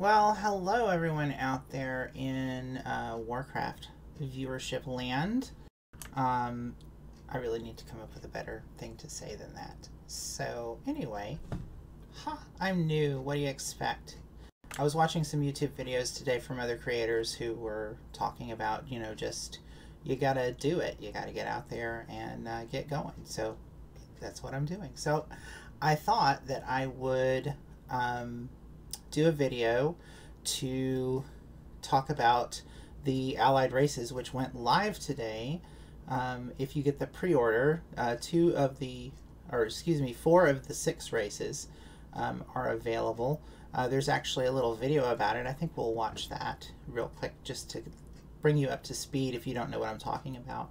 Well, hello everyone out there in Warcraft viewership land. I really need to come up with a better thing to say than that. So anyway, I'm new. What do you expect? I was watching some YouTube videos today from other creators who were talking about, you know, just you gotta do it. You gotta get out there and get going. So that's what I'm doing. So I thought that I would do a video to talk about the allied races which went live today. If you get the pre-order, 4 of the 6 races are available. There's actually a little video about it. I think we'll watch that real quick just to bring you up to speed if you don't know what I'm talking about.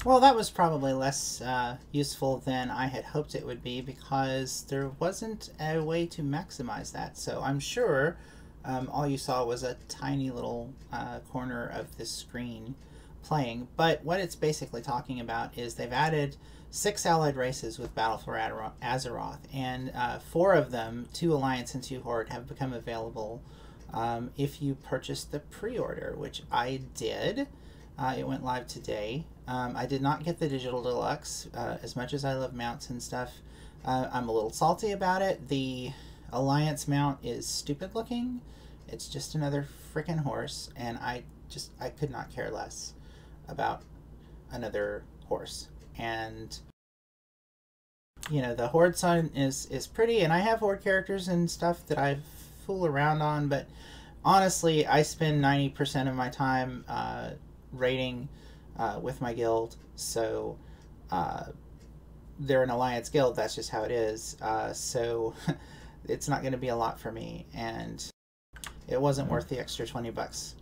Well, that was probably less useful than I had hoped it would be because there wasn't a way to maximize that. So I'm sure all you saw was a tiny little corner of this screen playing. But what it's basically talking about is they've added 6 allied races with Battle for Azeroth, and 4 of them, 2 Alliance and 2 Horde, have become available if you purchase the pre-order, which I did. It went live today. I did not get the digital deluxe. As much as I love mounts and stuff, I'm a little salty about it. The Alliance mount is stupid looking. It's just another freaking horse, and I could not care less about another horse. And you know, the Horde sign is pretty, and I have Horde characters and stuff that I fool around on, but honestly, I spend 90% of my time raiding with my guild, so they're an Alliance guild. That's just how it is. So it's not going to be a lot for me, and it wasn't worth the extra 20 bucks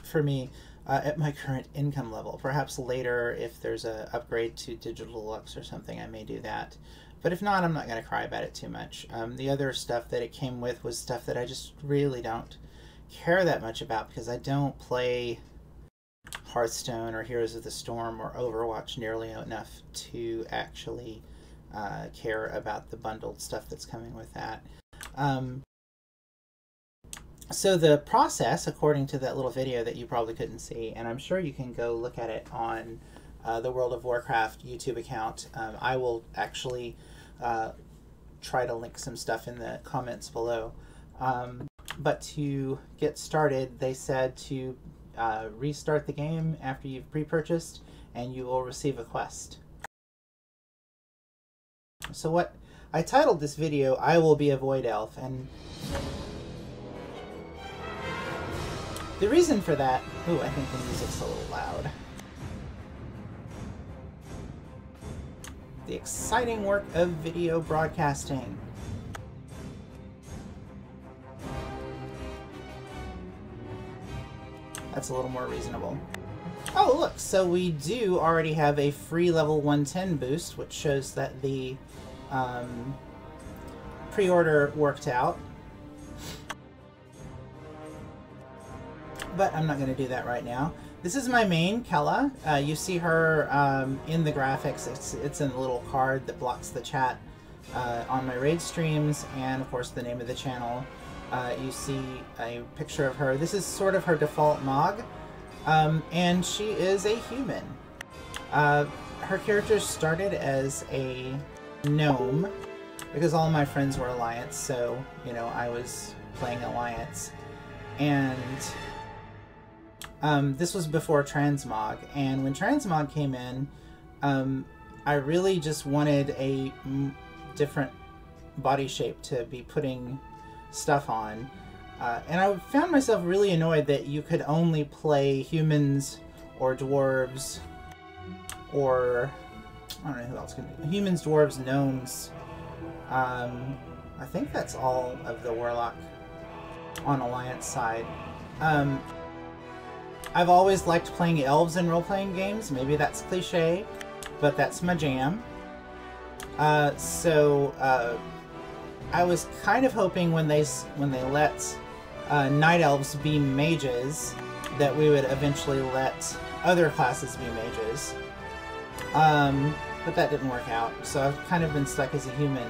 for me at my current income level. Perhaps later, if there's a upgrade to digital deluxe or something, I may do that. But if not, I'm not going to cry about it too much. The other stuff that it came with was stuff that I just really don't care that much about because I don't play Hearthstone or Heroes of the Storm or Overwatch nearly enough to actually care about the bundled stuff that's coming with that. So the process, according to that little video that you probably couldn't see, and I'm sure you can go look at it on the World of Warcraft YouTube account. I will actually try to link some stuff in the comments below. But to get started, they said to restart the game after you've pre-purchased, and you will receive a quest. So what I titled this video, I Will Be a Void Elf, and the reason for that, ooh, I think the music's a little loud. The exciting work of video broadcasting. That's a little more reasonable. Oh, look, so we do already have a free level 110 boost, which shows that the pre-order worked out. But I'm not going to do that right now. This is my main, Kela. You see her in the graphics. It's in a little card that blocks the chat on my raid streams, and of course the name of the channel. You see a picture of her. This is sort of her default Mog, and she is a human. Her character started as a gnome because all my friends were Alliance, so you know I was playing Alliance, and this was before Transmog. And when Transmog came in, I really just wanted a different body shape to be putting stuff on. And I found myself really annoyed that you could only play humans or dwarves or I don't know who else can be. Humans, dwarves, gnomes. I think that's all of the warlock on Alliance side. I've always liked playing elves in role-playing games. Maybe that's cliche, but that's my jam. So I was kind of hoping when they let night elves be mages, that we would eventually let other classes be mages. But that didn't work out, so I've kind of been stuck as a human.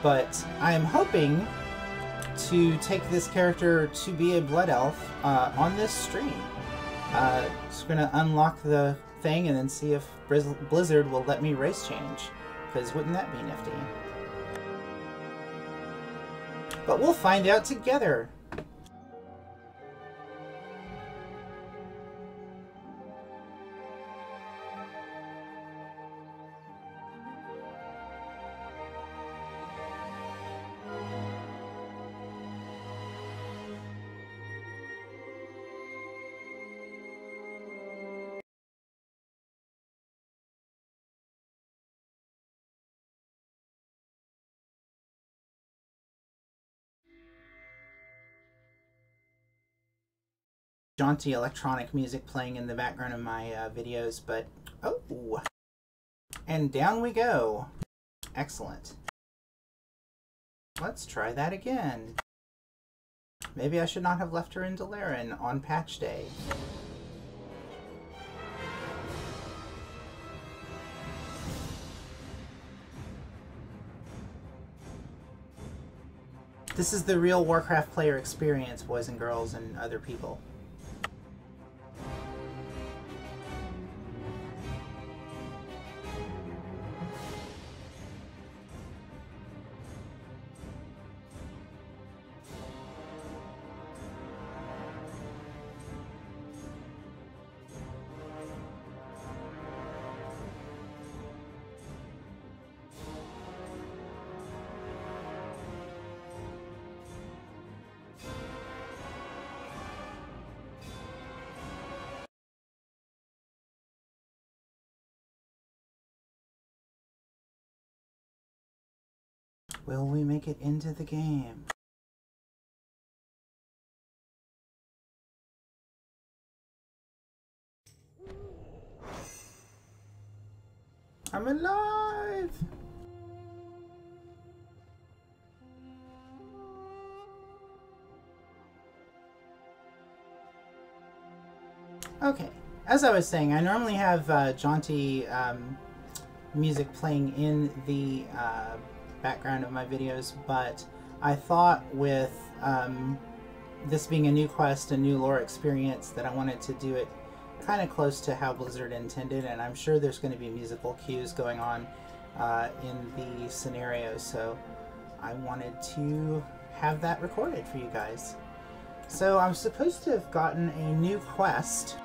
But I am hoping to take this character to be a blood elf on this stream. Just gonna unlock the thing and then see if Blizzard will let me race change, because wouldn't that be nifty? But we'll find out together. Jaunty electronic music playing in the background of my videos, but oh, and down we go. Excellent. Let's try that again. Maybe I should not have left her in Taliesin on patch day. This is the real Warcraft player experience, boys and girls and other people. Will we make it into the game? I'm alive! Okay, as I was saying, I normally have jaunty music playing in the background of my videos, but I thought with this being a new quest, a new lore experience, that I wanted to do it kind of close to how Blizzard intended, and I'm sure there's going to be musical cues going on in the scenario, so I wanted to have that recorded for you guys. So I'm supposed to have gotten a new quest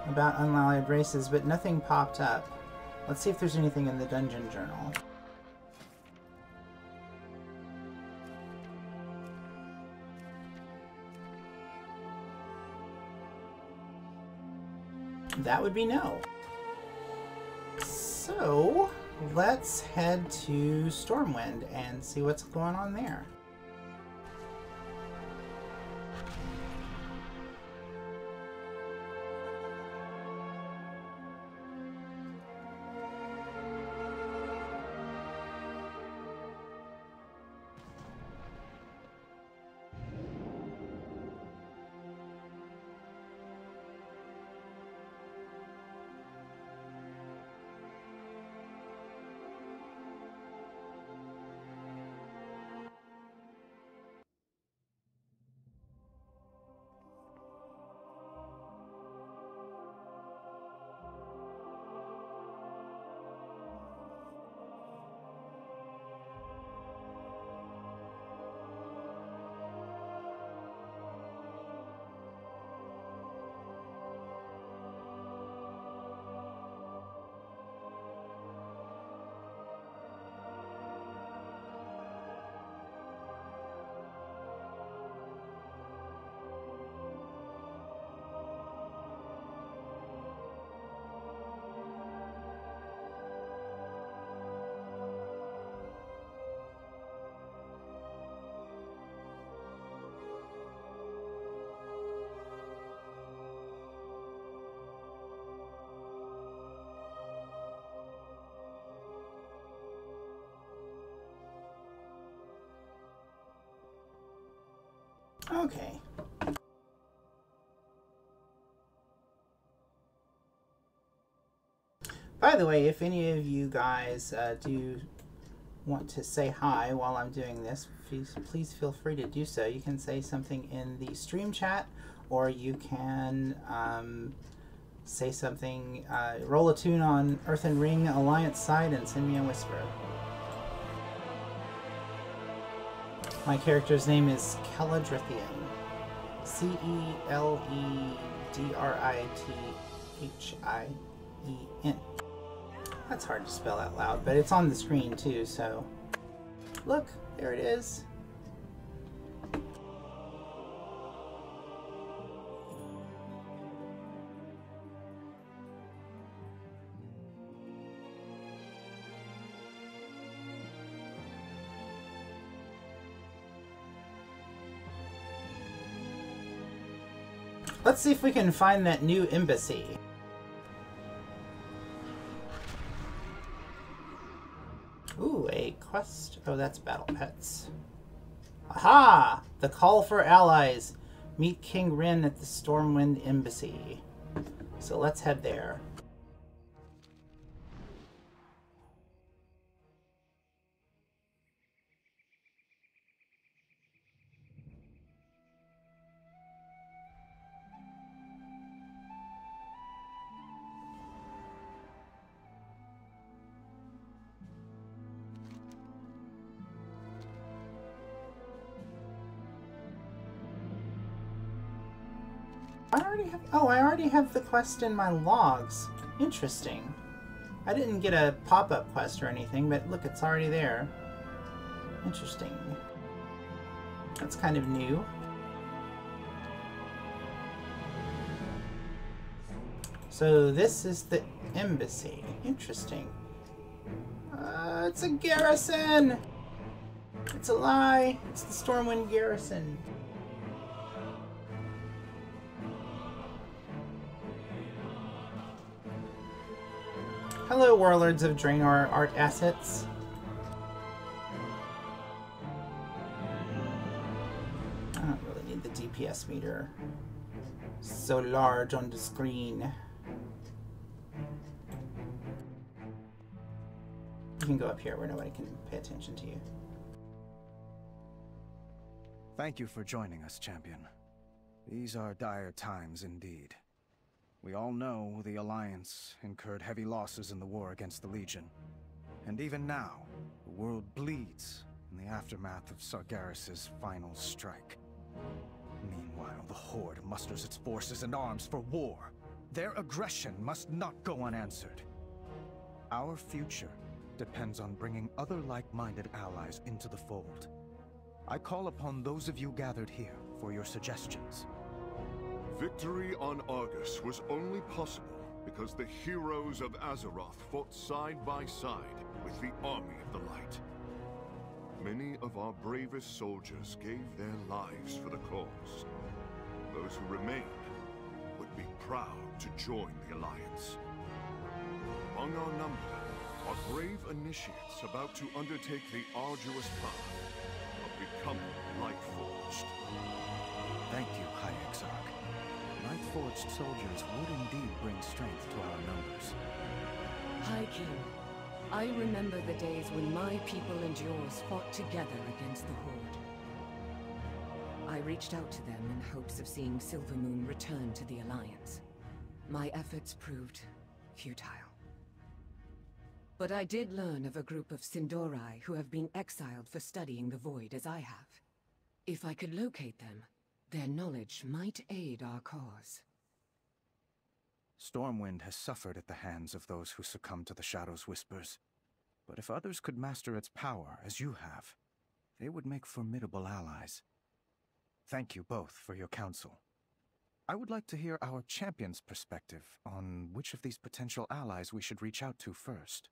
about unallied races, but nothing popped up. Let's see if there's anything in the dungeon journal. That would be no. So let's head to Stormwind and see what's going on there. Okay. By the way, if any of you guys do want to say hi while I'm doing this, please feel free to do so. You can say something in the stream chat, or you can say something, roll a tune on Earthen Ring Alliance side and send me a whisper. My character's name is Kela. Celedrithian. That's hard to spell out loud, but it's on the screen too, so... Look, there it is. Let's see if we can find that new embassy. Ooh, a quest. Oh, that's battle pets. Aha! The call for allies. Meet King Rin at the Stormwind Embassy. So let's head there. I already have the quest in my logs. Interesting. I didn't get a pop-up quest or anything, but look, it's already there. Interesting. That's kind of new. So this is the embassy. Interesting. It's a garrison! It's a lie! It's the Stormwind Garrison. Hello, Warlords of Draenei art assets. I don't really need the DPS meter so large on the screen. You can go up here where nobody can pay attention to you. Thank you for joining us, champion. These are dire times indeed. We all know the Alliance incurred heavy losses in the war against the Legion. And even now, the world bleeds in the aftermath of Sargeras' final strike. Meanwhile, the Horde musters its forces and arms for war. Their aggression must not go unanswered. Our future depends on bringing other like-minded allies into the fold. I call upon those of you gathered here for your suggestions. Victory on Argus was only possible because the heroes of Azeroth fought side by side with the Army of the Light. Many of our bravest soldiers gave their lives for the cause. Those who remained would be proud to join the Alliance. Among our number are brave initiates about to undertake the arduous path of becoming Lightforged. Thank you, High Exarch. Lightforged soldiers would indeed bring strength to our numbers. High King, I remember the days when my people and yours fought together against the Horde. I reached out to them in hopes of seeing Silvermoon return to the Alliance. My efforts proved futile. But I did learn of a group of Sin'dorei who have been exiled for studying the Void as I have. If I could locate them, their knowledge might aid our cause. Stormwind has suffered at the hands of those who succumb to the Shadow's whispers. But if others could master its power, as you have, they would make formidable allies. Thank you both for your counsel. I would like to hear our champion's perspective on which of these potential allies we should reach out to first.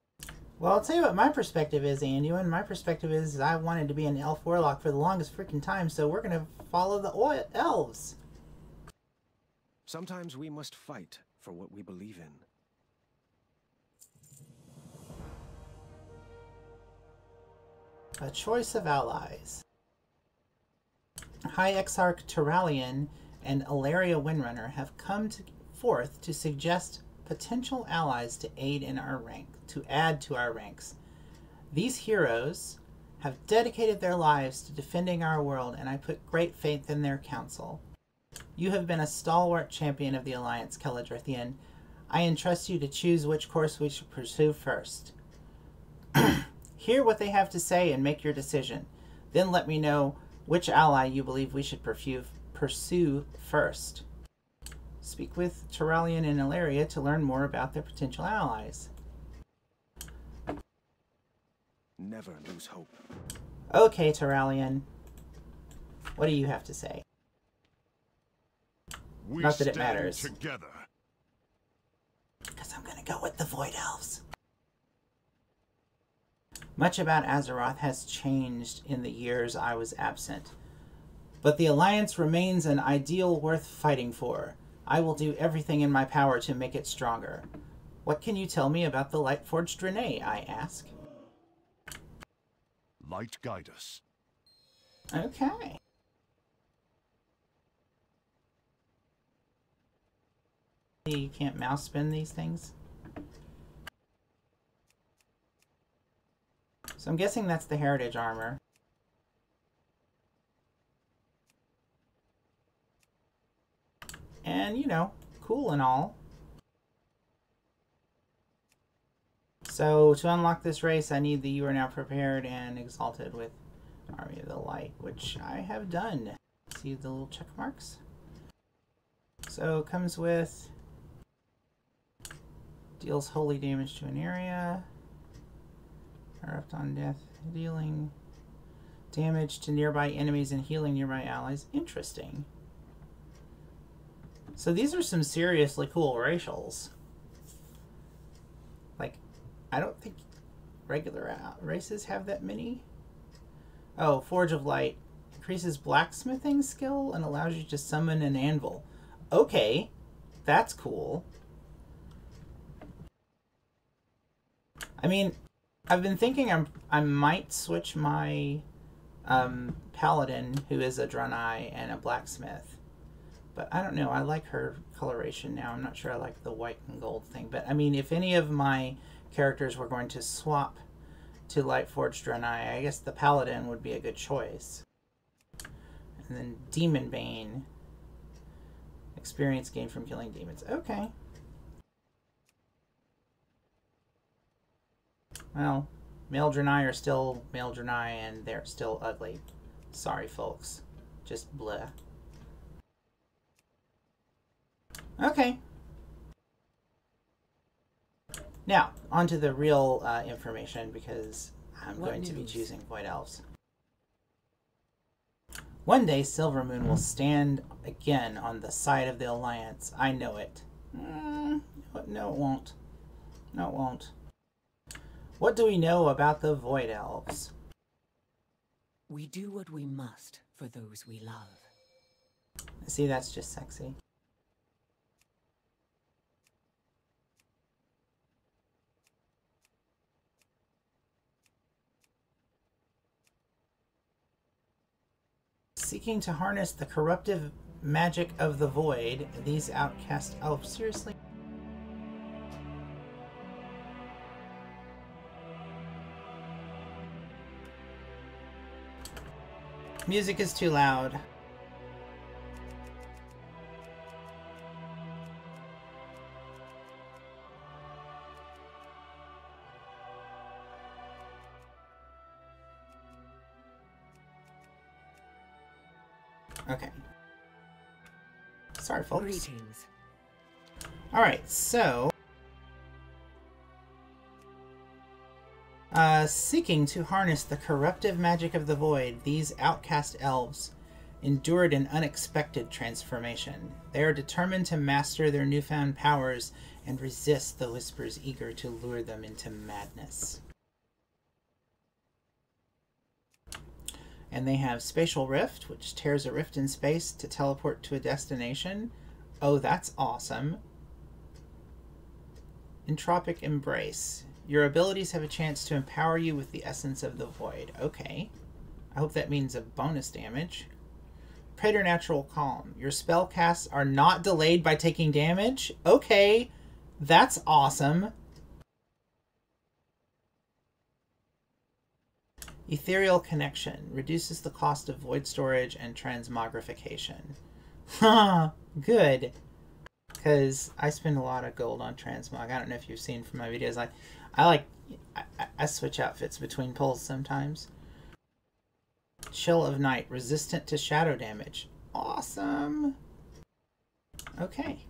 Well, I'll tell you what my perspective is, Anduin. My perspective is I wanted to be an elf warlock for the longest freaking time, so we're going to follow the elves. Sometimes we must fight for what we believe in. A choice of allies. High Exarch Turalian and Ilaria Windrunner have come forth to suggest potential allies to aid in our add to our ranks. These heroes have dedicated their lives to defending our world, and I put great faith in their counsel. You have been a stalwart champion of the Alliance, Kela. I entrust you to choose which course we should pursue first. Hear what they have to say and make your decision. Then let me know which ally you believe we should pursue first. Speak with Turalian and Ilaria to learn more about their potential allies. Never lose hope. Okay, Turalian. What do you have to say? Not that it matters. Together. Because I'm going to go with the Void Elves. Much about Azeroth has changed in the years I was absent. But the Alliance remains an ideal worth fighting for. I will do everything in my power to make it stronger. What can you tell me about the Lightforged Draenei, I ask? Light guide us. Okay. You can't mouse spin these things? So I'm guessing that's the heritage armor. And, you know, cool and all. So, to unlock this race, I need the You Are Now Prepared and Exalted with Army of the Light, which I have done. See the little check marks? So, it comes with... deals holy damage to an area. Erupt on death, dealing damage to nearby enemies and healing nearby allies. Interesting. So these are some seriously cool racials. Like, I don't think regular races have that many. Oh, Forge of Light. Increases blacksmithing skill and allows you to summon an anvil. Okay, that's cool. I mean, I've been thinking I might switch my paladin, who is a Draenei and a blacksmith. But I don't know, I like her coloration now. I'm not sure I like the white and gold thing. But I mean, if any of my characters were going to swap to Lightforged Draenei, I guess the paladin would be a good choice. And then Demon Bane. Experience gained from killing demons. Okay. Well, male Draenei are still male Draenei, and they're still ugly. Sorry, folks. Just bleh. Okay. Now, on to the real information, because I'm going to be choosing Void Elves. One day, Silvermoon will stand again on the side of the Alliance. I know it. No, it won't. No, it won't. What do we know about the Void Elves? We do what we must for those we love. See, that's just sexy. Seeking to harness the corruptive magic of the void, these outcast... Oh, seriously? Music is too loud. Okay. Sorry, folks. Greetings. Alright, so... seeking to harness the corruptive magic of the void, these outcast elves endured an unexpected transformation. They are determined to master their newfound powers and resist the whispers eager to lure them into madness. And they have Spatial Rift, which tears a rift in space to teleport to a destination. Oh, that's awesome. Entropic Embrace. Your abilities have a chance to empower you with the essence of the void. Okay. I hope that means a bonus damage. Preternatural Calm. Your spell casts are not delayed by taking damage. Okay, that's awesome. Ethereal Connection. Reduces the cost of void storage and transmogrification. Haha, good. Because I spend a lot of gold on transmog. I don't know if you've seen from my videos. I switch outfits between pulls sometimes. Chill of Night. Resistant to shadow damage. Awesome. Okay.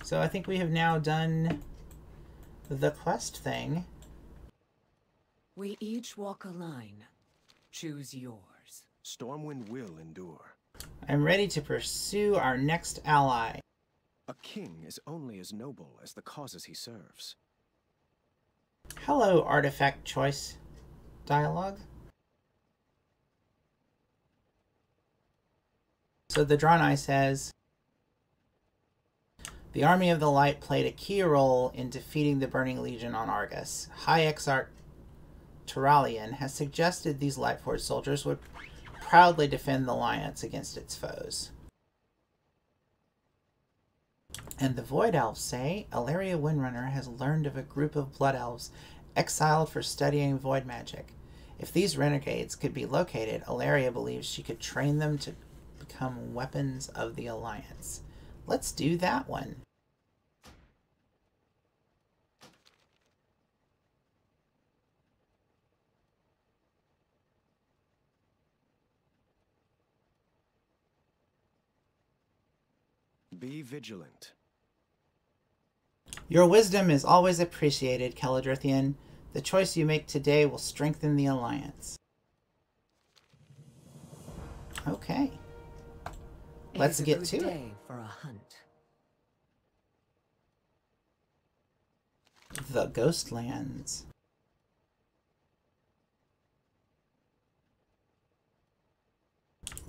So I think we have now done the quest thing. We each walk a line. Choose yours. Stormwind will endure. I'm ready to pursue our next ally. A king is only as noble as the causes he serves. Hello, artifact choice dialogue. So the Draenei says, the Army of the Light played a key role in defeating the Burning Legion on Argus. High Exarch Taliesin has suggested these Lightforged soldiers would proudly defend the Alliance against its foes. And the Void Elves say, Alleria Windrunner has learned of a group of Blood Elves exiled for studying void magic. If these renegades could be located, Alleria believes she could train them to become weapons of the Alliance. Let's do that one. Be vigilant. Your wisdom is always appreciated, Kela. The choice you make today will strengthen the Alliance. Okay. Let's get to it. Day for a hunt. The Ghostlands.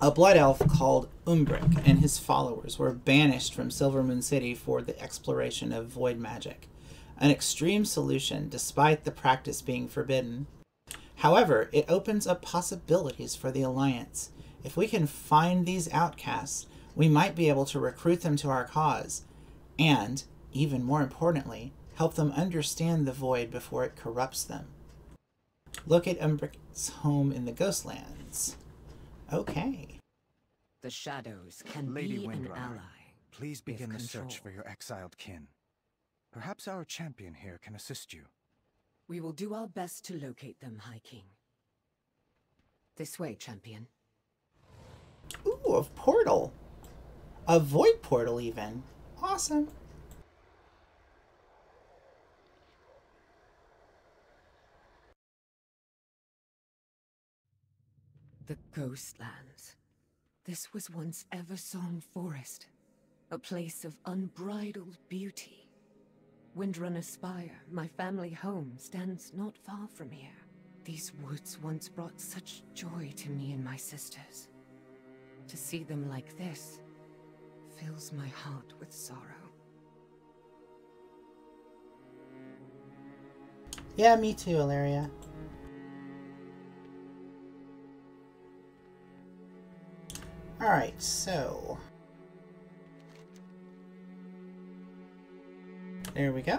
A blood elf called Umbric and his followers were banished from Silvermoon City for the exploration of void magic, an extreme solution despite the practice being forbidden. However, it opens up possibilities for the Alliance. If we can find these outcasts, we might be able to recruit them to our cause, and, even more importantly, help them understand the void before it corrupts them. Look at Umbric's home in the Ghostlands. Okay. The shadows can Lady be an Windrunner, ally. please begin the control. search for your exiled kin. Perhaps our champion here can assist you. We will do our best to locate them, High King. This way, champion. Ooh, a portal. A void portal, even. Awesome. The Ghostlands. This was once Eversong Forest, a place of unbridled beauty. Windrunner Spire, my family home, stands not far from here. These woods once brought such joy to me and my sisters. To see them like this fills my heart with sorrow. Yeah, me too, Alleria. Alright, so... there we go.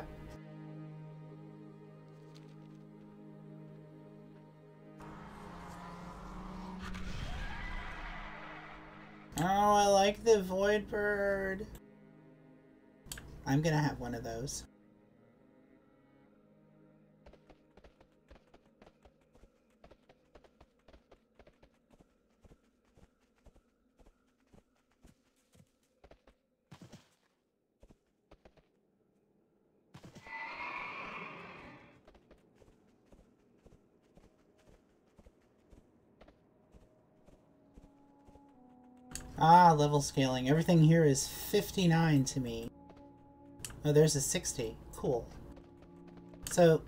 Oh, I like the Void Bird. I'm gonna have one of those. Ah, level scaling. Everything here is 59 to me. Oh, there's a 60. Cool. So,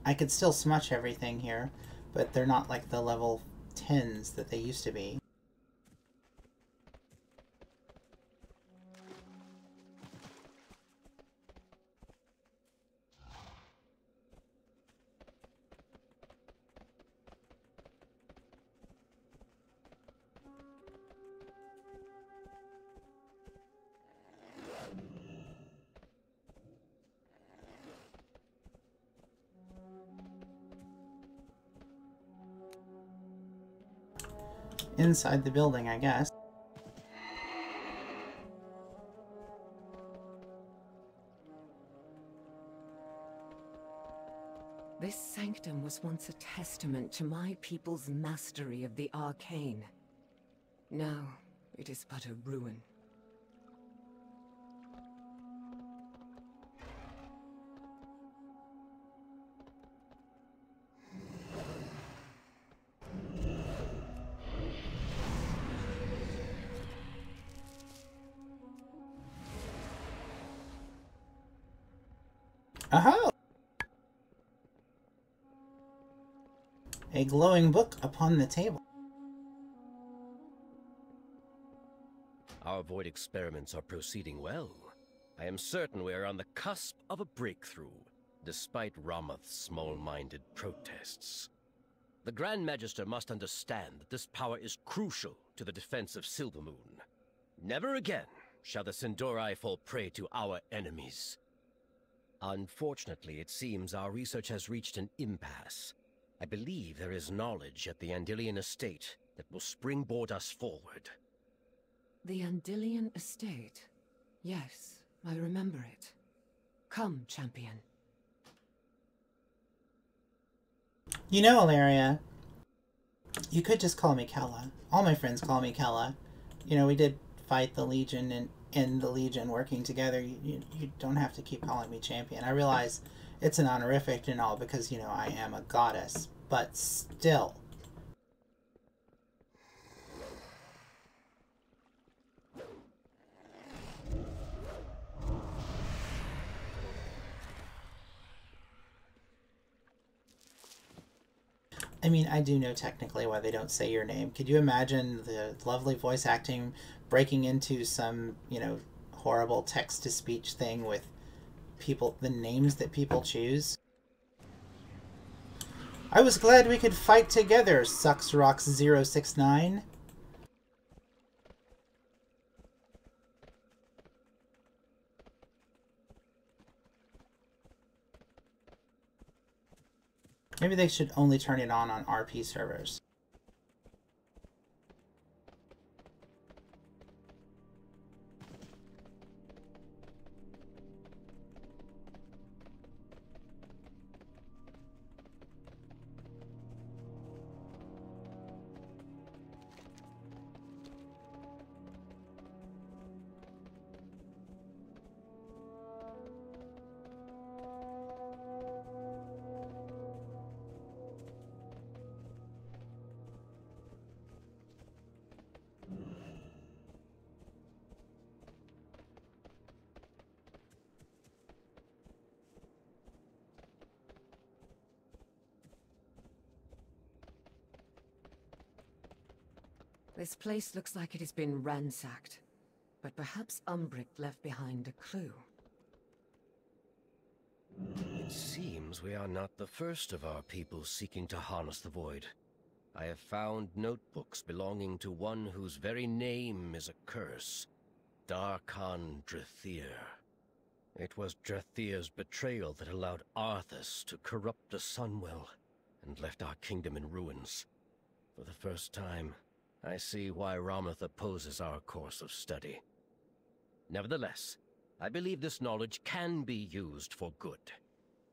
I could still smudge everything here, but they're not like the level 10s that they used to be. inside the building, I guess. This sanctum was once a testament to my people's mastery of the arcane. Now, it is but a ruin. Aha! A glowing book upon the table. Our void experiments are proceeding well. I am certain we are on the cusp of a breakthrough, despite Ramath's small-minded protests. The Grand Magister must understand that this power is crucial to the defense of Silvermoon. Never again shall the Sin'dorei fall prey to our enemies. Unfortunately, it seems our research has reached an impasse. I believe there is knowledge at the Andilian estate that will springboard us forward. The Andilian estate? Yes, I remember it. Come, champion. You know, Ilaria, you could just call me Kela. All my friends call me Kela. You know, we did fight the Legion and in the Legion working together. You don't have to keep calling me champion. I realize it's an honorific and all because, you know, I am a goddess, but still. I mean, I do know technically why they don't say your name. Could you imagine the lovely voice acting breaking into some, you know, horrible text-to-speech thing with people, the names that people choose? I was glad we could fight together, SucksRocks069. Maybe they should only turn it on RP servers. This place looks like it has been ransacked, but perhaps Umbric left behind a clue. It seems we are not the first of our people seeking to harness the void. I have found notebooks belonging to one whose very name is a curse, Darkhan Drathir. It was Drathir's betrayal that allowed Arthas to corrupt the Sunwell and left our kingdom in ruins. For the first time, I see why Ramath opposes our course of study. Nevertheless, I believe this knowledge can be used for good.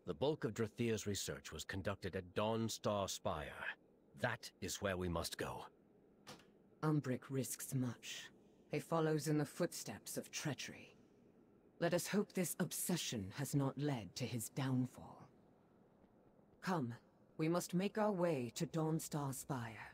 The bulk of Drathir's research was conducted at Dawnstar Spire. That is where we must go. Umbric risks much. He follows in the footsteps of treachery. Let us hope this obsession has not led to his downfall. Come, we must make our way to Dawnstar Spire.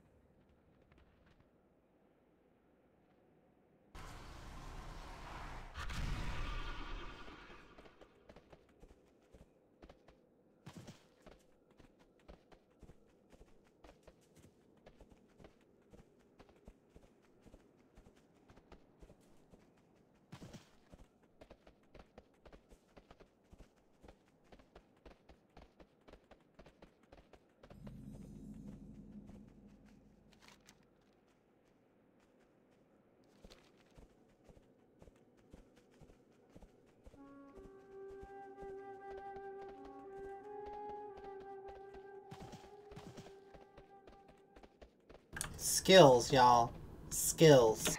Skills, y'all. Skills.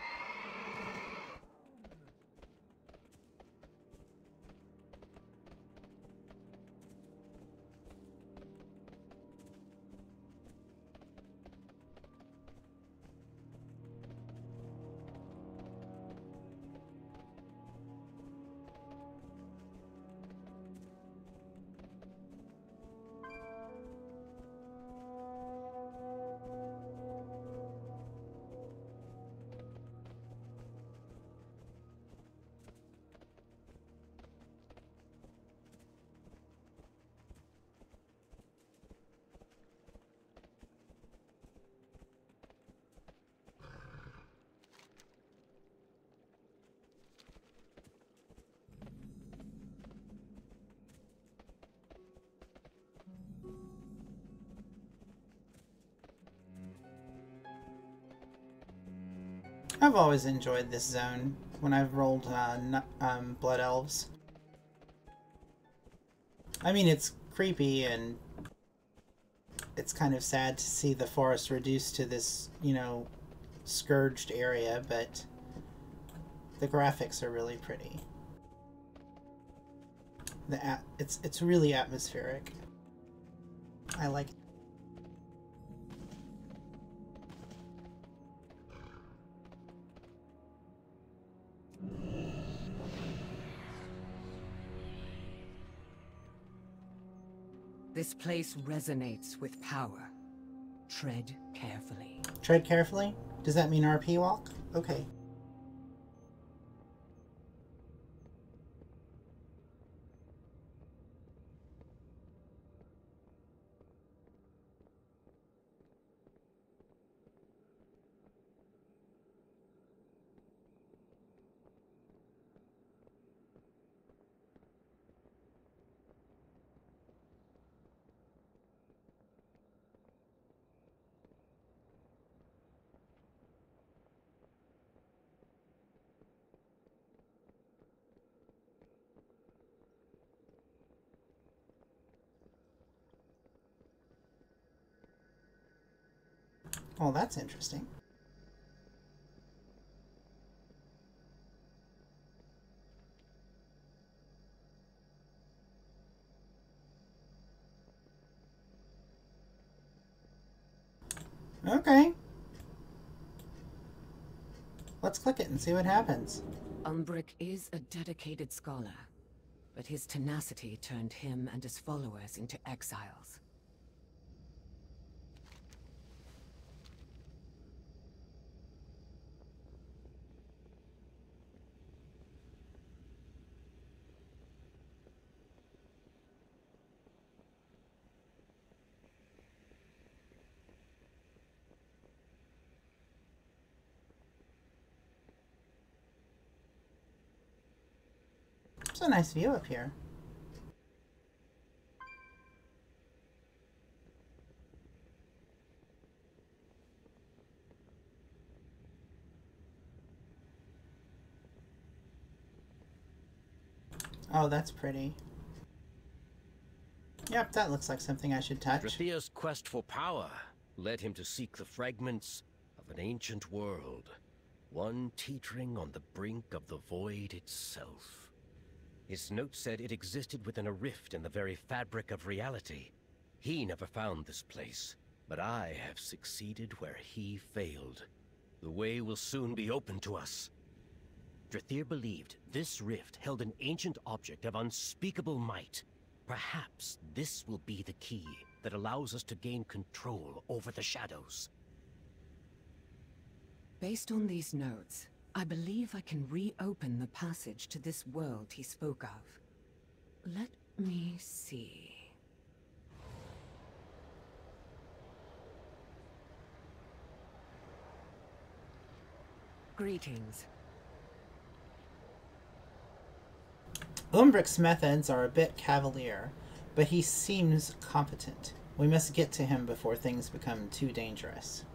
I've always enjoyed this zone when I've rolled Blood Elves. I mean, it's creepy and it's kind of sad to see the forest reduced to this, you know, scourged area, but the graphics are really pretty. It's really atmospheric. I like it. This place resonates with power. Tread carefully. Tread carefully? Does that mean RP walk? Okay. Well, that's interesting. Okay. Let's click it and see what happens. Umbric is a dedicated scholar, but his tenacity turned him and his followers into exiles. It's a nice view up here. Oh, that's pretty. Yep, that looks like something I should touch. Drathia's quest for power led him to seek the fragments of an ancient world, one teetering on the brink of the void itself. His note said it existed within a rift in the very fabric of reality. He never found this place, but I have succeeded where he failed. The way will soon be open to us. Drathir believed this rift held an ancient object of unspeakable might. Perhaps this will be the key that allows us to gain control over the shadows. Based on these notes, I believe I can reopen the passage to this world he spoke of. Let me see. Greetings. Umbric's methods are a bit cavalier, but he seems competent. We must get to him before things become too dangerous.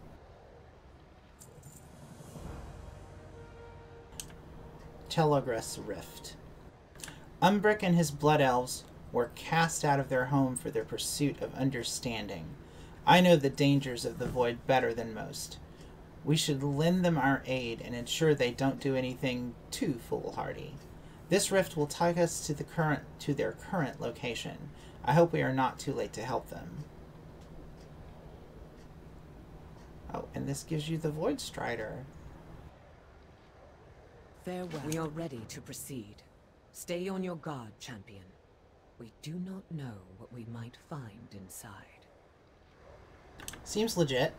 Telagras Rift. Umbric and his blood elves were cast out of their home for their pursuit of understanding. I know the dangers of the void better than most. We should lend them our aid and ensure they don't do anything too foolhardy. This rift will take us to their current location. I hope we are not too late to help them. Oh, and this gives you the Void Strider. Farewell. We are ready to proceed. Stay on your guard, champion. We do not know what we might find inside. Seems legit.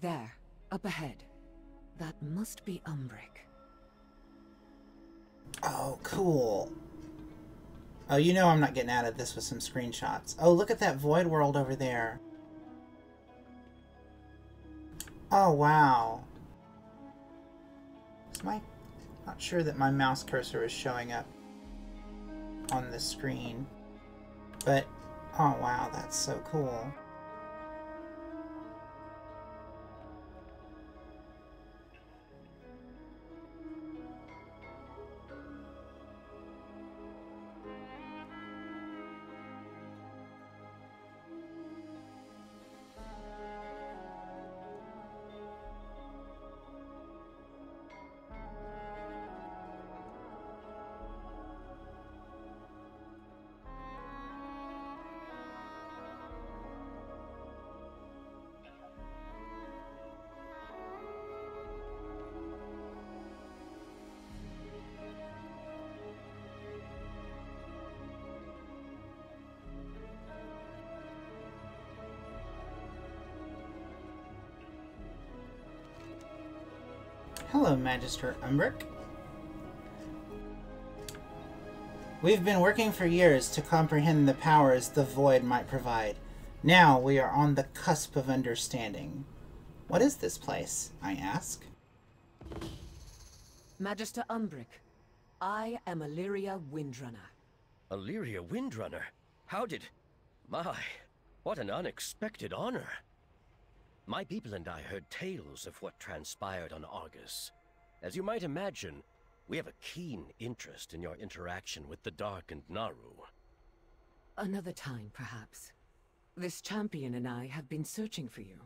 There, up ahead. That must be Umbric. Oh, cool. Oh, you know I'm not getting out of this with some screenshots. Oh, look at that void world over there. Oh, wow. Not sure that my mouse cursor is showing up on the screen. But, oh wow, that's so cool. Hello, Magister Umbric. We've been working for years to comprehend the powers the Void might provide. Now we are on the cusp of understanding. What is this place, I ask? Magister Umbric, I am Illyria Windrunner. Illyria Windrunner? How did... My, what an unexpected honor. My people and I heard tales of what transpired on Argus. As you might imagine, we have a keen interest in your interaction with the Dark and Naru. Another time, perhaps. This champion and I have been searching for you.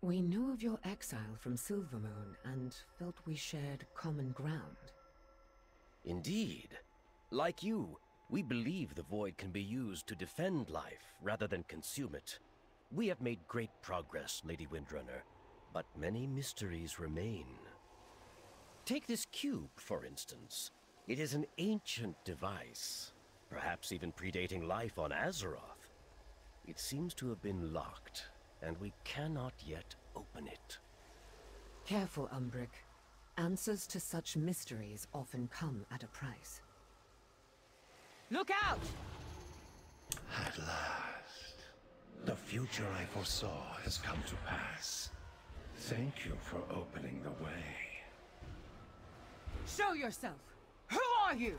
We know of your exile from Silvermoon and felt we shared common ground. Indeed. Like you, we believe the Void can be used to defend life rather than consume it. We have made great progress, Lady Windrunner, but many mysteries remain. Take this cube, for instance. It is an ancient device, perhaps even predating life on Azeroth. It seems to have been locked, and we cannot yet open it. Careful, Umbric. Answers to such mysteries often come at a price. Look out! At last, the future I foresaw has come to pass. Thank you for opening the way. Show yourself! Who are you?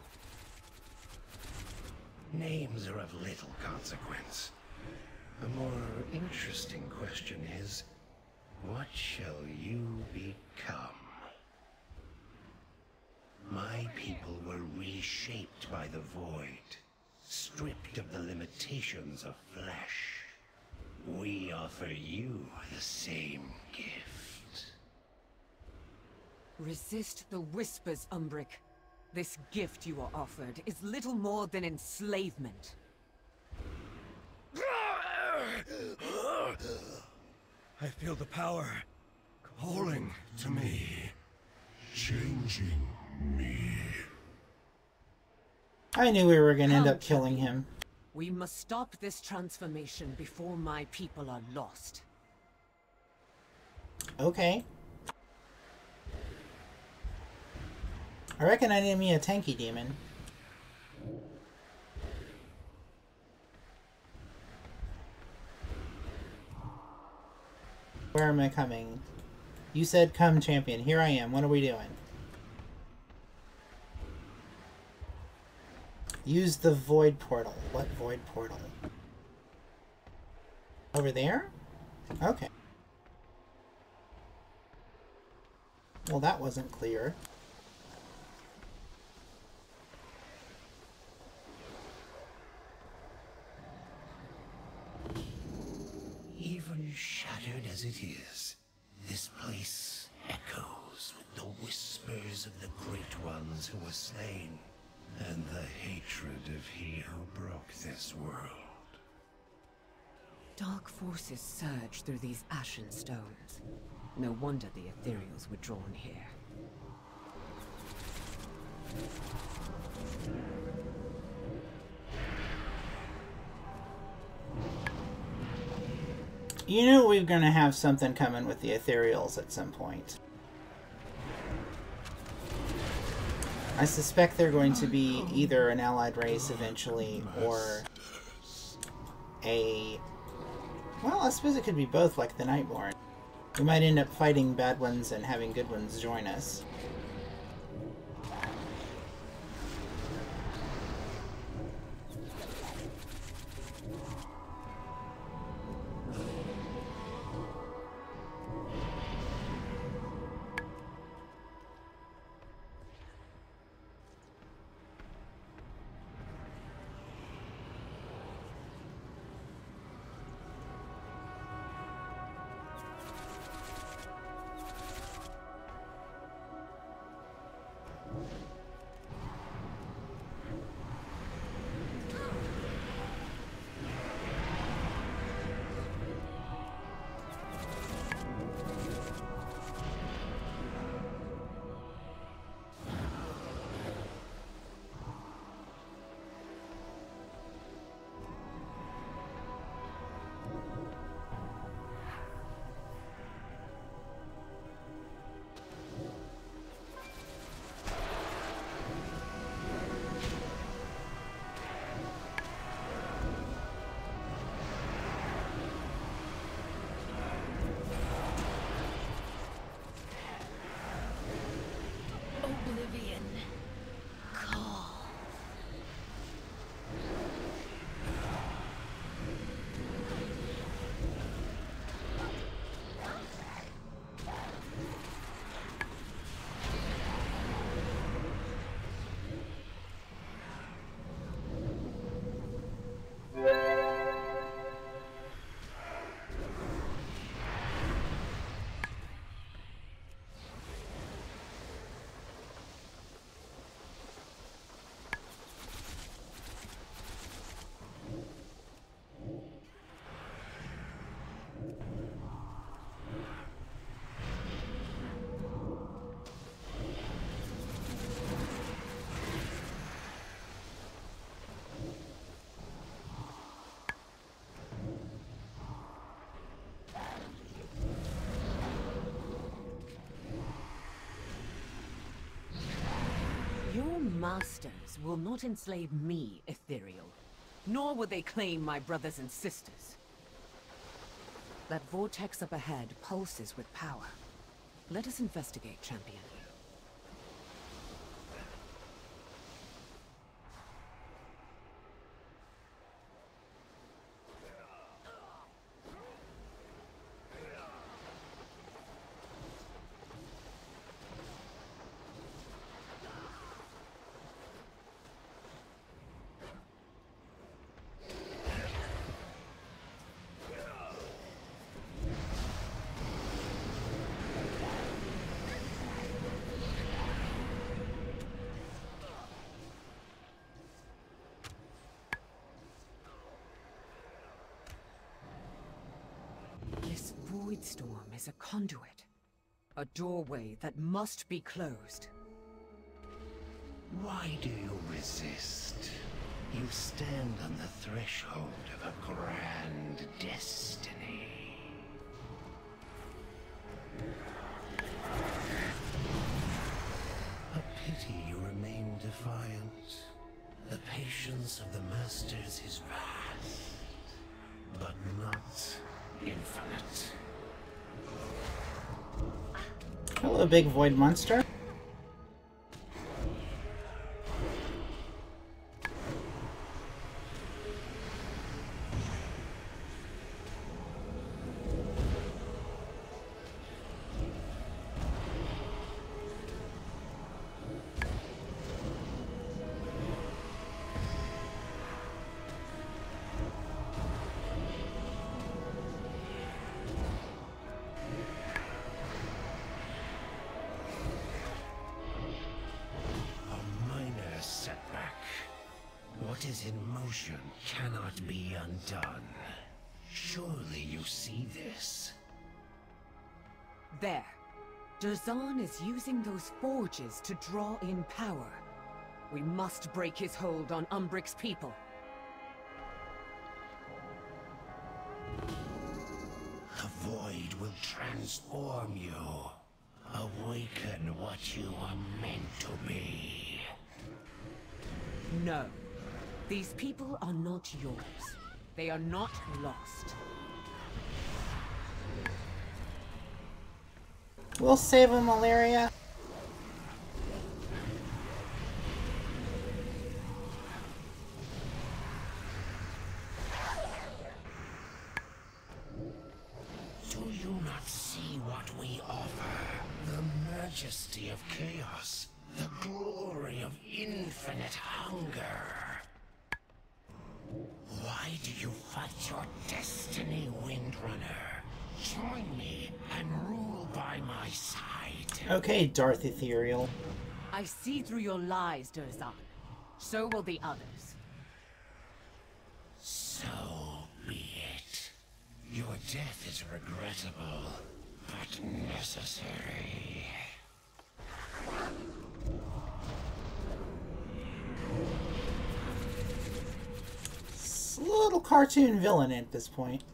Names are of little consequence. A more interesting question is, what shall you become? My people were reshaped by the Void, stripped of the limitations of flesh. We offer you the same gift. Resist the whispers, Umbric. This gift you are offered is little more than enslavement. I feel the power calling to me. Changing me. I knew we were going to end Come, up killing champion. him. We must stop this transformation before my people are lost. Okay. I reckon I need me a tanky demon. Where am I coming? You said come, champion. Here I am. What are we doing? Use the void portal. What void portal? Over there? Okay. Well, that wasn't clear. Even shattered as it is, this place echoes with the whispers of the great ones who were slain, and the hatred of he who broke this world. Dark forces surge through these ashen stones. No wonder the ethereals were drawn here. You knew we were going to have something coming with the ethereals at some point. I suspect they're going to be either an allied race eventually, or a... Well, I suppose it could be both, like the Nightborne. We might end up fighting bad ones and having good ones join us. Your masters will not enslave me, Ethereal. Nor will they claim my brothers and sisters. That vortex up ahead pulses with power. Let us investigate, champion. This void storm is a conduit. A doorway that must be closed. Why do you resist? You stand on the threshold of a grand destiny. A pity you remain defiant. The patience of the Masters is vast, but not infinite. Hello, big void monster. What is in motion cannot be undone. Surely you see this. There. Derzan is using those forges to draw in power. We must break his hold on Umbric's people. The void will transform you. Awaken what you are meant to be. No. These people are not yours. They are not lost. We'll save him, Illyria. Do you not see what we offer? The majesty of chaos, the glory of infinite hunger. Why do you fight your destiny, Windrunner? Join me and rule by my side. Okay, Darth Ethereal. I see through your lies, Derzan. So will the others. So be it. Your death is regrettable, but necessary. It's a little cartoon villain at this point.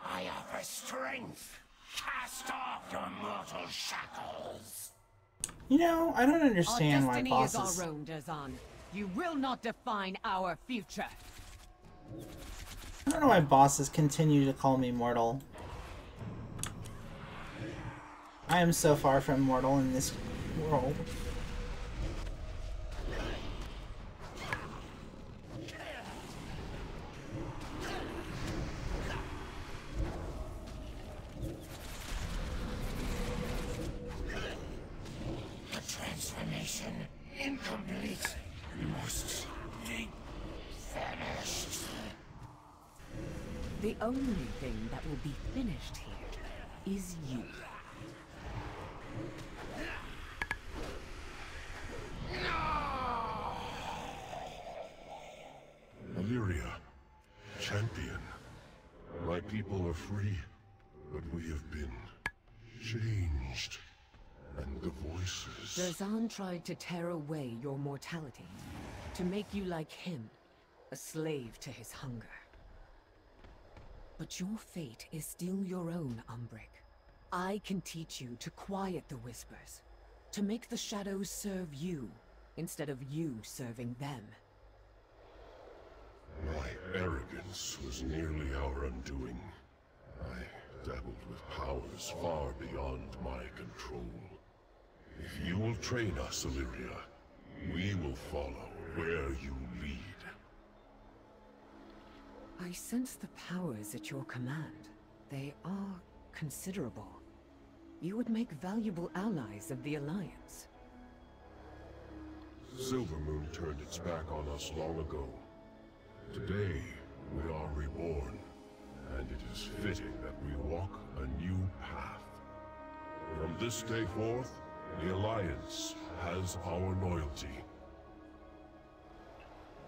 I offer strength. Cast off your mortal shackles. You know, I don't understand why Our destiny bosses... is our own, Derzan. You will not define our future. I don't know why bosses continue to call me mortal. I am so far from mortal in this world. Incomplete. Must be finished. The only thing that will be finished here is you. Illyria, champion. My people are free, but we have been changed. And the voices... Derzan tried to tear away your mortality, to make you like him, a slave to his hunger. But your fate is still your own, Umbric. I can teach you to quiet the whispers, to make the shadows serve you, instead of you serving them. My arrogance was nearly our undoing. I dabbled with powers far beyond my control. If you will train us, Illyria, we will follow where you lead. I sense the powers at your command. They are considerable. You would make valuable allies of the Alliance. Silvermoon turned its back on us long ago. Today, we are reborn, and it is fitting that we walk a new path. From this day forth, the Alliance has our loyalty.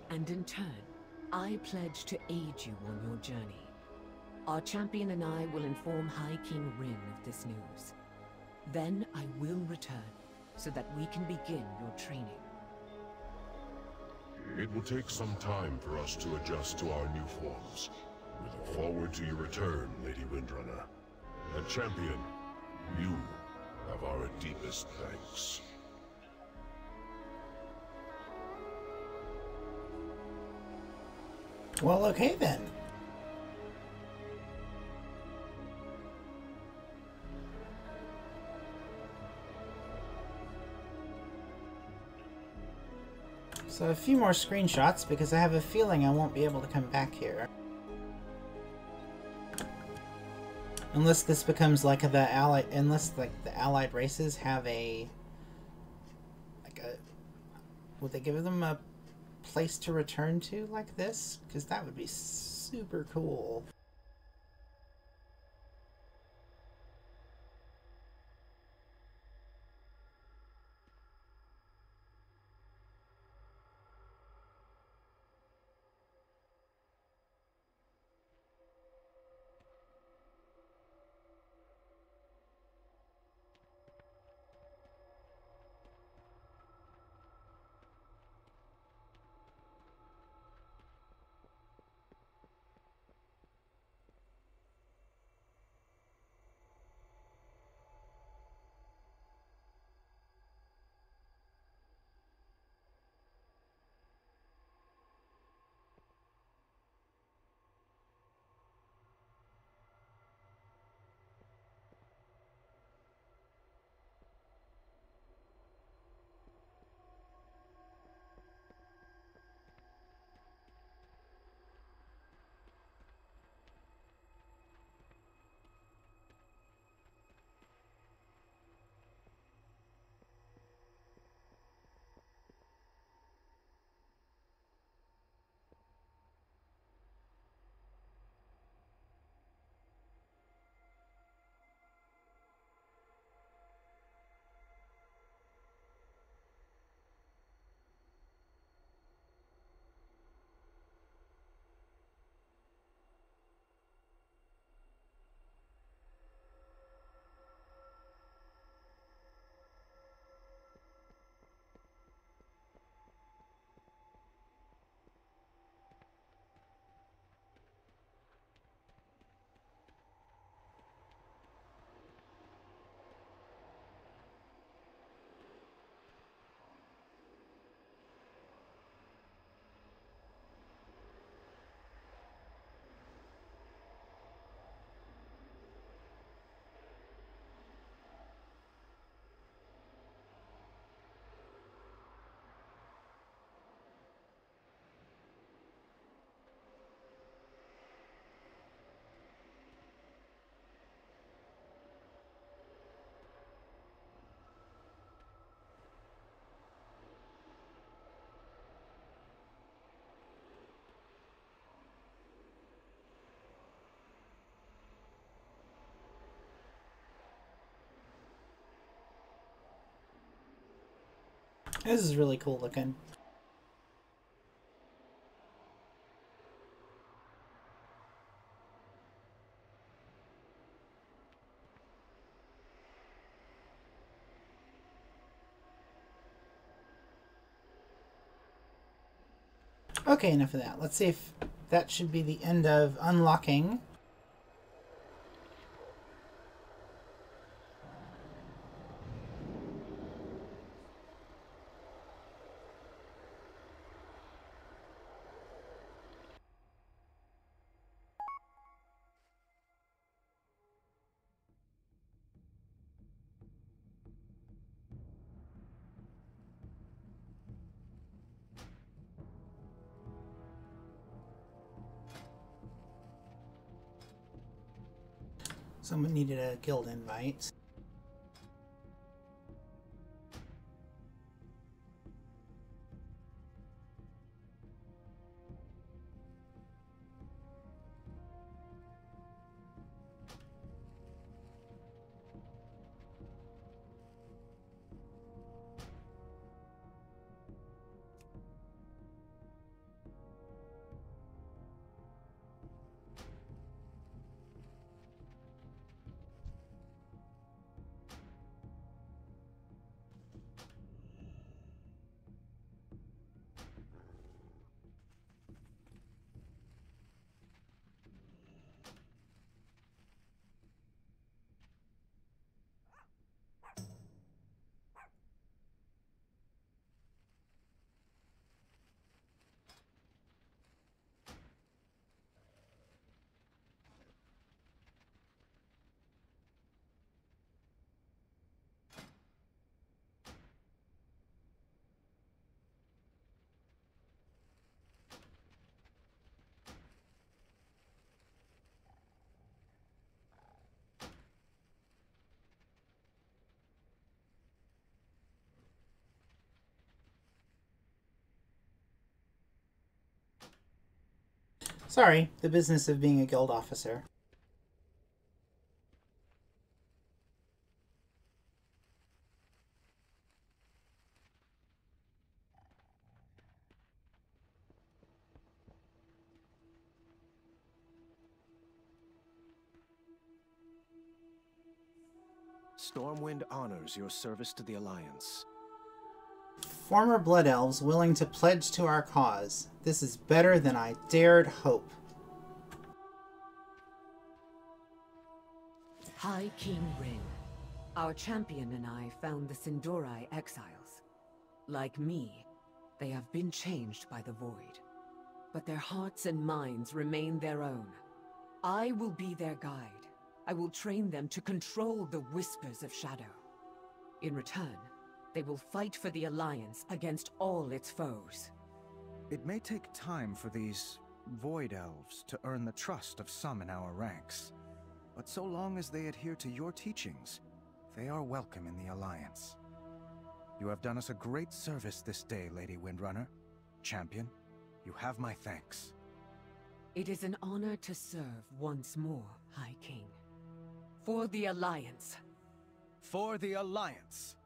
And in turn, I pledge to aid you on your journey. Our champion and I will inform High King Rin of this news. Then I will return, so that we can begin your training. It will take some time for us to adjust to our new forms. We look forward to your return, Lady Windrunner. And champion, you have our deepest thanks. Well, okay then. So a few more screenshots, because I have a feeling I won't be able to come back here. Unless this becomes like the allied, unless like the allied races have a, like a, would they give them a place to return to like this? Because that would be super cool. This is really cool looking. Okay, enough of that. Let's see if that should be the end of unlocking. Someone needed a guild invite. Sorry, the business of being a guild officer. Stormwind honors your service to the Alliance. Former Blood Elves willing to pledge to our cause. This is better than I dared hope. High King Rin. Our champion and I found the Sindorai exiles. Like me, they have been changed by the Void. But their hearts and minds remain their own. I will be their guide. I will train them to control the whispers of shadow. In return, they will fight for the Alliance against all its foes. It may take time for these Void Elves to earn the trust of some in our ranks. But so long as they adhere to your teachings, they are welcome in the Alliance. You have done us a great service this day, Lady Windrunner. Champion, you have my thanks. It is an honor to serve once more, High King. For the Alliance. For the Alliance!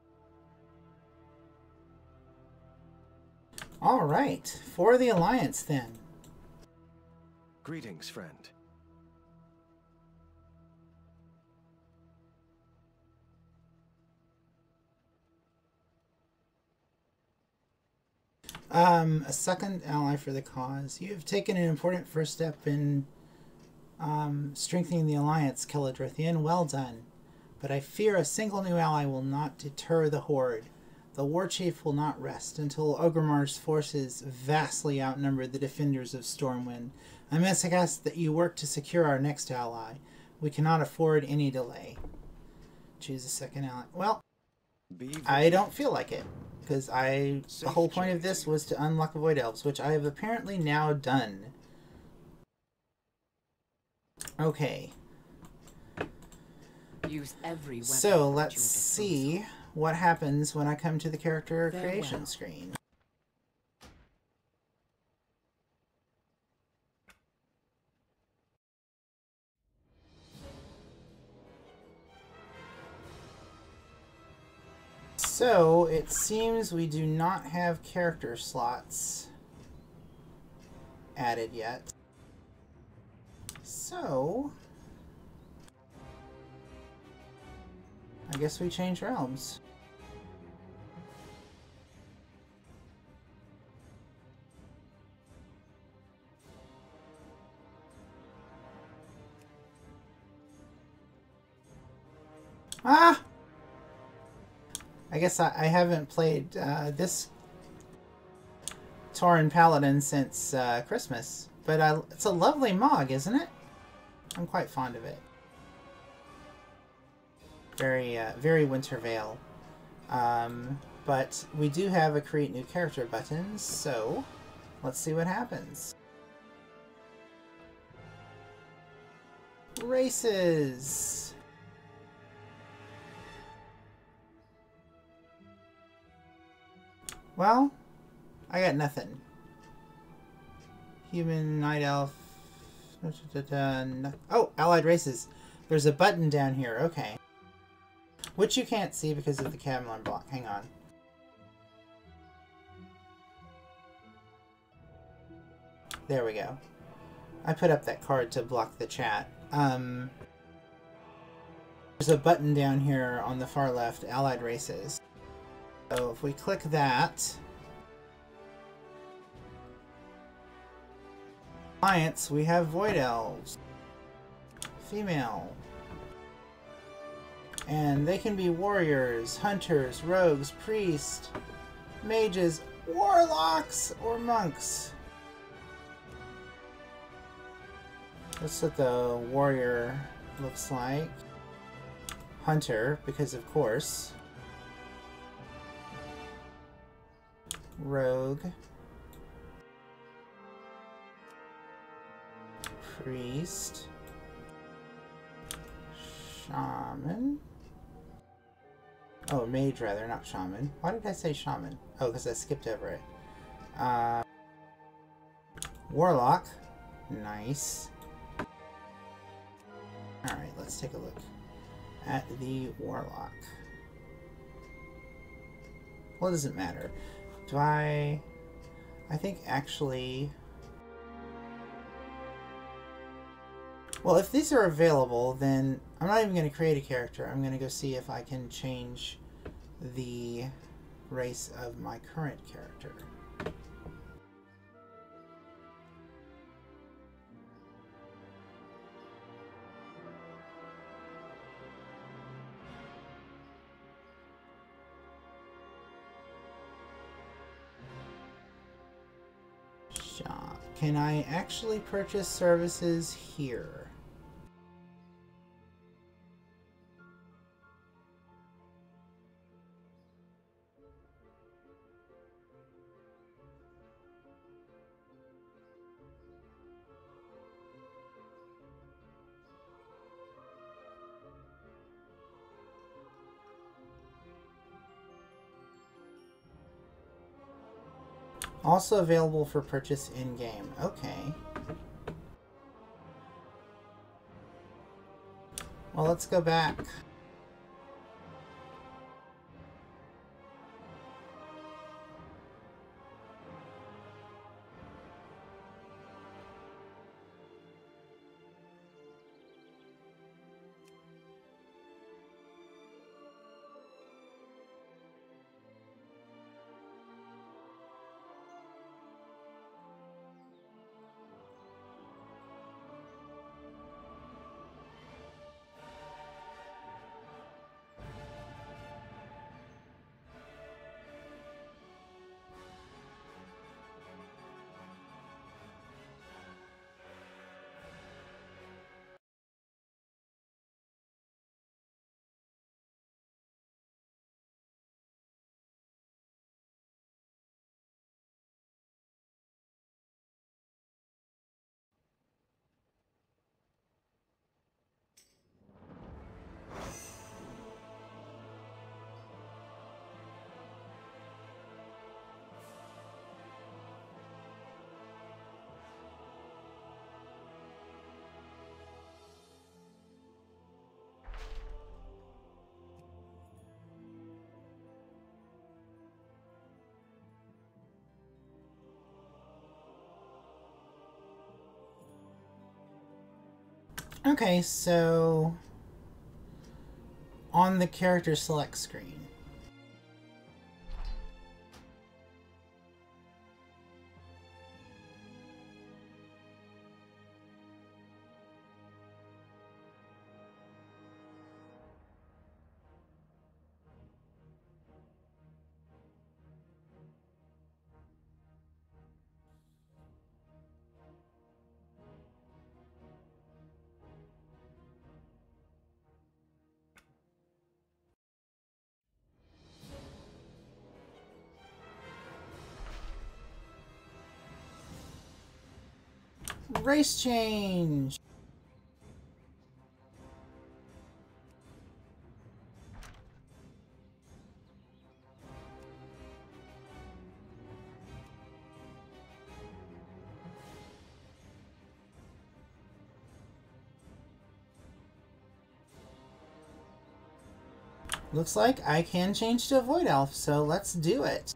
All right, for the Alliance then. Greetings, friend. A second ally for the cause. You have taken an important first step in strengthening the Alliance, Kela. Well done. But I fear a single new ally will not deter the Horde. The War Chief will not rest until Ogrimar's forces vastly outnumber the defenders of Stormwind. I must ask that you work to secure our next ally. We cannot afford any delay. Choose a second ally. Well, I don't feel like it. Because the whole point of this was to unlock the Void Elves, which I have apparently now done. Okay. Use every weapon So let's see what happens when I come to the character creation screen. So, it seems we do not have character slots added yet. So, I guess we change realms. Ah! I guess I haven't played this Tauren Paladin since Christmas, but it's a lovely Mog, isn't it? I'm quite fond of it. Very Winter Veil. But we do have a create new character button, so let's see what happens. Races! Well, I got nothing. Human, Night Elf... Oh, allied races. There's a button down here, okay. Which you can't see because of the Camelon block. Hang on. There we go. I put up that card to block the chat. There's a button down here on the far left, Allied Races. So if we click that... Alliance, we have Void Elves. Female. And they can be warriors, hunters, rogues, priests, mages, warlocks, or monks. That's what the warrior looks like. Hunter, because of course. Rogue. Priest. Shaman. Oh, mage rather, not shaman. Why did I say shaman? Oh, because I skipped over it. Warlock. Nice. Alright, let's take a look at the warlock. Well, does it matter? Do I think actually... Well, if these are available, then I'm not even going to create a character. I'm going to go see if I can change the race of my current character. Shop. Can I actually purchase services here? Also available for purchase in-game. Okay. Well, let's go back. Okay, so on the character select screen. Race change! Looks like I can change to a Void Elf, so let's do it.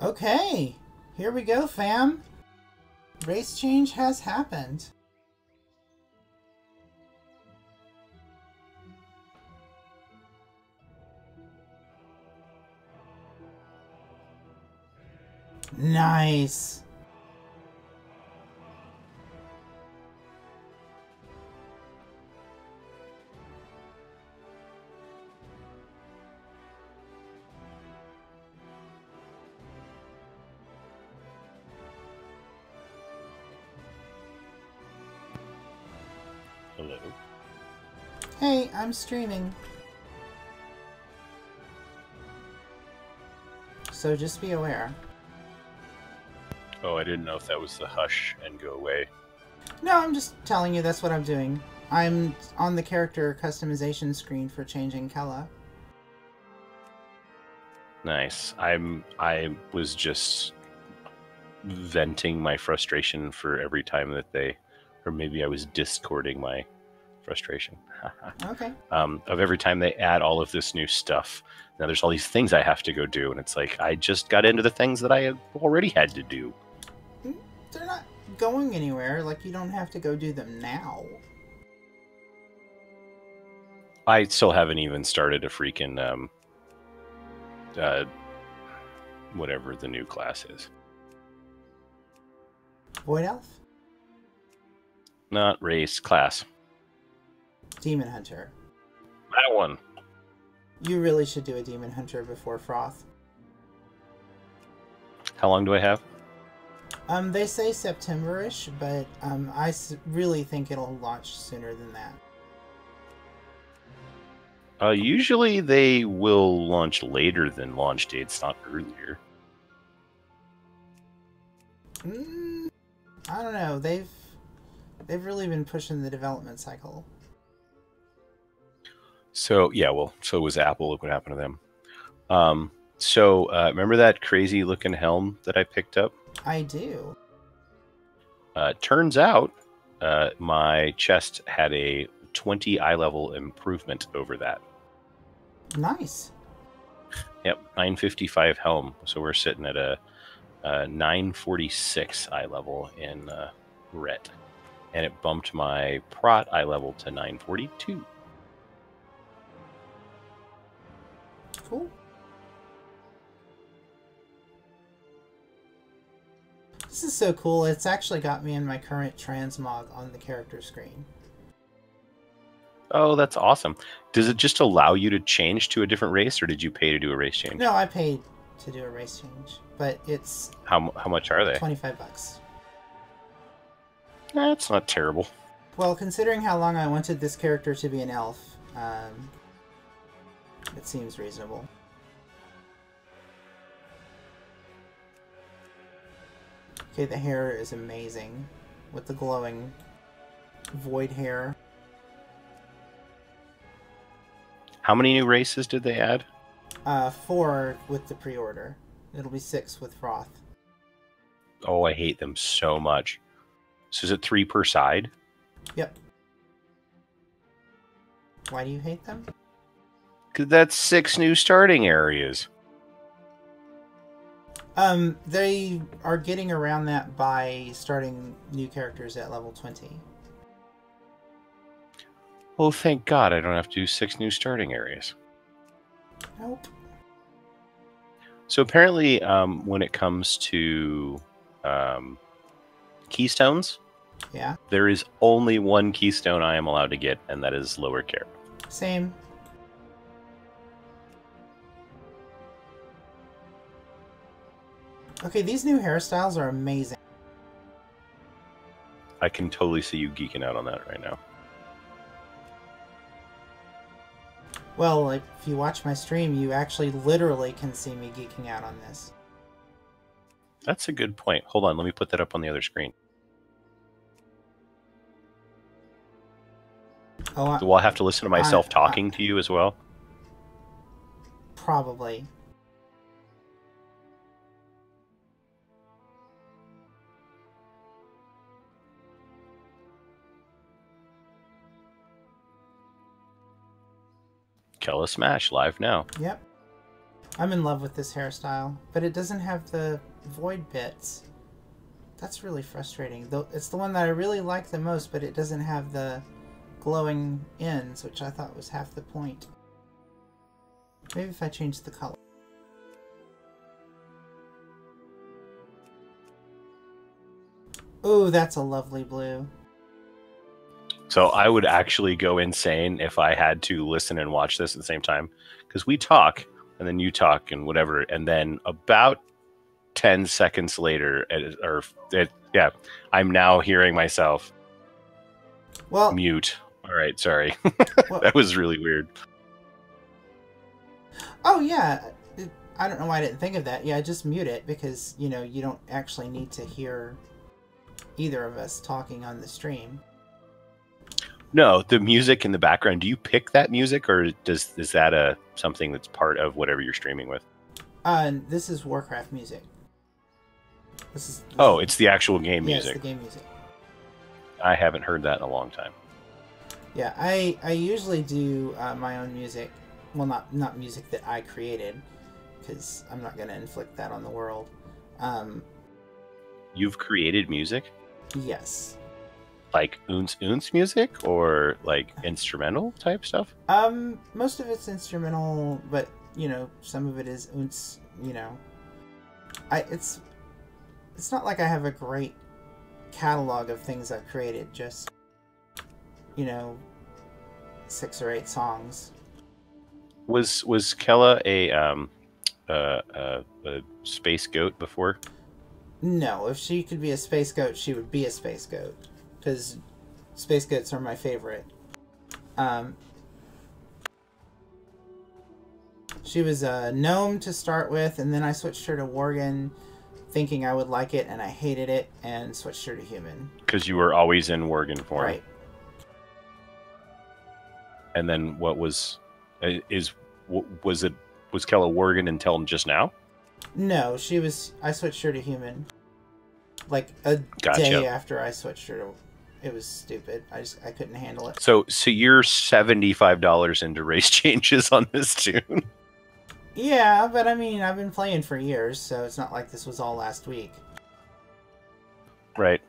Okay, here we go, fam. Race change has happened. Nice. Hey, I'm streaming. So just be aware. Oh, I didn't know if that was the hush and go away. No, I'm just telling you that's what I'm doing. I'm on the character customization screen for changing Kela. Nice. I was just venting my frustration for every time that they, or maybe I was discording my frustration. Okay. Of every time they add all of this new stuff. Now there's all these things I have to go do, and it's like I just got into the things that I already had to do. They're not going anywhere. Like, you don't have to go do them now. I still haven't even started a freaking whatever the new class is. Void Elf? Not race, class. Demon Hunter. That one. You really should do a Demon Hunter before Froth. How long do I have? They say September-ish, but I really think it'll launch sooner than that. Usually they will launch later than launch dates, not earlier. I don't know. They've really been pushing the development cycle. So yeah, well, so was Apple. Look what happened to them. Remember that crazy looking helm that I picked up? I do. Turns out my chest had a 20 eye level improvement over that. Nice. Yep, 955 helm. So we're sitting at a 946 eye level in ret. And it bumped my prot eye level to 942. Cool. This is so cool. It's actually got me in my current transmog on the character screen. Oh, that's awesome. Does it just allow you to change to a different race, or did you pay to do a race change? No, I paid to do a race change, but it's How much are they? $25. That's not terrible. Well, considering how long I wanted this character to be an elf, it seems reasonable. Okay, the hair is amazing with the glowing void hair. How many new races did they add? 4 with the pre-order. It'll be 6 with Froth. Oh, I hate them so much. So is it 3 per side? Yep. Why do you hate them? Because that's 6 new starting areas. They are getting around that by starting new characters at level 20. Oh, thank God I don't have to do 6 new starting areas. Nope. So apparently, when it comes to keystones, Yeah. there is only one keystone I am allowed to get, and that is lower care. Same. Okay, these new hairstyles are amazing. I can totally see you geeking out on that right now. Well, like, if you watch my stream, you actually literally can see me geeking out on this. That's a good point. Hold on, let me put that up on the other screen. Oh, Do I have to listen to myself talking to you as well? probably. Kela Smash live now. Yep. I'm in love with this hairstyle, but it doesn't have the void bits. That's really frustrating. Though it's the one that I really like the most, but it doesn't have the glowing ends, which I thought was half the point. Maybe if I change the color. Oh, that's a lovely blue. So I would actually go insane if I had to listen and watch this at the same time. Because we talk, and then you talk, and whatever, and then about 10 seconds later, I'm now hearing myself Well, mute All right, sorry. Well, That was really weird. oh yeah, I don't know why I didn't think of that. Yeah, just mute it because, you know, you don't actually need to hear either of us talking on the stream. No, the music in the background. Do you pick that music, or is that something that's part of whatever you're streaming with? This is Warcraft music. Oh, it's the actual game yeah, music. It's the game music. I haven't heard that in a long time. Yeah, I usually do my own music. Well, not music that I created, because I'm not going to inflict that on the world. You've created music? Yes. Like oons music, or like instrumental type stuff? Most of it's instrumental, but you know, some of it is oons. You know, it's not like I have a great catalog of things I've created. Just, you know, 6 or 8 songs. Was Kela a space goat before? No, if she could be a space goat, she would be a space goat. Because space goats are my favorite. She was a gnome to start with, and then I switched her to worgen, thinking I would like it, and I hated it, and switched her to human. Because you were always in worgen form. Right. And then what was Kela worgen until just now? No, I switched her to human. Like a Gotcha. day after I switched her to... It was stupid. I couldn't handle it. So you're $75 into race changes on this tune? Yeah, but I mean, I've been playing for years, so it's not like this was all last week. Right.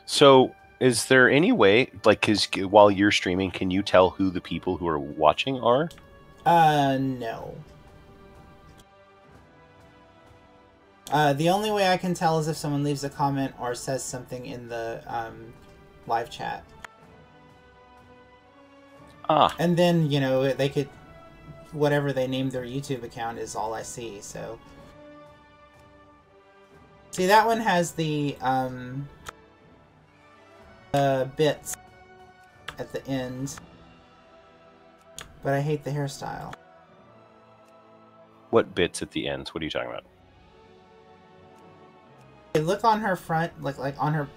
So is there any way, like, because while you're streaming, can you tell who the people who are watching are? No. The only way I can tell is if someone leaves a comment or says something in the live chat. Ah. And then, you know, they could... Whatever they named their YouTube account is all I see, so... See, that one has the bits at the end. But I hate the hairstyle. What bits at the ends? What are you talking about? Hey, look on her front, like on her...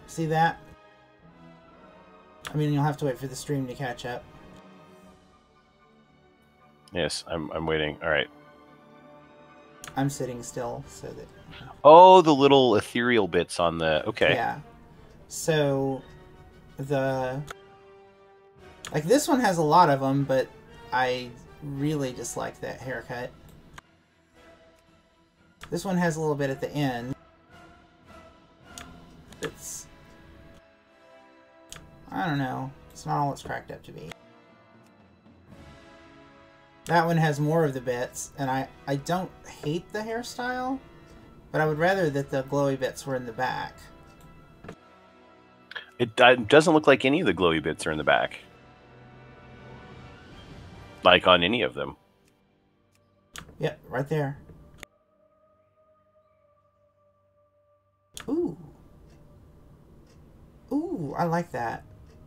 See that? I mean, you'll have to wait for the stream to catch up. Yes, I'm waiting. All right. I'm sitting still, so that... Oh, the little ethereal bits on the... Okay. Yeah. So, the... Like, this one has a lot of them, but I really dislike that haircut. This one has a little bit at the end. It's... I don't know. It's not all it's cracked up to be. That one has more of the bits, and I don't hate the hairstyle, but I would rather that the glowy bits were in the back. It doesn't look like any of the glowy bits are in the back. Like on any of them. Yep, right there. Ooh. Ooh, I like that.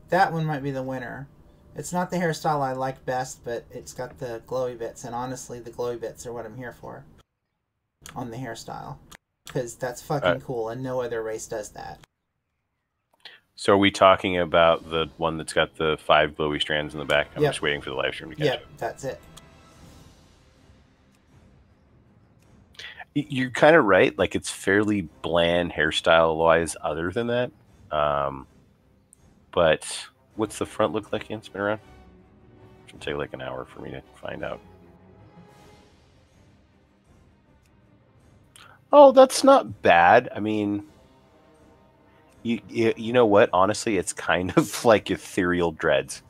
That one might be the winner. It's not the hairstyle I like best, but it's got the glowy bits, and honestly, the glowy bits are what I'm here for. On the hairstyle. Because that's fucking cool, and no other race does that. So are we talking about the one that's got the 5 glowy strands in the back? I'm Yep. just waiting for the live stream to catch Yep, up. that's it. You're kind of right. Like, it's fairly bland hairstyle-wise other than that. But what's the front look like again? Spin around. It'll take like an hour for me to find out. Oh, that's not bad. I mean, you know what? Honestly, it's kind of like ethereal dreads.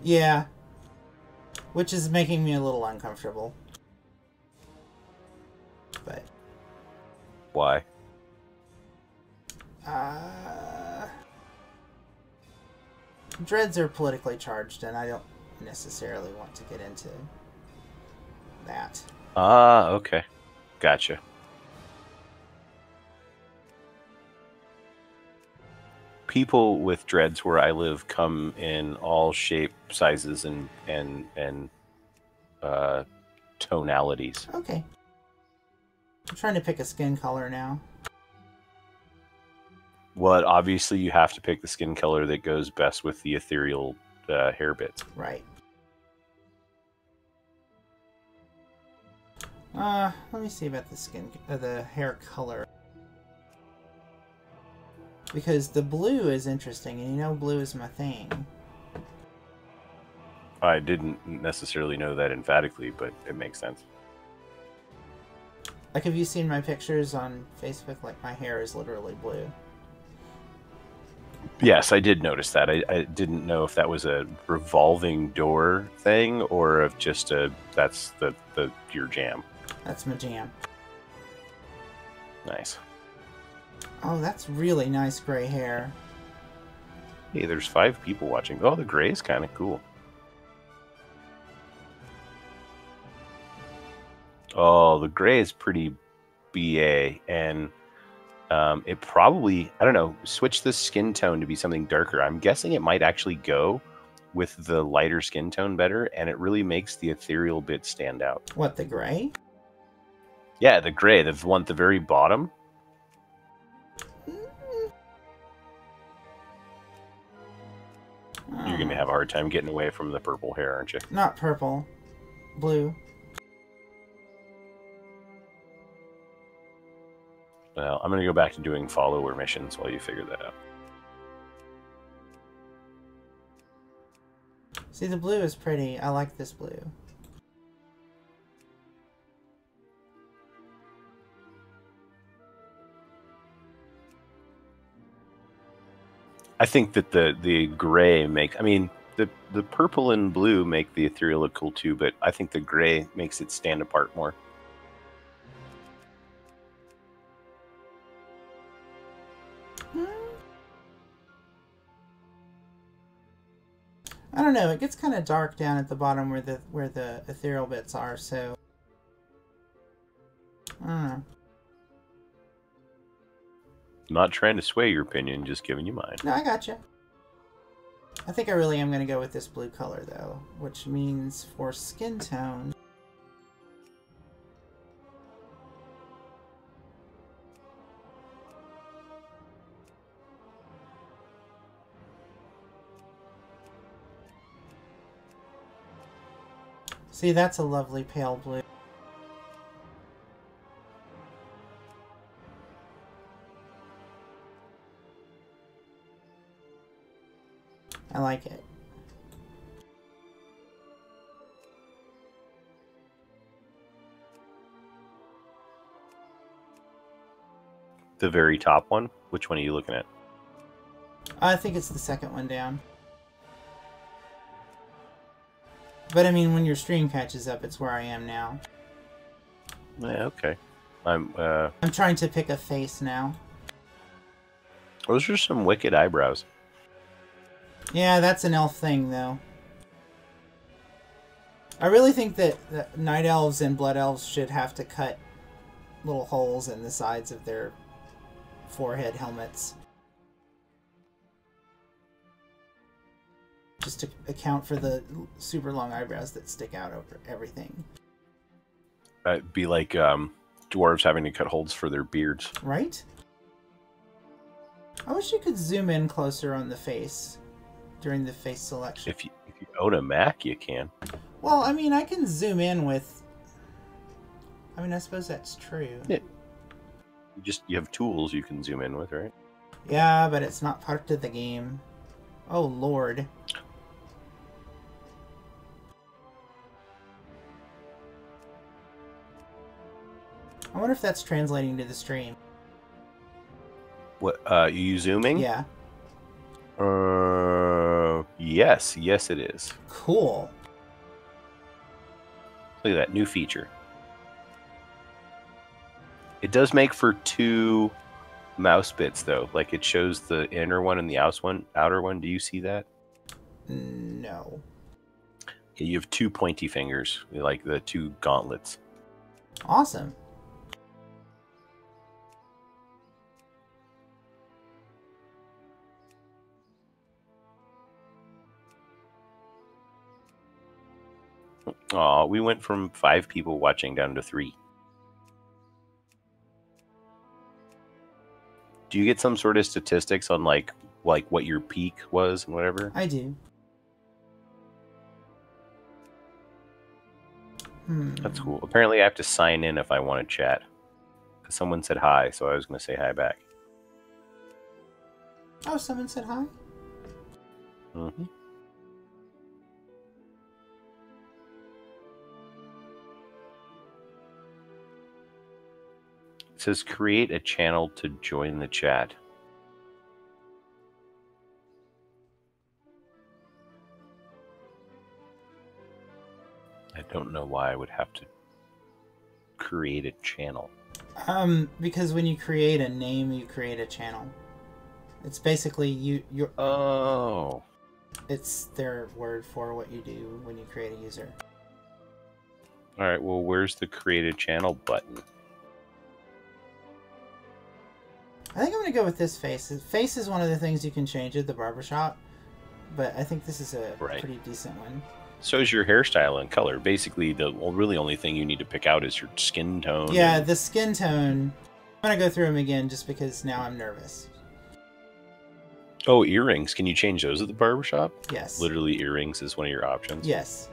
Yeah. Which is making me a little uncomfortable. But... Why? Dreads are politically charged, and I don't necessarily want to get into that. Ah, okay. Gotcha. people with dreads where I live come in all shape, sizes, and tonalities. Okay. I'm trying to pick a skin color now. Well, obviously you have to pick the skin color that goes best with the ethereal hair bits. Right. Let me see about the hair color. Because the blue is interesting, and you know blue is my thing. I didn't necessarily know that emphatically, but it makes sense. Like, have you seen my pictures on Facebook? Like, my hair is literally blue. Yes, I did notice that. I didn't know if that was a revolving door thing or if just that's your jam. That's my jam. Nice. Oh, that's really nice gray hair. Hey, there's 5 people watching. Oh, the gray is kind of cool. Oh, the gray is pretty BA, and it probably, I don't know, switch the skin tone to be something darker. I'm guessing it might actually go with the lighter skin tone better, and it really makes the ethereal bit stand out. What, the gray? Yeah, the gray, the one at the very bottom. You're going to have a hard time getting away from the purple hair, aren't you? Not purple. Blue. Well, I'm going to go back to doing follower missions while you figure that out. See, the blue is pretty. I like this blue. I think that the gray I mean, the purple and blue make the ethereal look cool too, but I think the gray makes it stand apart more. I don't know. It gets kind of dark down at the bottom where the ethereal bits are, so I don't know. Not trying to sway your opinion, just giving you mine. No, I gotcha. I think I really am going to go with this blue color, though, which means for skin tone... See, that's a lovely pale blue. I like it. The very top one? Which one are you looking at? I think it's the second one down. But I mean, when your stream catches up, it's where I am now. Yeah, okay. I'm trying to pick a face now. Those are some wicked eyebrows. Yeah, that's an elf thing, though. I really think that night elves and blood elves should have to cut little holes in the sides of their forehead helmets. Just to account for the super long eyebrows that stick out over everything. It'd be like dwarves having to cut holes for their beards. Right? I wish you could zoom in closer on the face during the face selection. If you own a Mac, you can. Well, I mean, I can zoom in with... I mean, I suppose that's true. Yeah. You have tools you can zoom in with, right? Yeah, but it's not part of the game. Oh, Lord. I wonder if that's translating to the stream. What, you zooming? Yeah. Yes. Yes, it is. Cool. Look at that new feature. It does make for 2 mouse bits, though. Like, it shows the inner one and the outer one. Do you see that? No. Yeah, you have 2 pointy fingers, like the 2 gauntlets. Awesome. Aw, we went from 5 people watching down to 3. Do you get some sort of statistics on like what your peak was and whatever? I do. That's cool. Apparently I have to sign in if I want to chat. Because someone said hi, so I was going to say hi back. Oh, someone said hi? Mm-hmm. It says create a channel to join the chat. I don't know why I would have to create a channel. Because when you create a name, you create a channel. It's basically you're. Oh. It's their word for what you do when you create a user. Alright, well, where's the create a channel button? I think I'm going to go with this face. Face is one of the things you can change at the barbershop, but I think this is a pretty decent one. So is your hairstyle and color. Basically, the really only thing you need to pick out is your skin tone. Yeah, the skin tone. I'm going to go through them again just because now I'm nervous. Oh, earrings. Can you change those at the barbershop? Yes. Literally, earrings is one of your options? Yes.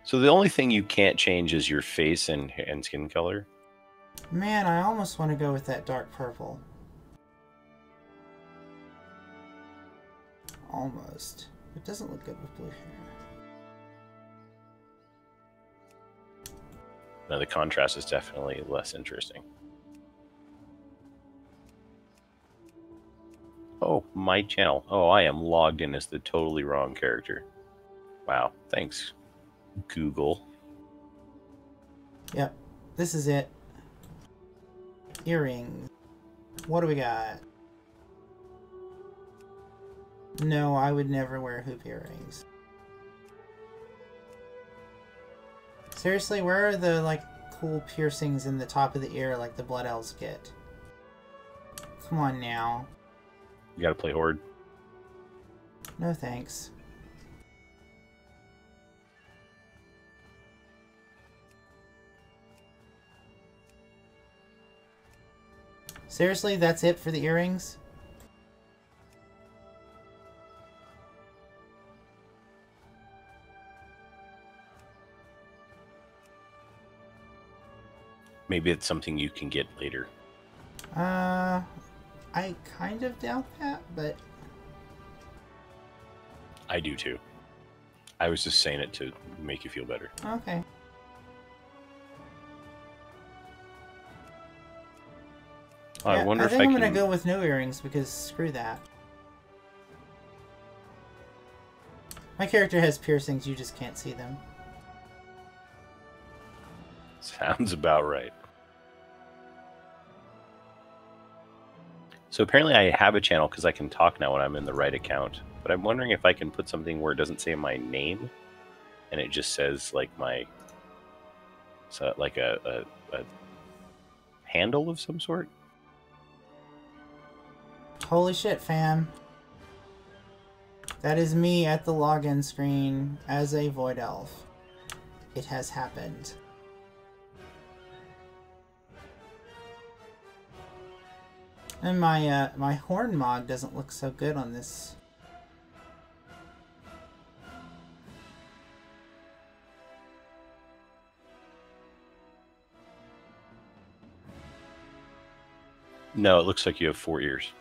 So the only thing you can't change is your face and skin color? Man, I almost want to go with that dark purple. Almost. It doesn't look good with blue hair. No, the contrast is definitely less interesting. Oh, my channel. Oh, I am logged in as the totally wrong character. Wow, thanks, Google. Yep, this is it. Earrings. What do we got? No, I would never wear hoop earrings. Seriously, where are the, like, cool piercings in the top of the ear like the Blood Elves get? Come on now. You gotta play Horde. No thanks. Seriously, that's it for the earrings? Maybe it's something you can get later. I kind of doubt that, but... I do too. I was just saying it to make you feel better. Okay. I wonder if I think can... I'm gonna go with no earrings because screw that. My character has piercings, you just can't see them. Sounds about right. So apparently I have a channel because I can talk now when I'm in the right account. But I'm wondering if I can put something where it doesn't say my name and it just says like my... So like a handle of some sort? Holy shit, fam. That is me at the login screen as a Void Elf. It has happened. And my horn mod doesn't look so good on this. No, it looks like you have 4 ears.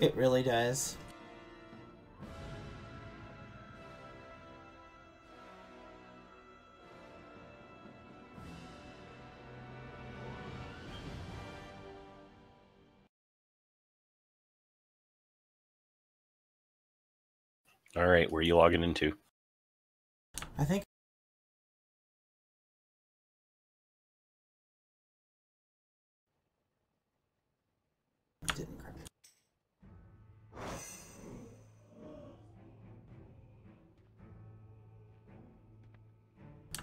It really does. All right, where are you logging into? I think didn't grab it.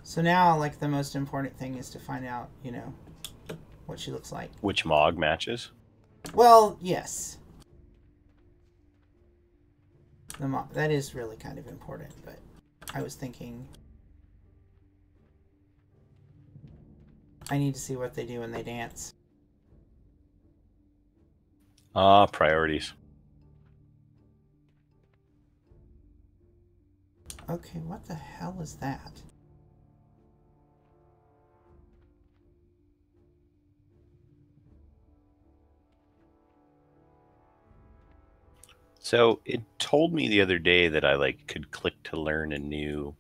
So now, like, the most important thing is to find out, you know, what she looks like. Which Mog matches? Well, yes. That is really kind of important, but I was thinking I need to see what they do when they dance. Ah, priorities. Okay, what the hell is that? So it told me the other day that I like could click to learn a new,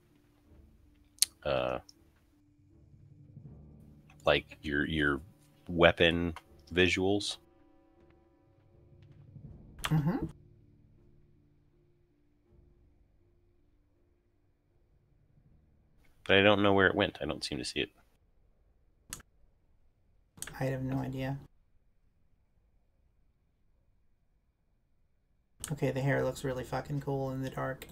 like your weapon visuals. Mm-hmm. But I don't know where it went. I don't seem to see it. I have no idea. Okay, the hair looks really fucking cool in the dark.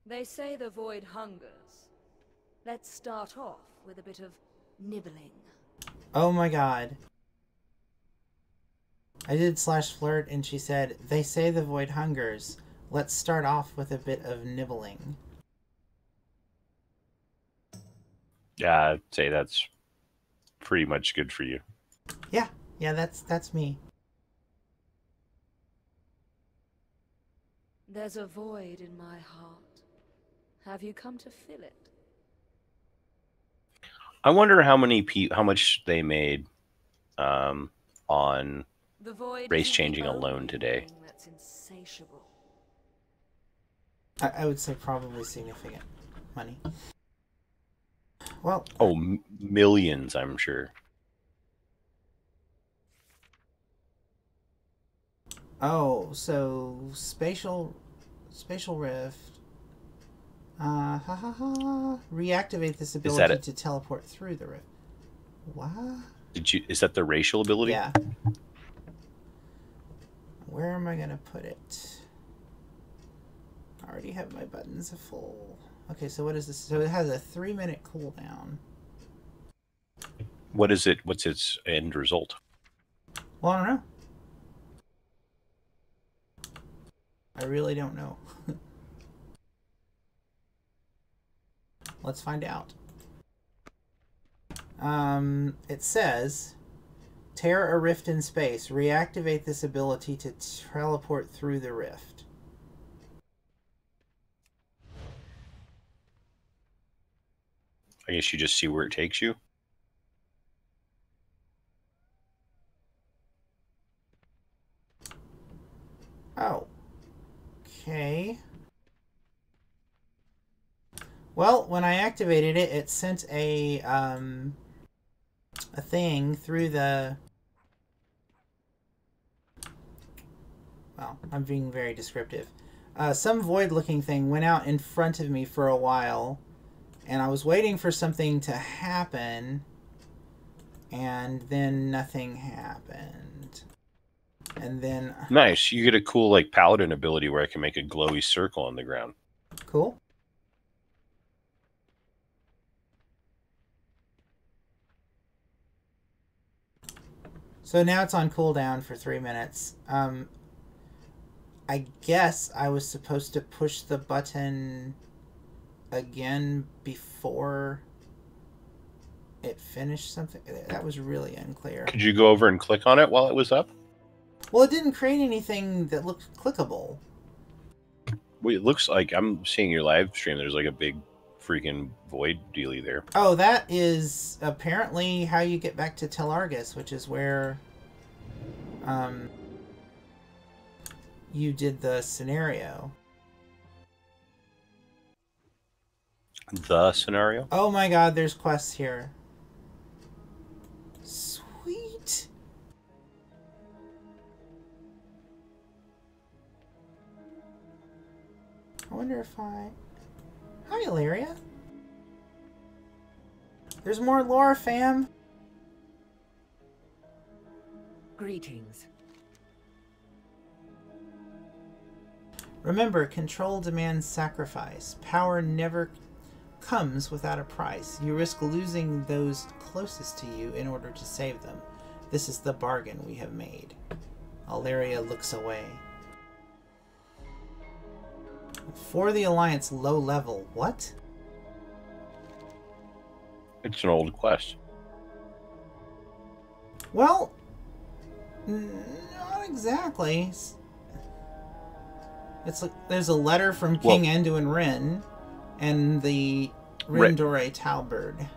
They say the void hungers. Let's start off with a bit of nibbling. Oh my god. I did /flirt and she said, they say the void hungers. Let's start off with a bit of nibbling. Yeah, I'd say that's pretty much good for you. Yeah, that's me. There's a void in my heart. Have you come to fill it? I wonder how much they made on The void race isn't the changing only alone today. thing that's insatiable. I would say probably significant money. Well, Oh, millions, I'm sure. oh, so spatial rift. Reactivate this ability to teleport through the rift. What? Is that the racial ability? Yeah. Where am I gonna put it? I already have my buttons full. Okay, so what is this? So it has a 3-minute cooldown. What is it? What's its end result? Well, I don't know. I really don't know. Let's find out. It says, tear a rift in space. Reactivate this ability to teleport through the rift. I guess you just see where it takes you. Oh. Okay. Well, when I activated it, it sent a thing through the... Well, I'm being very descriptive. Some void-looking thing went out in front of me for a while, and I was waiting for something to happen, and then nothing happened. And then... Nice. You get a cool, like, paladin ability where I can make a glowy circle on the ground. Cool. So now it's on cooldown for 3 minutes. I guess I was supposed to push the button again before it finished something. That was really unclear. Could you go over and click on it while it was up? Well, it didn't create anything that looked clickable. Well, it looks like I'm seeing your live stream. There's like a big freaking void dealy there. Oh, that is apparently how you get back to Telargus, which is where you did the scenario. The scenario? Oh my god, there's quests here. Sweet. I wonder if I... Hi, Ilaria. There's more lore, fam. Greetings. Remember, control demands sacrifice. Power never comes without a price. You risk losing those closest to you in order to save them. This is the bargain we have made. Ilaria looks away. For the Alliance, low level. What? It's an old quest. Well, not exactly. It's like there's a letter from King Anduin Wrynn and the Rindore Talbird.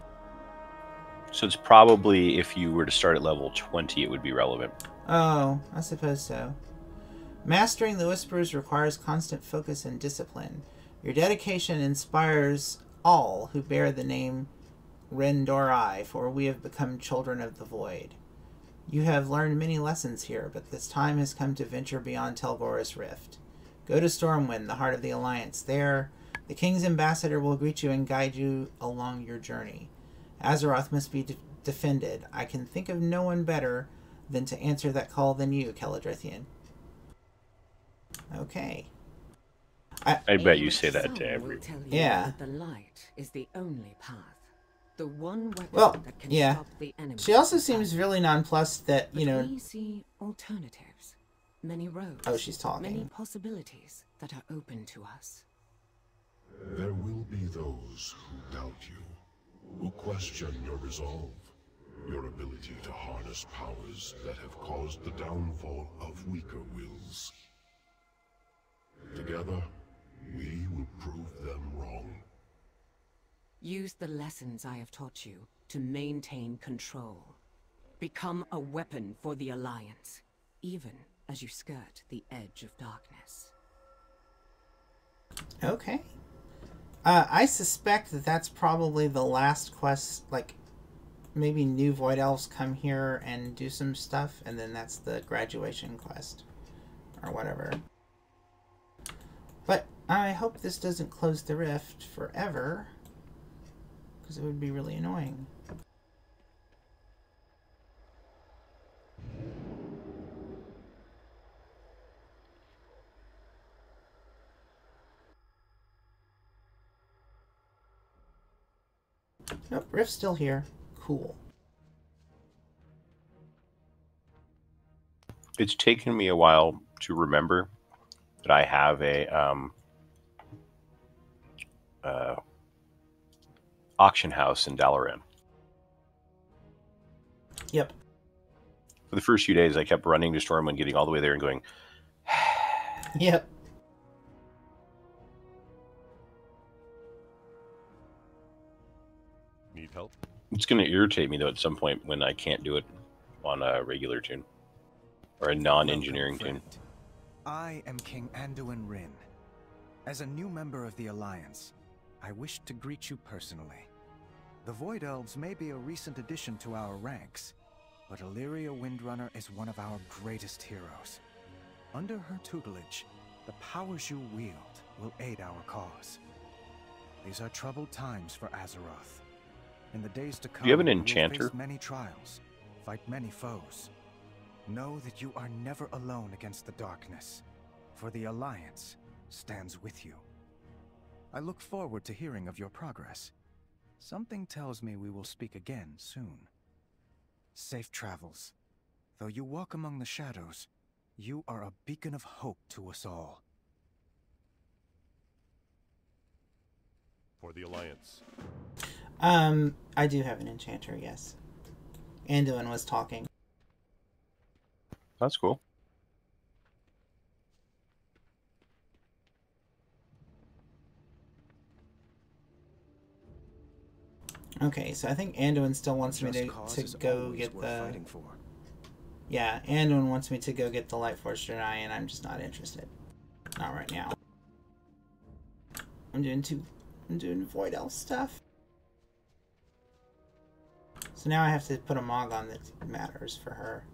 So it's probably, if you were to start at level 20, it would be relevant. Oh, I suppose so. Mastering the Whispers requires constant focus and discipline. Your dedication inspires all who bear the name Rindore, for we have become children of the Void. You have learned many lessons here, but this time has come to venture beyond Telgora's Rift. Go to Stormwind, the heart of the Alliance. There, the King's ambassador will greet you and guide you along your journey. Azeroth must be defended. I can think of no one better than to answer that call than you, Keladrithian. Okay. I bet you say that to everyone. Yeah. That the light is the only path. The one weapon that can stop the enemy. She also seems really nonplussed that, you know... We see alternatives. Many roads. Oh, she's talking. Many possibilities that are open to us. There will be those who doubt you, who question your resolve, your ability to harness powers that have caused the downfall of weaker wills. Together, we will prove them wrong. Use the lessons I have taught you to maintain control. Become a weapon for the Alliance, even as you skirt the edge of darkness. Okay. I suspect that that's probably the last quest, like, maybe new Void Elves come here and do some stuff, and then that's the graduation quest, or whatever. But I hope this doesn't close the rift forever, because it would be really annoying. Nope, rift's still here. Cool. It's taken me a while to remember that I have a auction house in Dalaran. Yep. For the first few days, I kept running to Stormwind, getting all the way there and going, yep. Need help? It's going to irritate me, though, at some point when I can't do it on a regular tune. Or a non-engineering tune. I am King Anduin Wrynn. As a new member of the Alliance, I wish to greet you personally. The Void Elves may be a recent addition to our ranks, but Illyria Windrunner is one of our greatest heroes. Under her tutelage, the powers you wield will aid our cause. These are troubled times for Azeroth. In the days to come, do you have an we will enchanter? face many trials, fight many foes. Know that you are never alone against the darkness, for the Alliance stands with you. I look forward to hearing of your progress. Something tells me we will speak again soon. Safe travels. Though you walk among the shadows, you are a beacon of hope to us all. For the Alliance. I do have an enchanter, yes. Anduin was talking. That's cool. Okay, so I think Anduin still wants me to go get the... Yeah, Anduin wants me to go get the Lightforged Draenei, and I'm just not interested. Not right now. I'm doing Void Elf stuff. So now I have to put a Mog on that matters for her.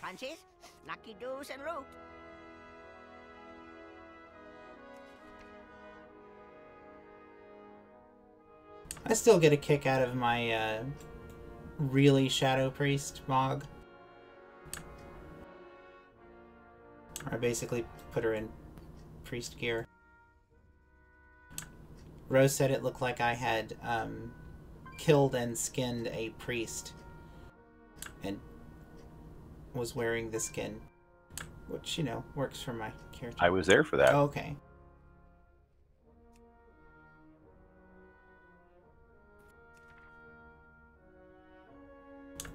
Francis, lucky doos and root. I still get a kick out of my really Shadow Priest Mog. I basically put her in priest gear. Rose said it looked like I had killed and skinned a priest and was wearing the skin, which, you know, works for my character. I was there for that. Oh, okay.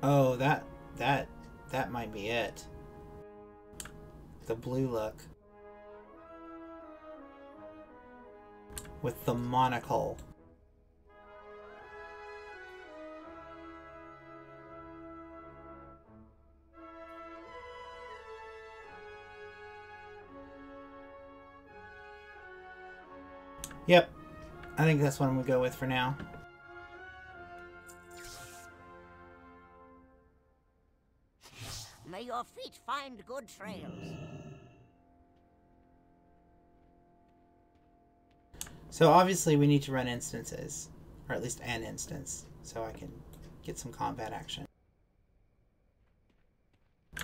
Oh, that might be it. The blue look. With the monocle. Yep. I think that's what I'm going to go with for now. May your feet find good trails. So obviously we need to run instances. Or at least an instance. So I can get some combat action.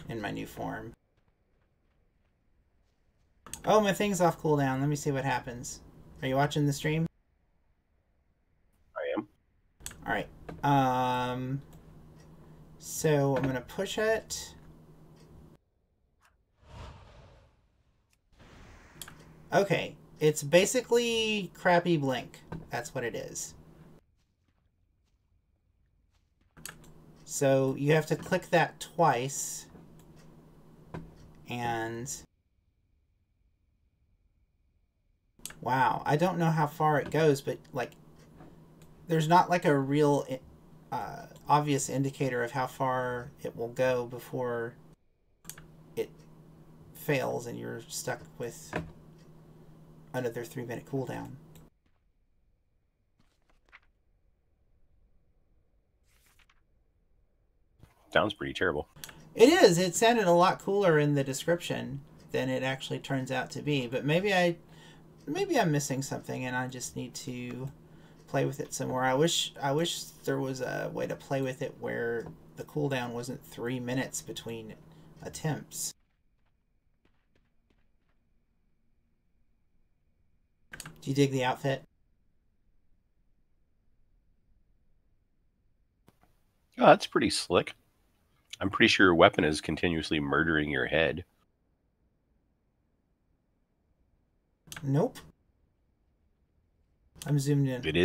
In my new form. Oh, my thing's off cooldown. Let me see what happens. Are you watching the stream? I am. Alright. So I'm going to push it. Okay. It's basically crappy blink. That's what it is. So you have to click that twice. And... wow, I don't know how far it goes, but like, there's not like a real obvious indicator of how far it will go before it fails and you're stuck with another 3-minute cooldown. Sounds pretty terrible. It is. It sounded a lot cooler in the description than it actually turns out to be, but maybe I'm missing something and I just need to play with it some more. I wish there was a way to play with it where the cooldown wasn't 3 minutes between attempts. Do you dig the outfit? Oh, that's pretty slick. I'm pretty sure your weapon is continuously murdering your head. Nope. I'm zoomed in. It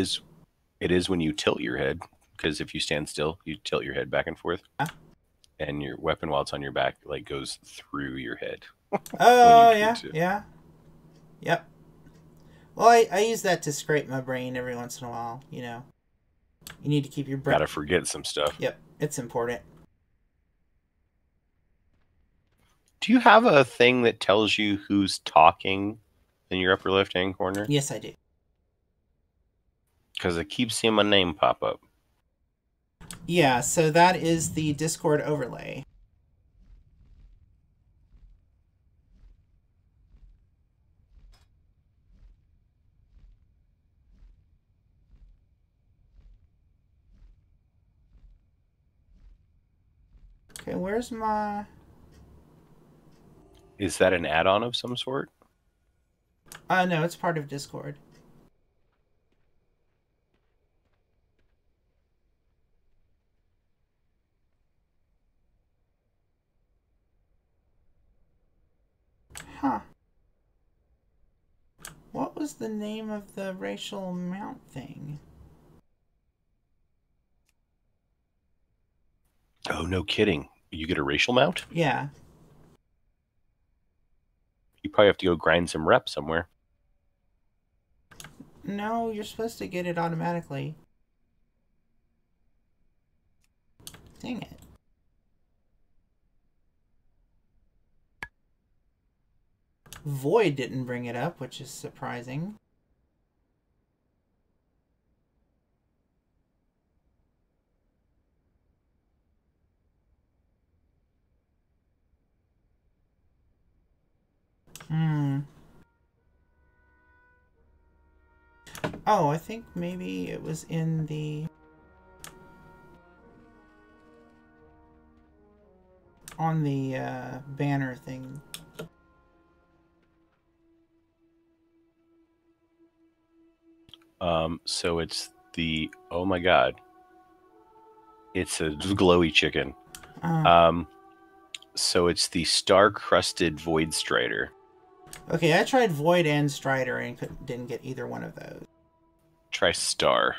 is when you tilt your head, because if you stand still, you tilt your head back and forth. Huh? And your weapon, while it's on your back, like goes through your head. Oh, yeah, yeah. Yep. Well, I use that to scrape my brain every once in a while, you know. You need to keep your brain... Gotta forget some stuff. Yep, it's important. Do you have a thing that tells you who's talking in your upper left-hand corner? Yes, I do. Because I keep seeing my name pop up. Yeah, so that is the Discord overlay. Okay, where's my... Is that an add-on of some sort? No, it's part of Discord. Huh. What was the name of the racial mount thing? Oh, no kidding. You get a racial mount? Yeah. You probably have to go grind some reps somewhere. No, you're supposed to get it automatically. Dang it. Void didn't bring it up, which is surprising. Oh, I think maybe it was in the... on the banner thing. So it's the... oh my god. It's a glowy chicken. So it's the star-crusted Void Strider. Okay, I tried Void and Strider and didn't get either one of those. Try Star.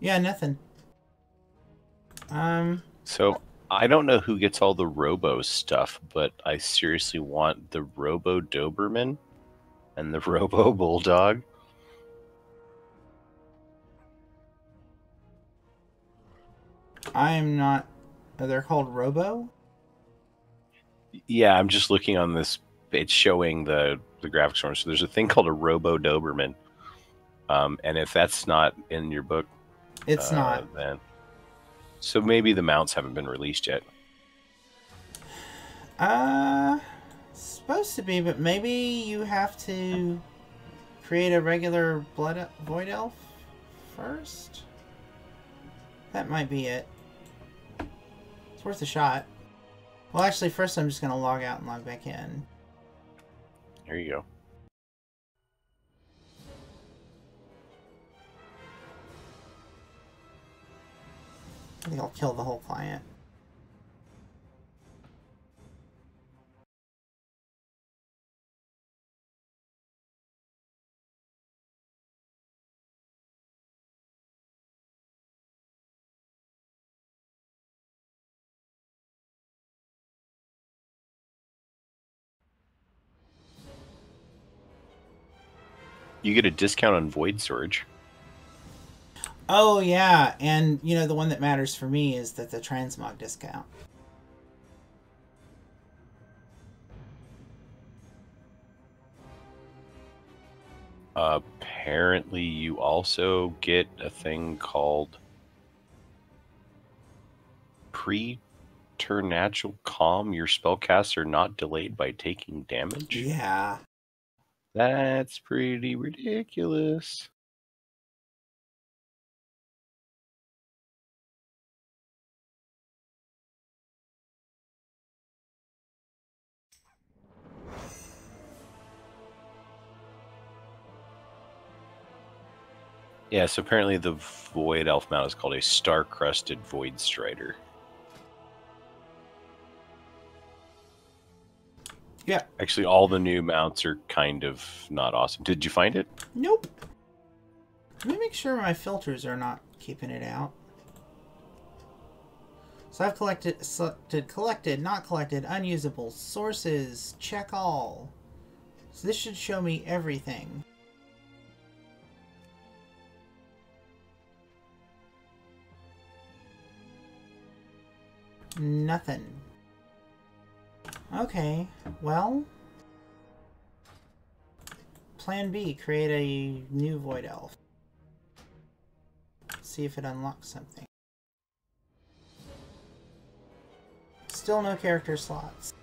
Yeah, nothing. So I don't know who gets all the Robo stuff, but I seriously want the Robo Doberman and the Robo Bulldog. I'm not... They're called Robo? Yeah, I'm just looking on this. It's showing the graphics form. So there's a thing called a Robo Doberman. And if that's not in your book, It's not. Then so maybe the mounts haven't been released yet. Supposed to be, but maybe you have to create a regular Void Elf first? That might be it. It's worth a shot. Well, actually, first I'm just going to log out and log back in. There you go. I think I'll kill the whole client. You get a discount on Void Storage. Oh, yeah, and, you know, the one that matters for me is that the transmog discount. Apparently, you also get a thing called Preternatural Calm. Your spellcasts are not delayed by taking damage. Yeah. That's pretty ridiculous. Yeah, so apparently the Void Elf mount is called a Star-Crusted Void Strider. Yeah. Actually, all the new mounts are kind of not awesome. Did you find it? Nope. Let me make sure my filters are not keeping it out. So I've selected collected, not collected, unusable, sources, check all. So this should show me everything. Nothing. Okay, well... Plan B, create a new Void Elf. See if it unlocks something. Still no character slots.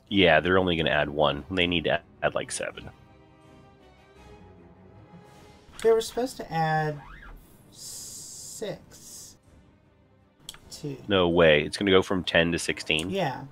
Yeah, they're only going to add one. They need to add like 7. They were supposed to add 6. No way. It's going to go from 10 to 16. Yeah.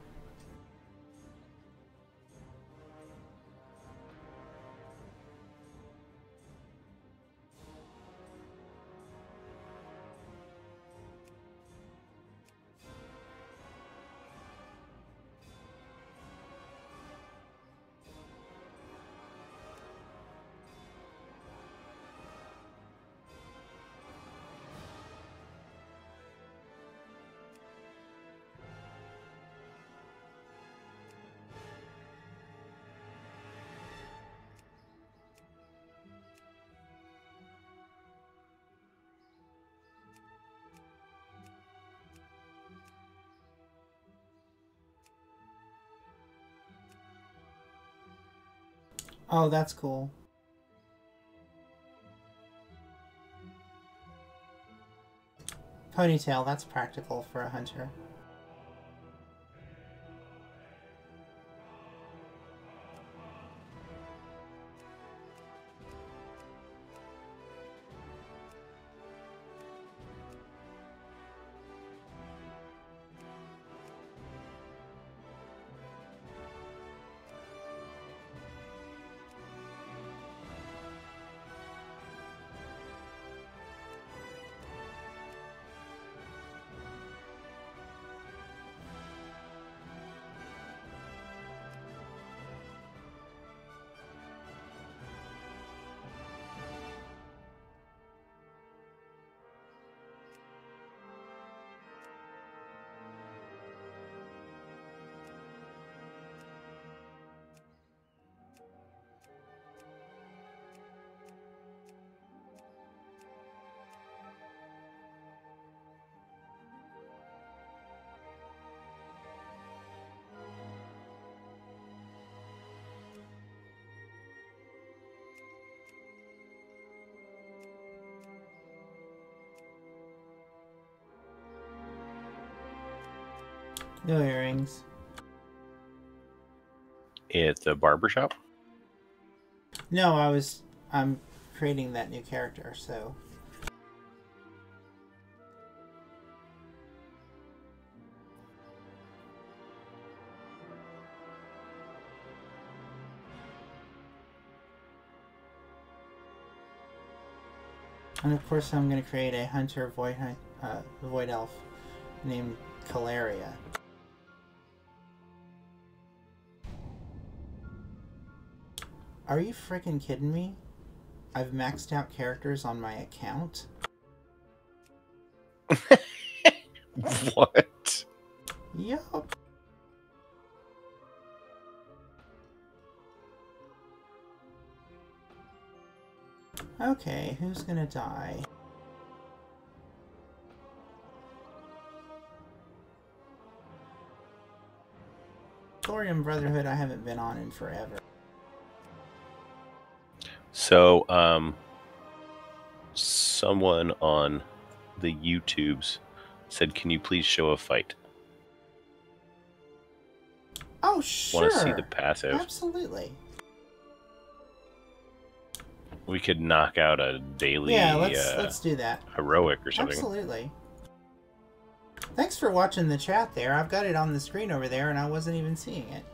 Oh, that's cool. Ponytail, that's practical for a hunter. No earrings. At the barbershop? No, I'm creating that new character, so. And of course I'm going to create a hunter void elf named Caleria. Are you freaking kidding me? I've maxed out characters on my account? What? Yup. Okay, who's gonna die? Thorium Brotherhood I haven't been on in forever. So, someone on the YouTubes said, "Can you please show a fight?" Oh, sure. Want to see the passive? Absolutely. We could knock out a daily. Yeah, let's do that. Heroic or something. Absolutely. Thanks for watching the chat there. I've got it on the screen over there, and I wasn't even seeing it.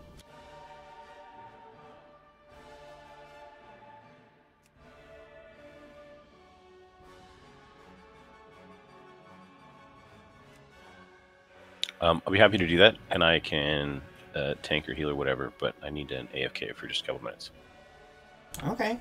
I'll be happy to do that, and I can tank or heal or whatever, but I need an AFK for just a couple minutes. Okay.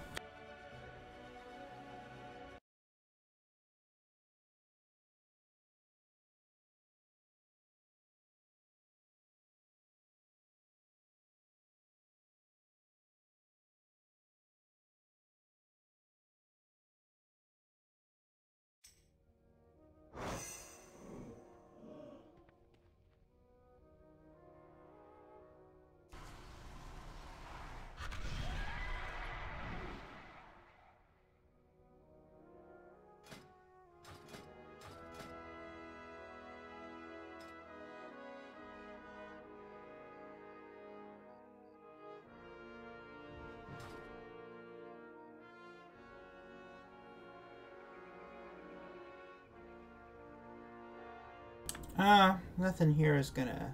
Nothing here is gonna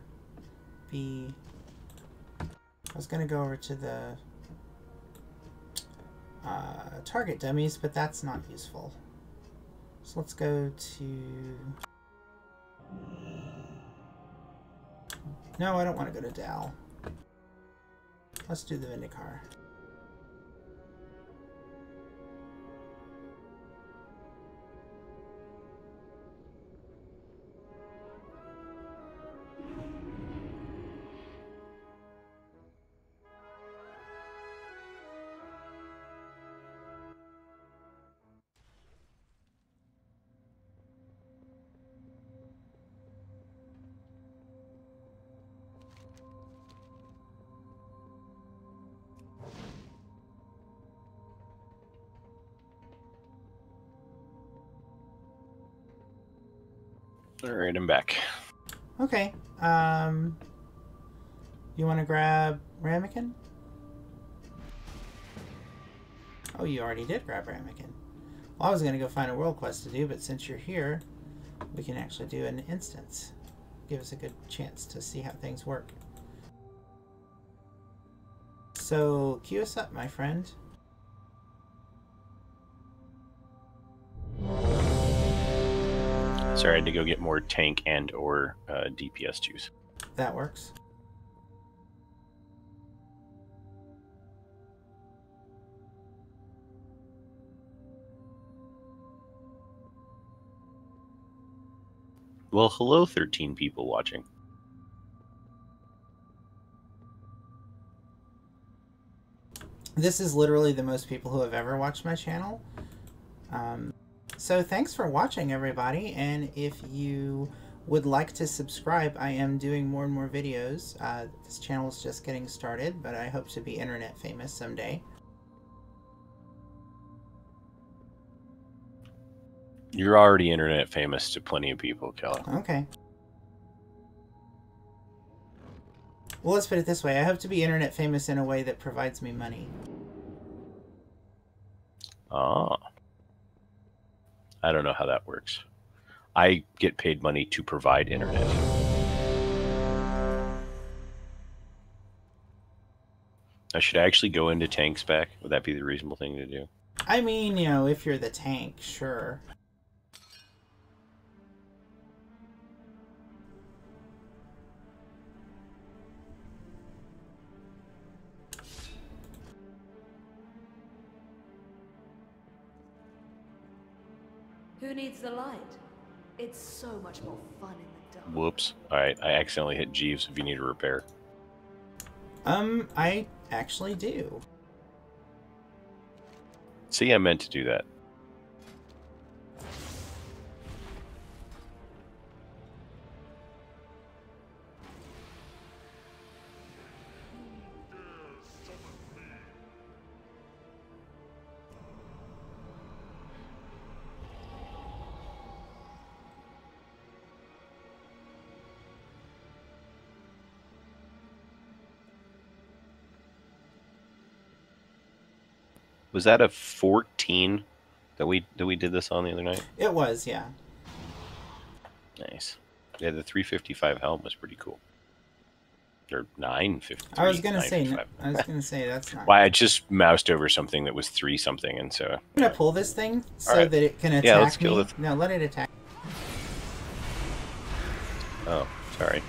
be... I was gonna go over to the target dummies, but that's not useful. So let's go to... No, I don't want to go to Dal. Let's do the Vindicar. Alright, I'm back. Okay. You want to grab Ramekin? Oh, you already did grab Ramekin. Well, I was going to go find a world quest to do, but since you're here, we can actually do an instance. Give us a good chance to see how things work. So, queue us up, my friend. Sorry, I had to go get more tank and or DPS juice. That works. Well, hello, 13 people watching. This is literally the most people who have ever watched my channel. So thanks for watching, everybody, and if you would like to subscribe, I am doing more and more videos. This channel is just getting started, but I hope to be internet famous someday. You're already internet famous to plenty of people, Kela. Okay. Well, let's put it this way. I hope to be internet famous in a way that provides me money. Ah. I don't know how that works. I get paid money to provide internet. Now, should I actually go into tank spec? Would that be the reasonable thing to do? I mean, you know, if you're the tank, sure. Who needs the light? It's so much more fun in the dark. Whoops. Alright, I accidentally hit Jeeves if you need a repair. I actually do. See, I meant to do that. Was that a 14 that we did this on the other night? It was, yeah. Nice. Yeah, the 355 helm was pretty cool. Or 953. I was gonna say that's not. Why I just moused over something that was 3 something, and so I'm gonna pull this thing so right. that it can attack Yeah, let's kill me. it. No, let it attack. Oh, sorry.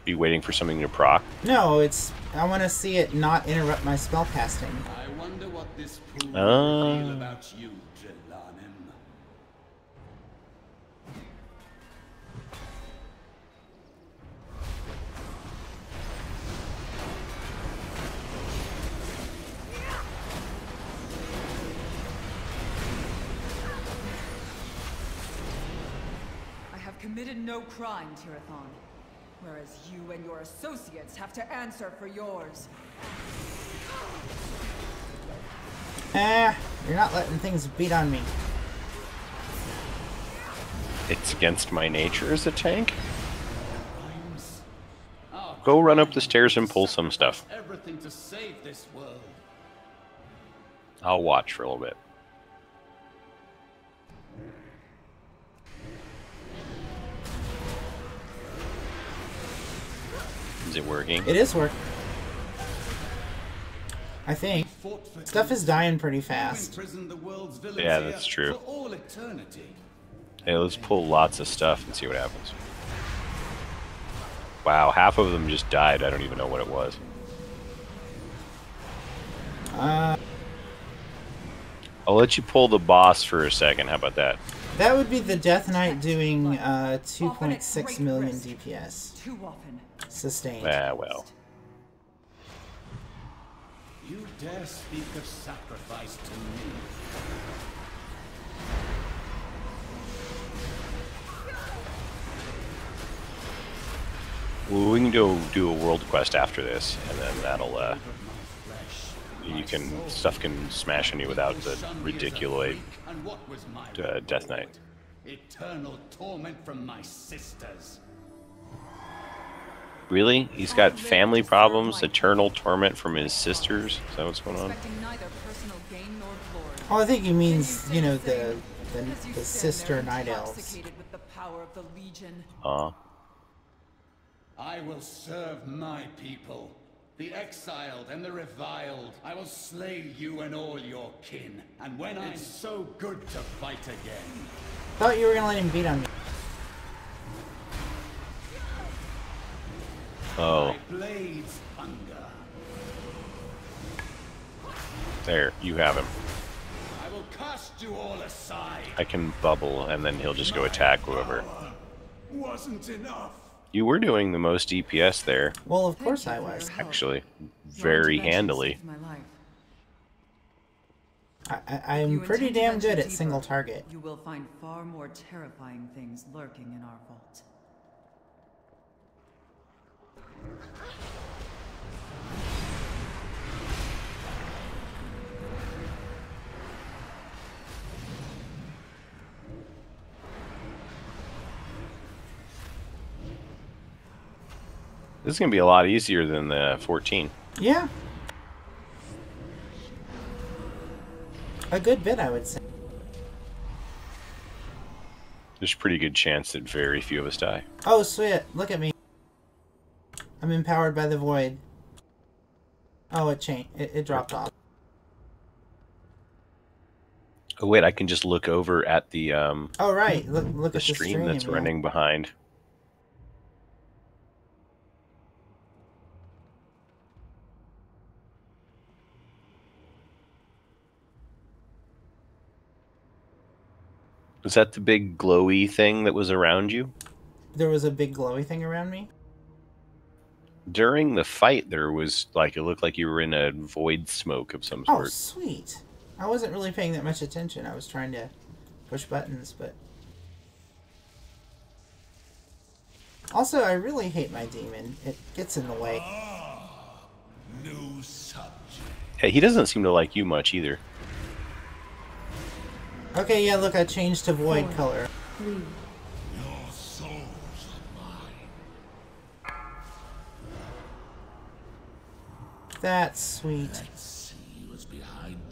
Be waiting for something to proc. No, it's. I want to see it not interrupt my spell casting. I wonder what this pool will feel about you, Jelanim. I have committed no crime, Tirathon. Whereas you and your associates have to answer for yours. You're not letting things beat on me. It's against my nature as a tank. Go run up the stairs and pull some stuff. Everything to save this world. I'll watch for a little bit. Is it working? It is working. I think. Stuff is dying pretty fast. Yeah, that's true. Hey, let's pull lots of stuff and see what happens. Wow, half of them just died. I don't even know what it was. I'll let you pull the boss for a second. How about that? That would be the Death Knight doing 2.6 million DPS. Too often. Sustained. Ah, well. You dare speak of sacrifice to me? Well, we can go do a world quest after this, and then that'll stuff can smash on you without the ridiculoid Death Knight. Eternal torment from my sisters. Really? He's got family problems, eternal torment from his sisters? Is that what's going on? Oh, I think he means, you know, the sister Night Elves. I will serve my people, the exiled and the reviled. I will slay you and all your kin. And when it's so good to fight again. Thought you were gonna let him beat on me. Oh. My blades hunger. There, you have him. I will cast you all aside. I can bubble, and then he'll just go attack whoever. Wasn't enough. You were doing the most DPS there. Well, of course I was. Actually, very handily. I'm pretty damn good at single target. You will find far more terrifying things lurking in our vault. This is going to be a lot easier than the 14. Yeah. A good bit, I would say. There's a pretty good chance that very few of us die. Oh, sweet. Look at me. I'm empowered by the void. Oh, it changed. It dropped off. Oh, wait, I can just look over at the oh, right. Look the at the stream that's running behind. Was that the big glowy thing that was around you? There was a big glowy thing around me? During the fight, there was, like, it looked like you were in a void smoke of some sort. Oh, sweet. I wasn't really paying that much attention. I was trying to push buttons, but... Also, I really hate my demon. It gets in the way. New subject. Yeah, he doesn't seem to like you much either. Okay, yeah, look, I changed to void color. Your souls are mine. That's sweet.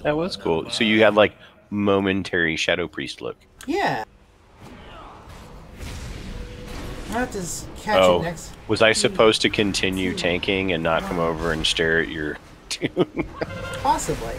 That was cool. So you had, like, momentary Shadow Priest look. Yeah. I'll have to catch it next. Was I supposed to continue tanking and not come over and stare at your tune? Possibly.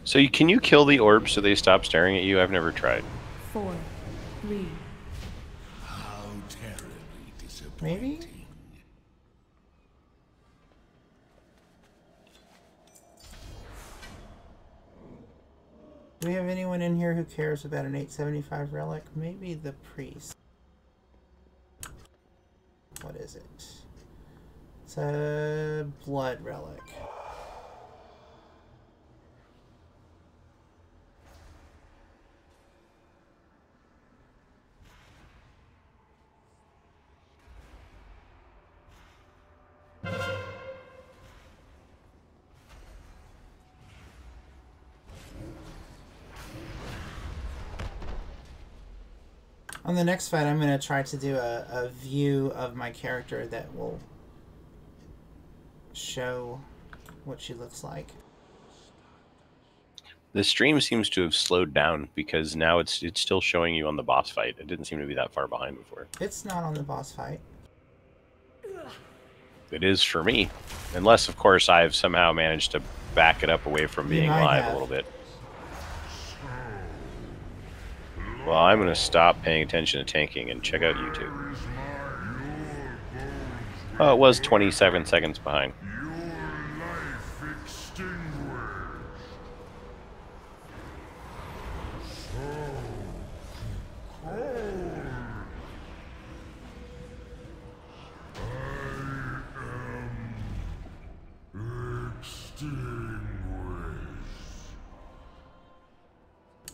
So can you kill the orbs so they stop staring at you? I've never tried. 4, 3. How terribly disappointing. Maybe? Do we have anyone in here who cares about an 875 relic? Maybe the priest. What is it? It's a blood relic. On the next fight, I'm going to try to do a view of my character that will show what she looks like. The stream seems to have slowed down because now it's still showing you on the boss fight. It didn't seem to be that far behind before. It's not on the boss fight. It is for me. Unless, of course, I've somehow managed to back it up away from being live a little bit. Well, I'm going to stop paying attention to tanking and check out YouTube. Oh, it was 27 seconds behind.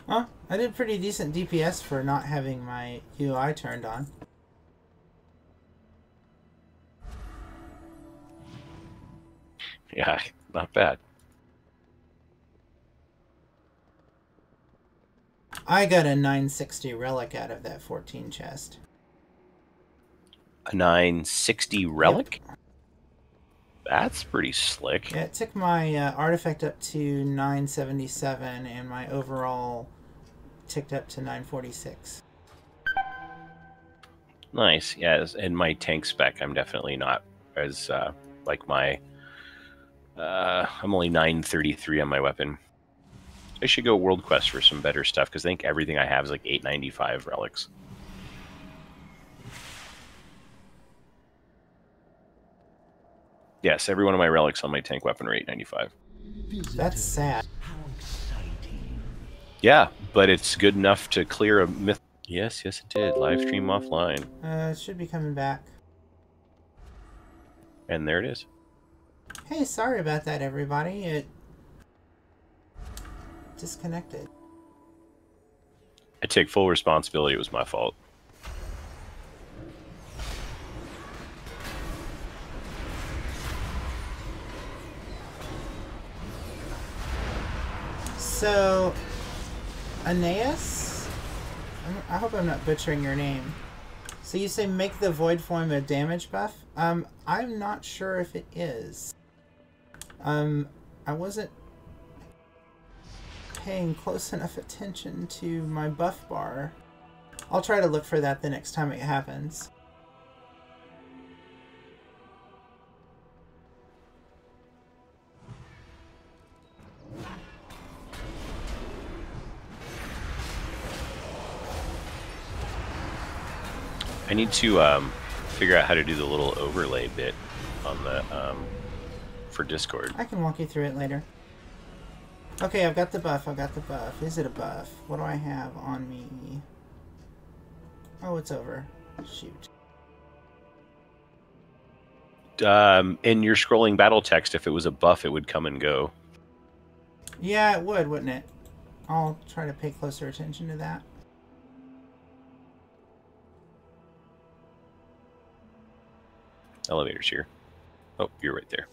Huh? I did pretty decent DPS for not having my UI turned on. Yeah, not bad. I got a 960 relic out of that 14 chest. A 960 relic? Yep. That's pretty slick. Yeah, it took my artifact up to 977 and my overall ticked up to 946. Nice. Yeah, and my tank spec, I'm definitely not as, like my... I'm only 933 on my weapon. I should go World Quest for some better stuff, because I think everything I have is like 895 relics. Yes, every one of my relics on my tank weapon are 895. That's sad. Yeah, but it's good enough to clear a myth. Yes, it did. Live stream offline. It should be coming back. And there it is. Hey, sorry about that, everybody. It disconnected. I take full responsibility. It was my fault. So, Aeneas? I hope I'm not butchering your name. So you say make the void form a damage buff? I'm not sure if it is. I wasn't paying close enough attention to my buff bar. I'll try to look for that the next time it happens. I need to figure out how to do the little overlay bit on the for Discord. I can walk you through it later. Okay, I've got the buff. I've got the buff. Is it a buff? What do I have on me? Oh, it's over. Shoot. In your scrolling battle text, if it was a buff, it would come and go. Yeah, it would, wouldn't it? I'll try to pay closer attention to that. Elevator's here. Oh, you're right there.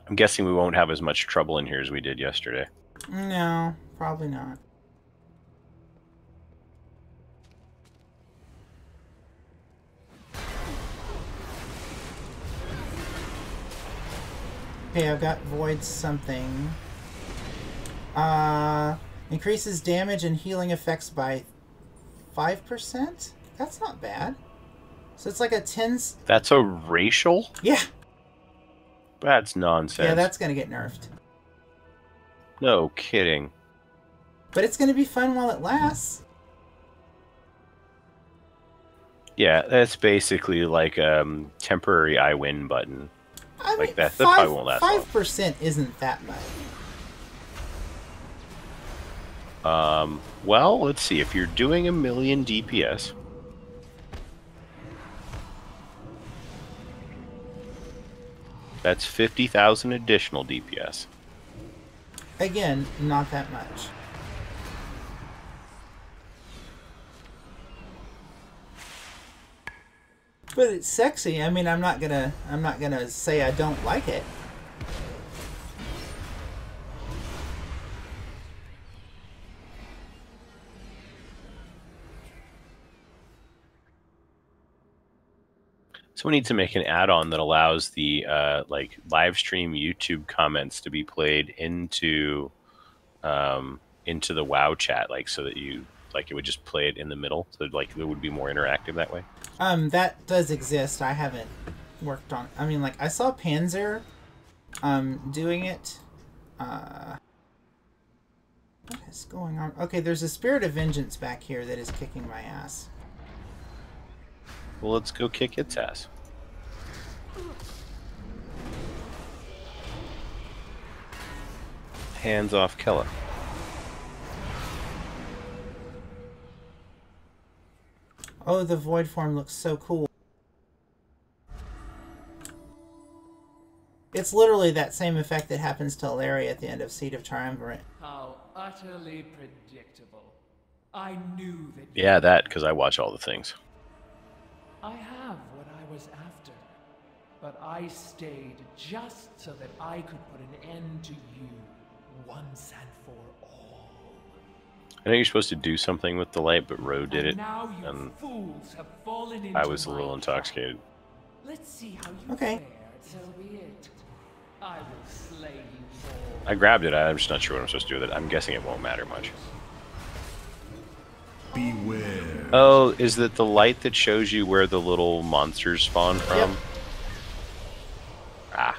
I'm guessing we won't have as much trouble in here as we did yesterday. No, probably not. Okay, I've got void something. Increases damage and healing effects by 5%? That's not bad. So it's like a 10... That's a racial? Yeah. That's nonsense. Yeah, that's gonna get nerfed. No kidding. But it's gonna be fun while it lasts. Yeah, that's basically like a temporary I win button. I mean, that probably won't last long. 5% isn't that much. Well, let's see. If you're doing 1,000,000 DPS, that's 50,000 additional DPS. Again, not that much. But it's sexy. I mean, I'm not gonna say I don't like it. Someone needs to make an add-on that allows the like live stream YouTube comments to be played into the WoW chat, like so that you like it would just play it in the middle, so like it would be more interactive that way. That does exist. I haven't worked on. I mean, like I saw Panzer, doing it. What is going on? Okay, there's a Spirit of Vengeance back here that is kicking my ass. Well, let's go kick its ass. Hands off Kela. Oh, the void form looks so cool. It's literally that same effect that happens to Ilaria at the end of Seed of Triumvirate. How utterly predictable. I knew that. Yeah, that, because I watch all the things. I have what I was after, but I stayed just so that I could put an end to you once and for all. I know you're supposed to do something with the light, but Ro did it, Now you and fools have fallen into I was a my little trap. intoxicated. Let's see how you Okay. fare. So be it. I will slay you all. I grabbed it. I'm just not sure what I'm supposed to do with it. I'm guessing it won't matter much. Beware. Oh, is that the light that shows you where the little monsters spawn from? Yep. Ah.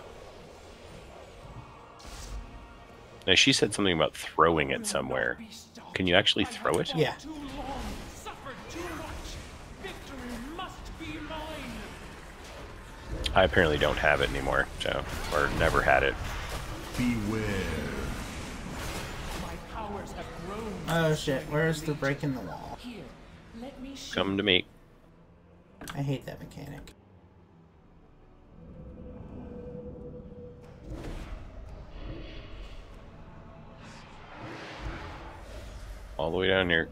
Now, she said something about throwing it somewhere. Can you actually throw it? Yeah. Too long, suffered too much. Victory must be mine. I apparently don't have it anymore, so, or never had it. Beware. My powers have grown. Oh shit, where's the break in the wall? Here, let me show Come to me. I hate that mechanic. All the way down here.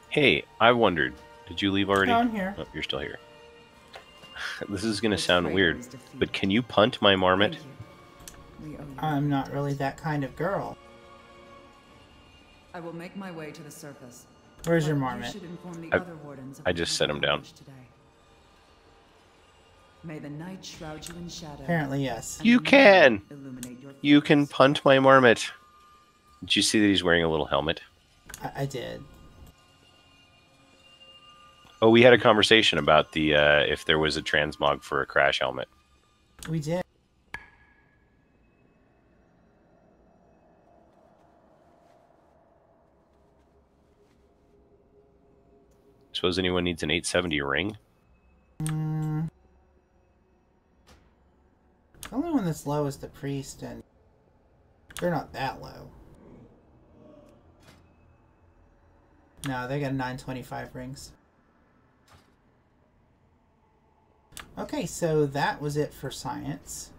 Hey, I wondered, did you leave already? No, I'm here. Oh, you're still here. This is going to sound weird, but can you punt my marmot? I'm not really that kind of girl. I will make my way to the surface. Where's your marmot? I just set him down. May the night shroud you in shadow. Apparently, yes. You can! You can punt my marmot. Did you see that he's wearing a little helmet? I did. Oh, we had a conversation about the if there was a transmog for a crash helmet. We did. Suppose anyone needs an 870 ring? The only one that's low is the priest, and they're not that low. No, they got 925 rings. Okay, so that was it for science.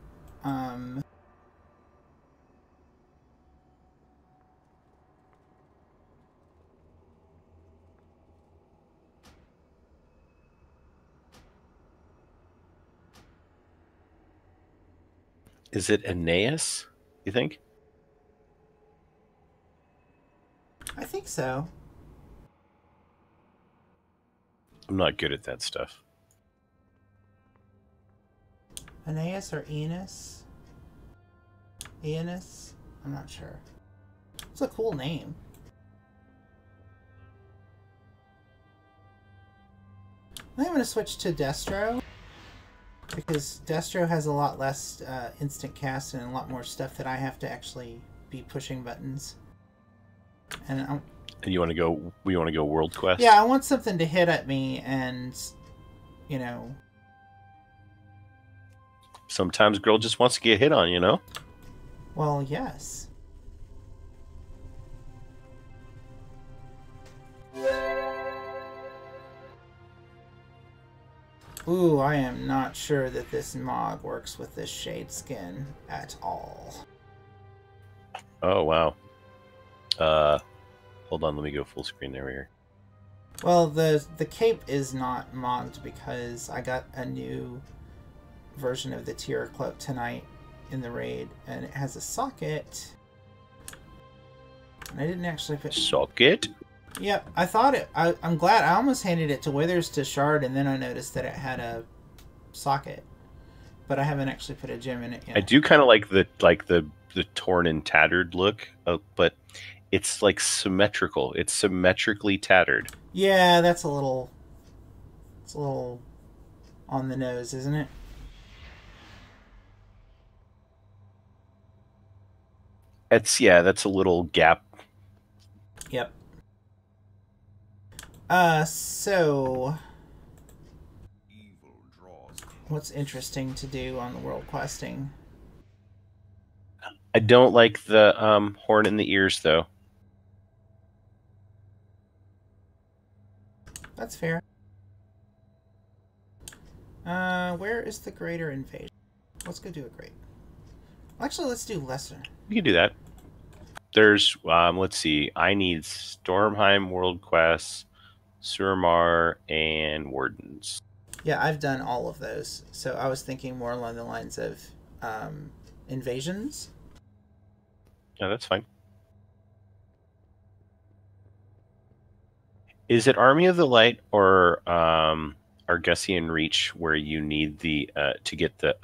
Is it Aeneas, you think? I think so. I'm not good at that stuff. Aeneas or Enos? Enos? I'm not sure. It's a cool name. I think I'm going to switch to Destro, because Destro has a lot less instant cast and a lot more stuff that I have to actually be pushing buttons. And you want to go? We want to go World Quest? Yeah, I want something to hit at me, and you know. Sometimes girl just wants to get hit on, you know? Well, yes. Ooh, I am not sure that this Mog works with this shade skin at all. Oh, wow. Hold on, let me go full screen. There we are. Well, the cape is not mogged because I got a new version of the tier cloak tonight in the raid, and it has a socket. And I didn't actually put socket. Yep, I thought it. I'm glad. I almost handed it to Withers to shard, and then I noticed that it had a socket, but I haven't actually put a gem in it yet. I do kind of like the torn and tattered look, but it's like symmetrical. It's symmetrically tattered. Yeah, that's a little. It's a little on the nose, isn't it? That's a little gap. Yep. So what's interesting to do on the world questing? I don't like the horn in the ears, though. That's fair. Where is the greater invasion? Let's go do a great. Actually, let's do lesser. We can do that. There's, let's see. I need Stormheim, World Quests, Suramar, and Wardens. Yeah, I've done all of those. So I was thinking more along the lines of invasions. No, that's fine. Is it Army of the Light or Argusian Reach where you need the to get the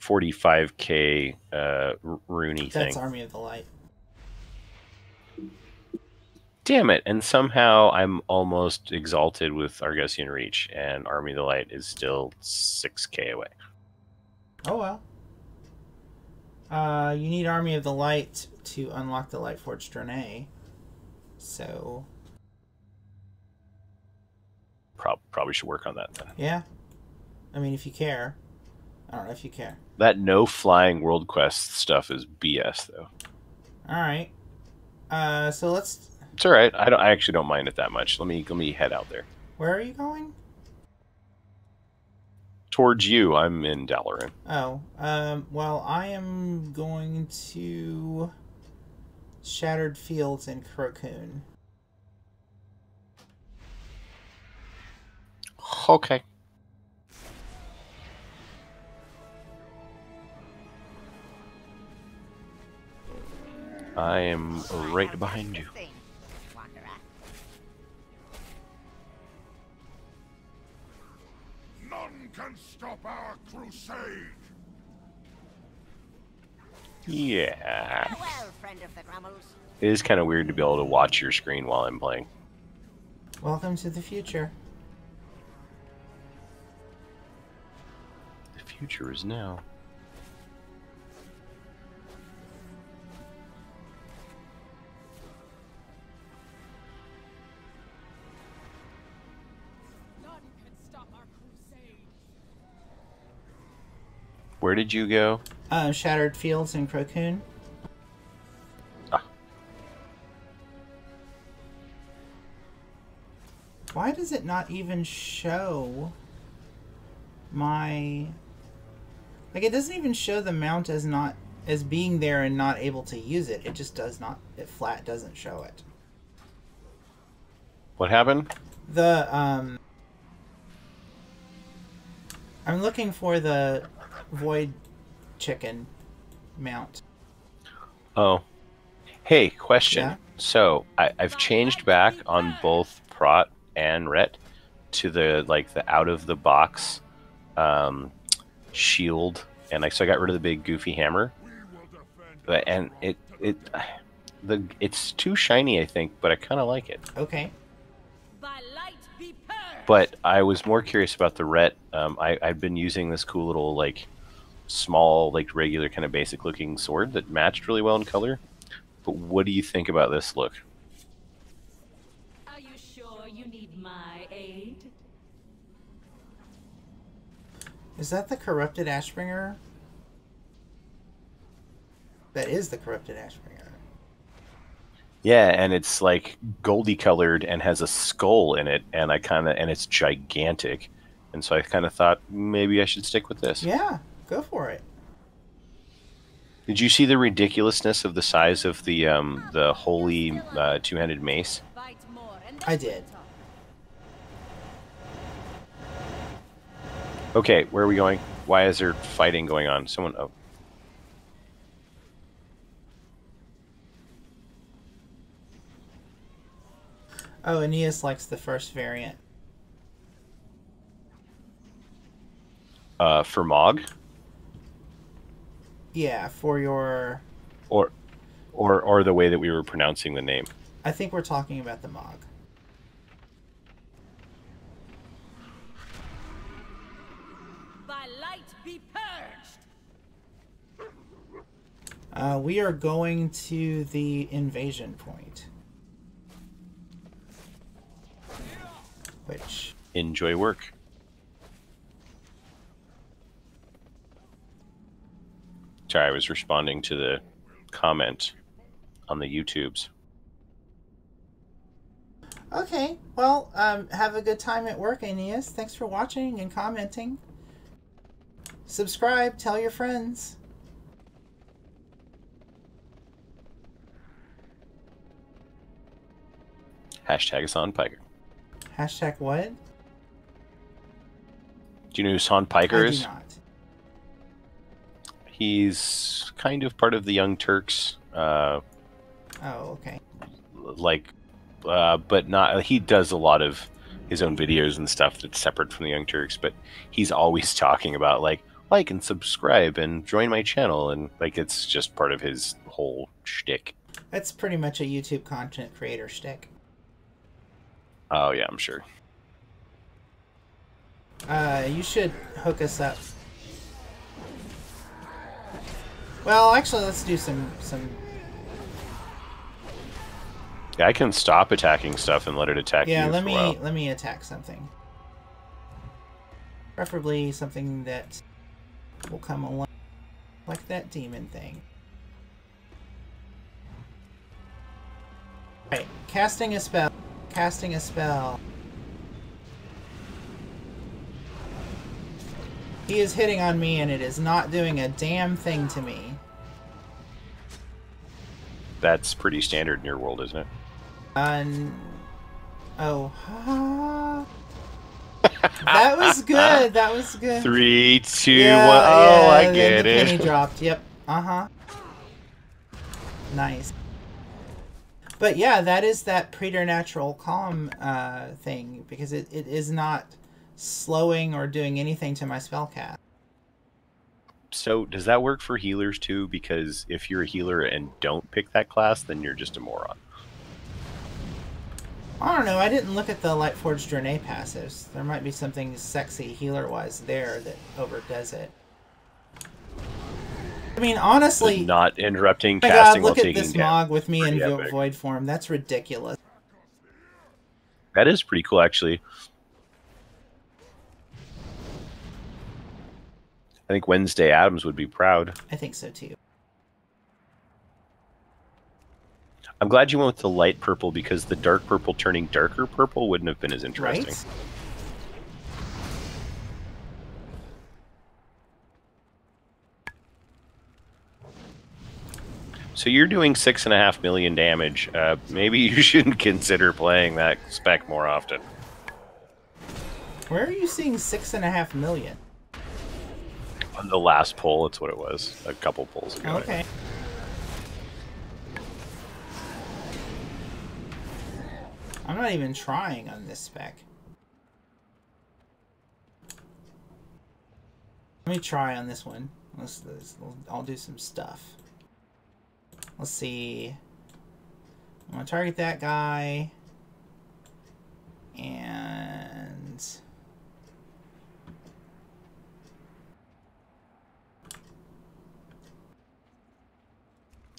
45k Rooney thing? That's Army of the Light. Damn it! And somehow I'm almost exalted with Argusian Reach, and Army of the Light is still 6k away. Oh well. You need Army of the Light to unlock the Lightforged Draenei. So... Probably should work on that then. Yeah. I mean, if you care. I don't know if you care. That no flying world quest stuff is BS, though. Alright. So let's... It's alright. I actually don't mind it that much. Let me head out there. Where are you going? Towards you. I'm in Dalaran. Oh. Well, I am going to... Shattered Fields in Crocun. Okay. I am right behind you. None can stop our crusade. Yeah. Farewell, friend of the Grummles. It is kind of weird to be able to watch your screen while I'm playing. Welcome to the future. The future is now. Where did you go? Shattered Fields in Crocun. Ah. Why does it not even show my... Like, it doesn't even show the mount as being there and not able to use it. It just does not... It flat doesn't show it. What happened? The, I'm looking for the Void Chicken mount. Oh. Hey, question. Yeah? So, I've changed back on both Prot and Ret to the, like, the out-of-the-box shield, and so I got rid of the big goofy hammer. And it's too shiny, I think, but I kind of like it. Okay. But I was more curious about the Ret. I've been using this cool little, like, small, like, regular kind of basic looking sword that matched really well in color. But what do you think about this look? Are you sure you need my aid? Is that the Corrupted Ashbringer? That is the Corrupted Ashbringer. Yeah, and it's like goldy colored and has a skull in it, and and it's gigantic. And so I kind of thought maybe I should stick with this. Yeah, go for it. Did you see the ridiculousness of the size of the holy two-handed mace? I did. Okay, where are we going? Why is there fighting going on? Someone... Oh. Oh, Aeneas likes the first variant. For Mog? Yeah, for your... Or the way that we were pronouncing the name. I think we're talking about the Mog. By light be purged! We are going to the invasion point. Which... Enjoy work. Sorry, I was responding to the comment on the YouTubes. Okay, well, have a good time at work, Aeneas. Thanks for watching and commenting. Subscribe, tell your friends. Hashtag Hassan Piker. Hashtag what? Do you know who Hassan Piker is? I do not. He's kind of part of the Young Turks. Oh, okay. Like, but not. He does a lot of his own videos and stuff that's separate from the Young Turks. But he's always talking about like and subscribe and join my channel, and like it's just part of his whole shtick. That's pretty much a YouTube content creator shtick. Oh yeah, I'm sure. You should hook us up. Well, actually, let's do some. Yeah, I can stop attacking stuff and let it attack you. Yeah, for a while. let me attack something. Preferably something that will come along, like that demon thing. Right, casting a spell. Casting a spell. He is hitting on me, and it is not doing a damn thing to me. That's pretty standard in your world, isn't it? Oh. That was good. That was good. 3, 2, yeah, 1. Oh, yeah, I then get the it. penny dropped. Yep. Uh-huh. Nice. But yeah, that is that preternatural calm thing, because it is not slowing or doing anything to my spell cast. So does that work for healers too? Because if you're a healer and don't pick that class, then you're just a moron. I don't know. I didn't look at the Lightforged Draenei passives. There might be something sexy healer-wise there that overdoes it. I mean, honestly... Not interrupting oh my casting God, look while at taking this damage. Mog with me in Epic. Void form. That's ridiculous. That is pretty cool, actually. I think Wednesday Addams would be proud. I think so, too. I'm glad you went with the light purple, because the dark purple turning darker purple wouldn't have been as interesting. Right? So you're doing 6.5 million damage. Maybe you shouldn't consider playing that spec more often. Where are you seeing 6.5 million? On the last poll, it's what it was. A couple polls ago. Okay. I'm not even trying on this spec. Let me try on this one. I'll do some stuff. Let's see. I'm going to target that guy. And...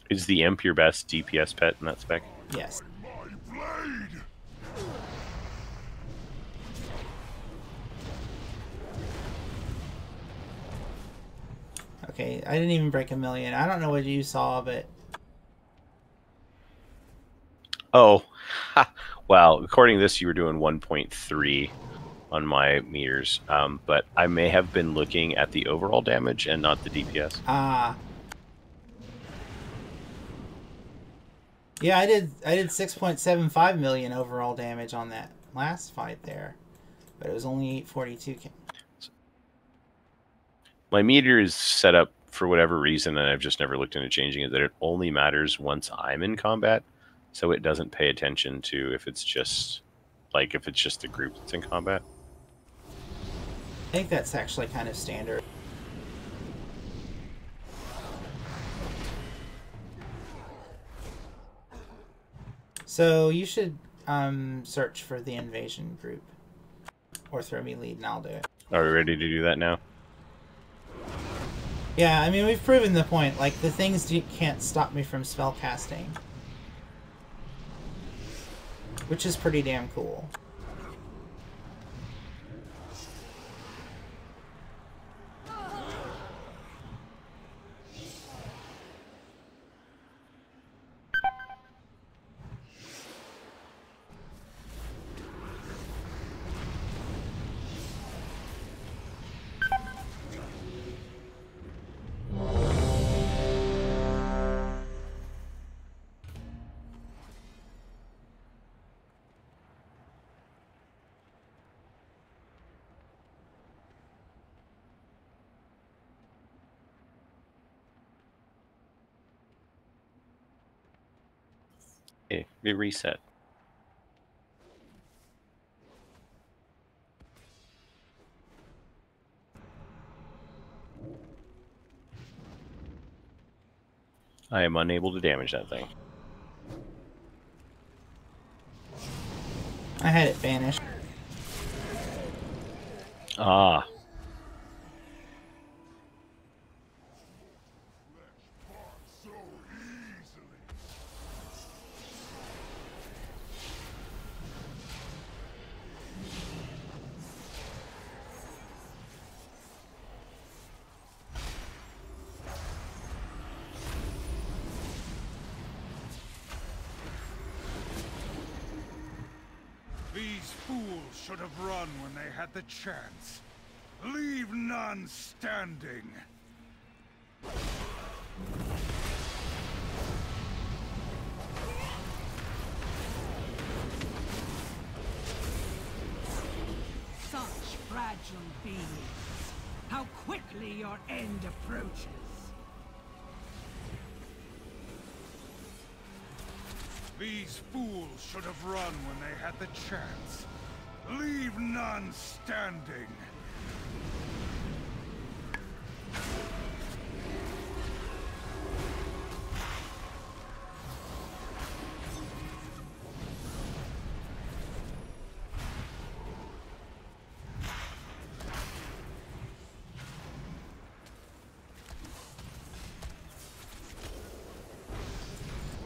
Is the imp your best DPS pet in that spec? Yes. Okay, I didn't even break 1 million. I don't know what you saw, but... Oh, well, according to this, you were doing 1.3 on my meters, but I may have been looking at the overall damage and not the DPS. Ah. Yeah, I did 6.75 million overall damage on that last fight there, but it was only 842. My meter is set up for whatever reason, and I've just never looked into changing it, that it only matters once I'm in combat, so it doesn't pay attention to if it's just the group that's in combat. I think that's actually kind of standard. So you should search for the invasion group, or throw me lead and I'll do it. Are we ready to do that now? Yeah, I mean, we've proven the point. Like, the things can't stop me from spell casting, which is pretty damn cool. Okay, we reset. I am unable to damage that thing. I had it vanished. Ah. should have run when they had the chance. Leave none standing. Such fragile beings. How quickly your end approaches. These fools should have run when they had the chance. Leave none standing.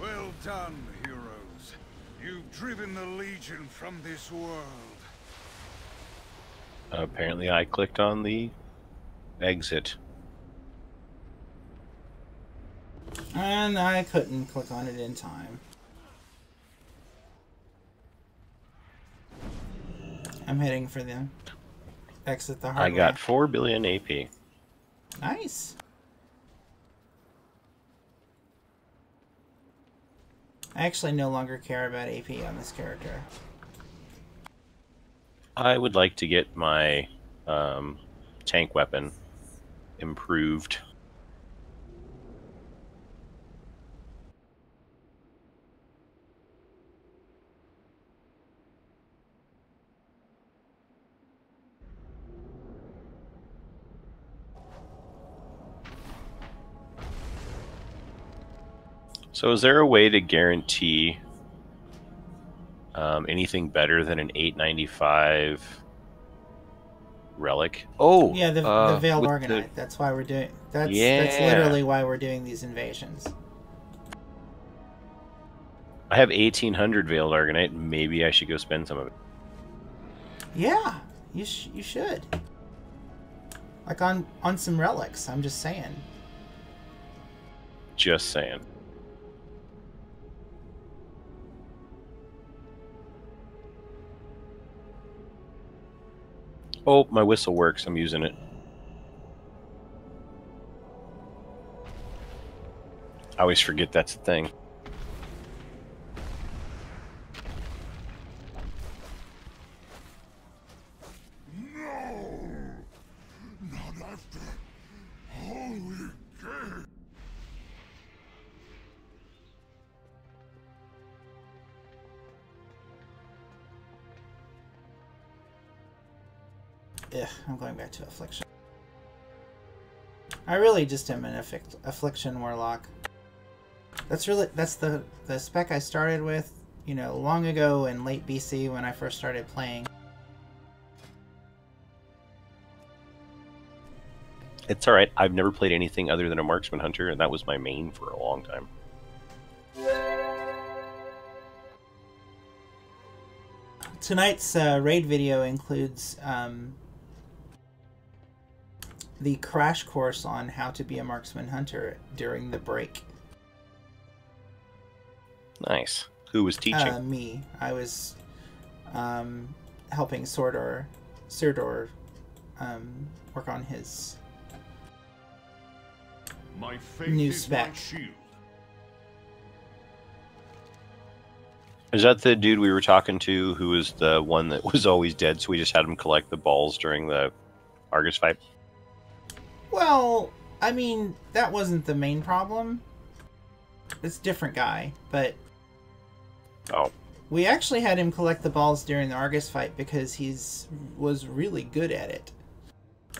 Well done, heroes. You've driven the Legion from this world. Apparently I clicked on the exit. And I couldn't click on it in time. I'm heading for the exit the hard I got 4 billion AP. Nice. I actually no longer care about AP on this character. I would like to get my tank weapon improved. So is there a way to guarantee anything better than an 895 relic? Oh, yeah, the Veiled Organite. That's why we're doing. That's literally why we're doing these invasions. I have 1800 Veiled Organite. Maybe I should go spend some of it. Yeah, you should. Like on some relics. I'm just saying. Just saying. Oh, my whistle works. I'm using it. I always forget that's a thing. No! Not after Holy Gate! Ugh, I'm going back to Affliction. I really just am an Affliction Warlock. That's the spec I started with, you know, long ago in late BC when I first started playing. It's alright. I've never played anything other than a Marksman Hunter, and that was my main for a long time. Tonight's raid video includes the crash course on how to be a Marksman Hunter during the break. Nice. Who was teaching? Me. I was helping Sirdor work on his new spec. Is that the dude we were talking to who was the one that was always dead, so we just had him collect the balls during the Argus fight? Well, I mean, that wasn't the main problem. It's a different guy, but... Oh. We actually had him collect the balls during the Argus fight because was really good at it.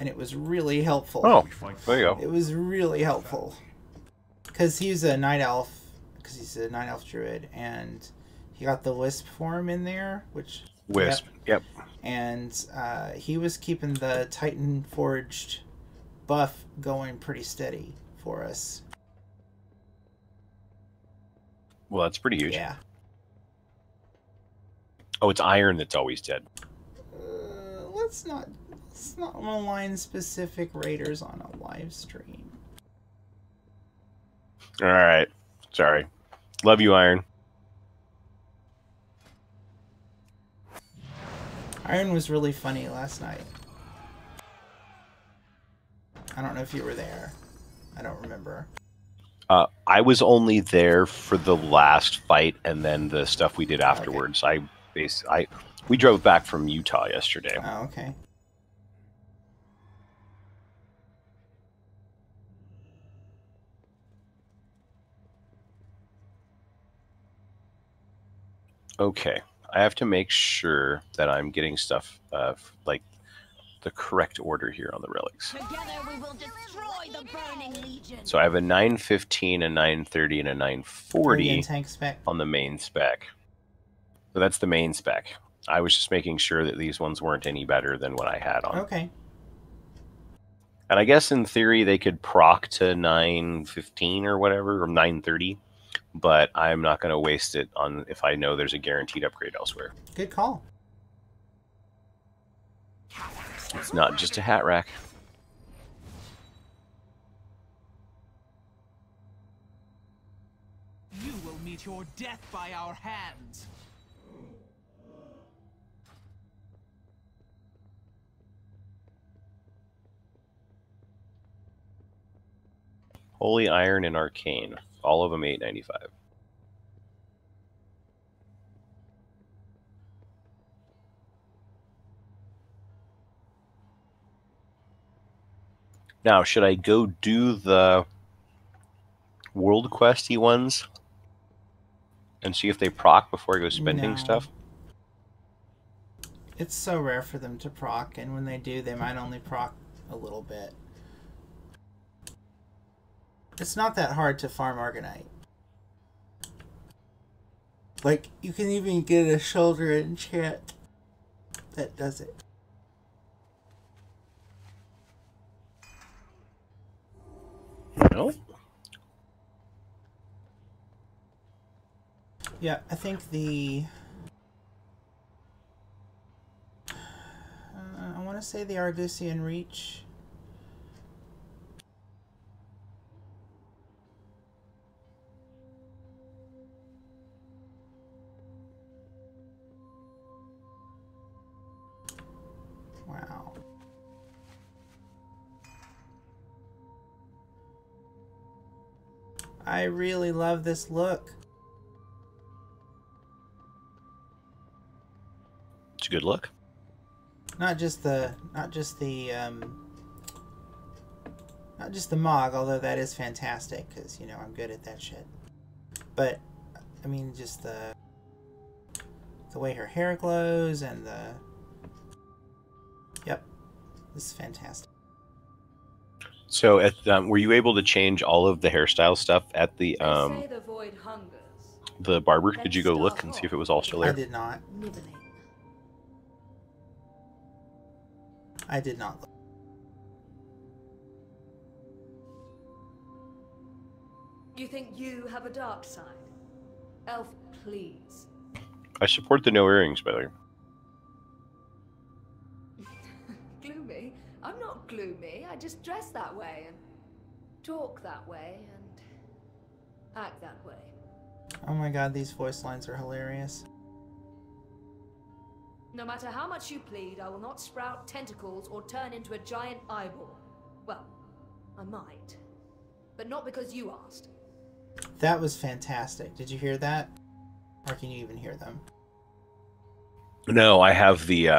And it was really helpful. Oh, there you go. It was really helpful. Because he's a Night Elf Druid, and he got the Wisp form in there, which... Wisp, yep. And he was keeping the Titan Forged buff going pretty steady for us. Well, that's pretty huge. Yeah. Oh, it's Iron that's always dead. Let's not malign specific raiders on a live stream. All right. Sorry. Love you, Iron. Iron was really funny last night. I don't know if you were there. I don't remember. I was only there for the last fight and then the stuff we did afterwards. Okay. We drove back from Utah yesterday. Oh, okay. Okay. I have to make sure that I'm getting stuff like the correct order here on the relics. Together we will destroy the burning legion. So I have a 915, a 930, and a 940 tank spec on the main spec. So that's the main spec. I was just making sure that these ones weren't any better than what I had on. Okay. And I guess in theory they could proc to 915 or whatever, or 930, but I'm not going to waste it on if I know there's a guaranteed upgrade elsewhere. Good call. It's not just a hat rack. You will meet your death by our hands. Holy Iron and Arcane. All of them $8.95. Now, should I go do the world questy ones and see if they proc before I go spending stuff? It's so rare for them to proc, and when they do, they might only proc a little bit. It's not that hard to farm Argonite. Like, you can even get a shoulder enchant that does it. No? Yeah, I think the... I want to say the Argusian Reach. Wow. I really love this look. It's a good look. Not just the Mog, although that is fantastic because, you know, I'm good at that shit. But I mean, just the way her hair glows and the... Yep, this is fantastic. So, at were you able to change all of the hairstyle stuff at the barber? Did you go look and see if it was all still there? I did not. I did not look. You think you have a dark side? Elf, please. I support the no earrings, by the way. Gloomy? I'm not gloomy. I just dress that way and talk that way and act that way. Oh my god, these voice lines are hilarious. No matter how much you plead, I will not sprout tentacles or turn into a giant eyeball. Well, I might. But not because you asked. That was fantastic. Did you hear that? Or can you even hear them? No, I have the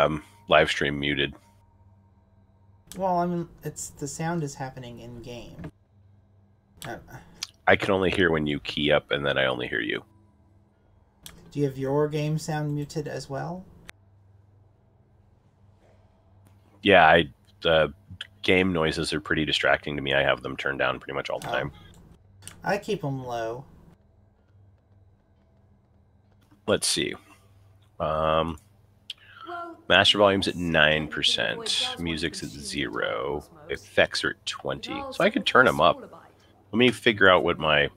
live stream muted. Well, I mean, the sound is happening in game. I can only hear when you key up, and then I only hear you. Do you have your game sound muted as well? Yeah, game noises are pretty distracting to me. I have them turned down pretty much all the time. I keep them low. Let's see. Master volume's at 9%. Music's at 0. Effects are at 20. So I could turn them up. Let me figure out what my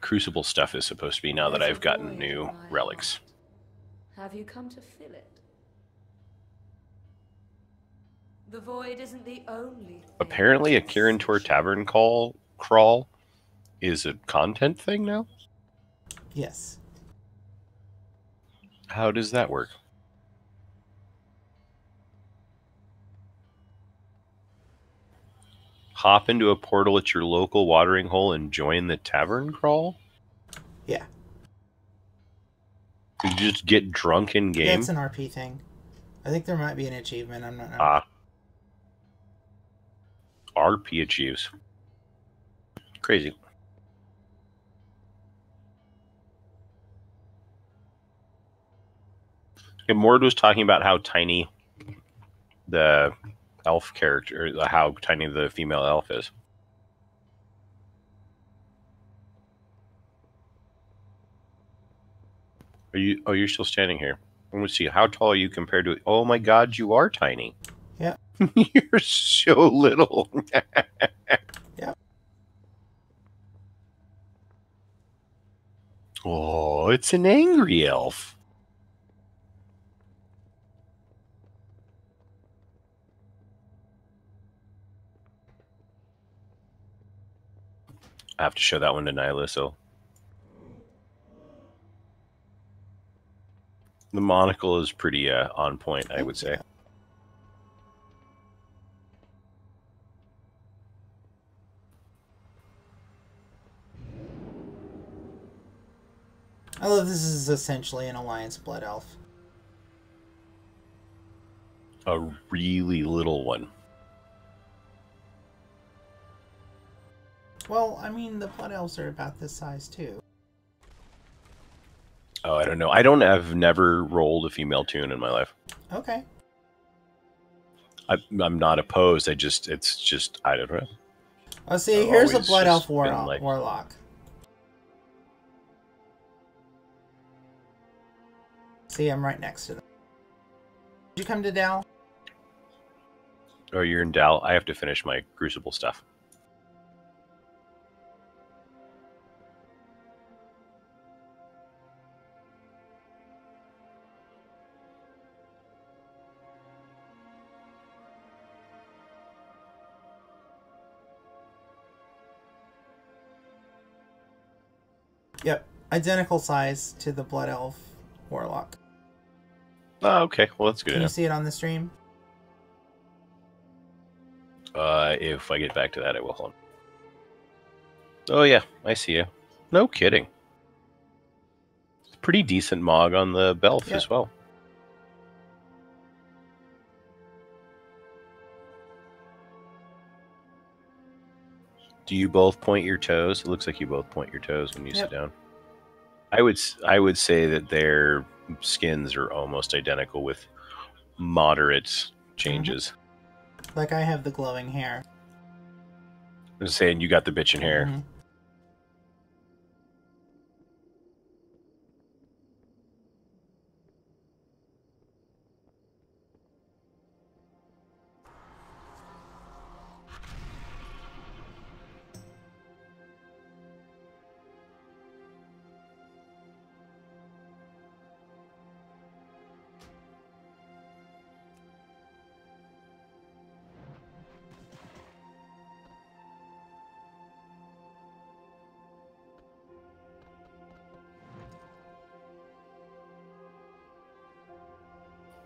Crucible stuff is supposed to be now that I've gotten new relics. Have you come to fill it? The void isn't the only thing. Apparently a Kirin Tavern crawl is a content thing now? Yes. How does that work? Hop into a portal at your local watering hole and join the tavern crawl? Yeah. You just get drunk in game? Yeah, it's an RP thing. I think there might be an achievement. I'm not sure. Ah. RP achieves. Crazy. And Mord was talking about how tiny the elf character, how tiny the female elf is. Are you? Oh, you're still standing here. Let me see. How tall are you compared to? Oh my God, you are tiny. Yeah. You're so little. Yeah. Oh, it's an angry elf. I have to show that one to Nyla, so. The monocle is pretty on point, I would say. I love this is essentially an Alliance Blood Elf. A really little one. Well, I mean, the Blood Elves are about this size, too. Oh, I don't know. I've never rolled a female toon in my life. Okay. I'm not opposed. I don't know. Oh, see, here's a Blood Elf warlock. See, I'm right next to them. Did you come to Dal? Oh, you're in Dal. I have to finish my Crucible stuff. Yep, identical size to the Blood Elf warlock. Oh, okay. Well, that's good. Can you see it on the stream? If I get back to that, I will. Hold on. Oh, yeah. I see you. No kidding. Pretty decent Mog on the Belf as well. Do you both point your toes? It looks like you both point your toes when you sit down. I would say that their skins are almost identical with moderate changes. Like I have the glowing hair. I'm just saying you got the bitchin' hair. Mm-hmm.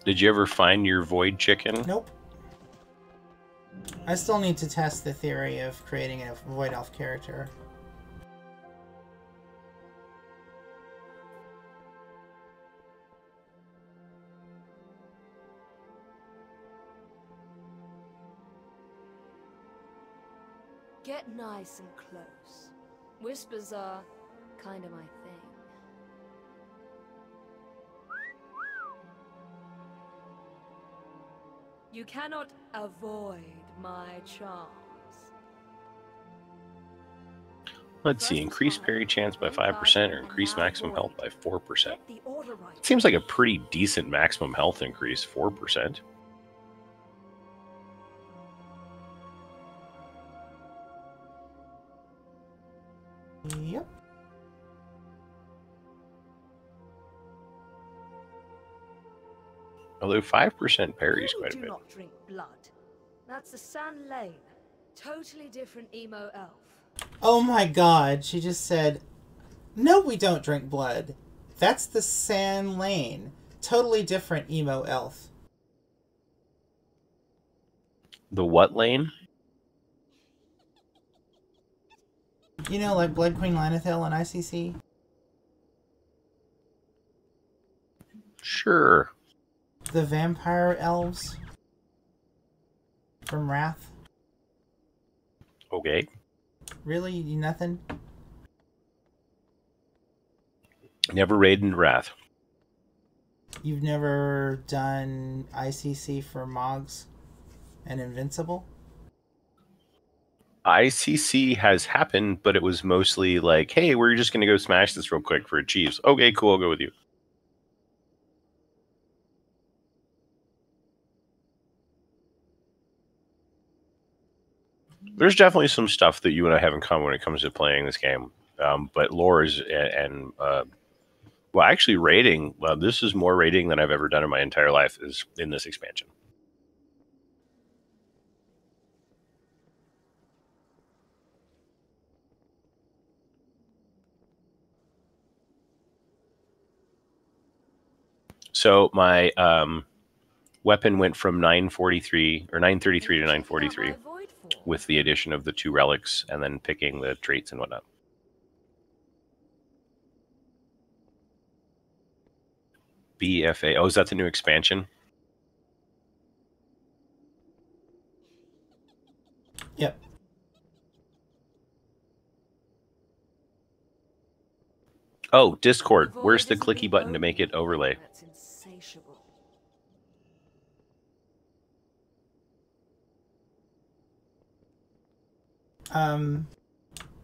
Did you ever find your void chicken? Nope. I still need to test the theory of creating a Void Elf character. Get nice and close. Whispers are kind of my thing. You cannot avoid my charms. Let's see. Increase parry chance by 5% or increase maximum health by 4%. It seems like a pretty decent maximum health increase, 4%. Yep. Although 5% parry is quite a bit. Do not drink blood. That's the San Lane. Totally different emo elf. Oh my god, she just said, no, we don't drink blood. That's the Sand Lane. Totally different emo elf. The what lane? You know, like Blood Queen Lanethil on ICC? Sure. The vampire elves from Wrath? Okay. Really? Nothing? Never raided in Wrath. You've never done ICC for Mogs and Invincible? ICC has happened, but it was mostly like, hey, we're just going to go smash this real quick for Chiefs. Okay, cool, I'll go with you. There's definitely some stuff that you and I have in common when it comes to playing this game. But lore is, and well, actually raiding, this is more raiding than I've ever done in my entire life is in this expansion. So my weapon went from 943 or 933 to 943 with the addition of the 2 relics and then picking the traits and whatnot. BFA. Oh, is that the new expansion? Yep. Oh, Discord. Where's the clicky button to make it overlay?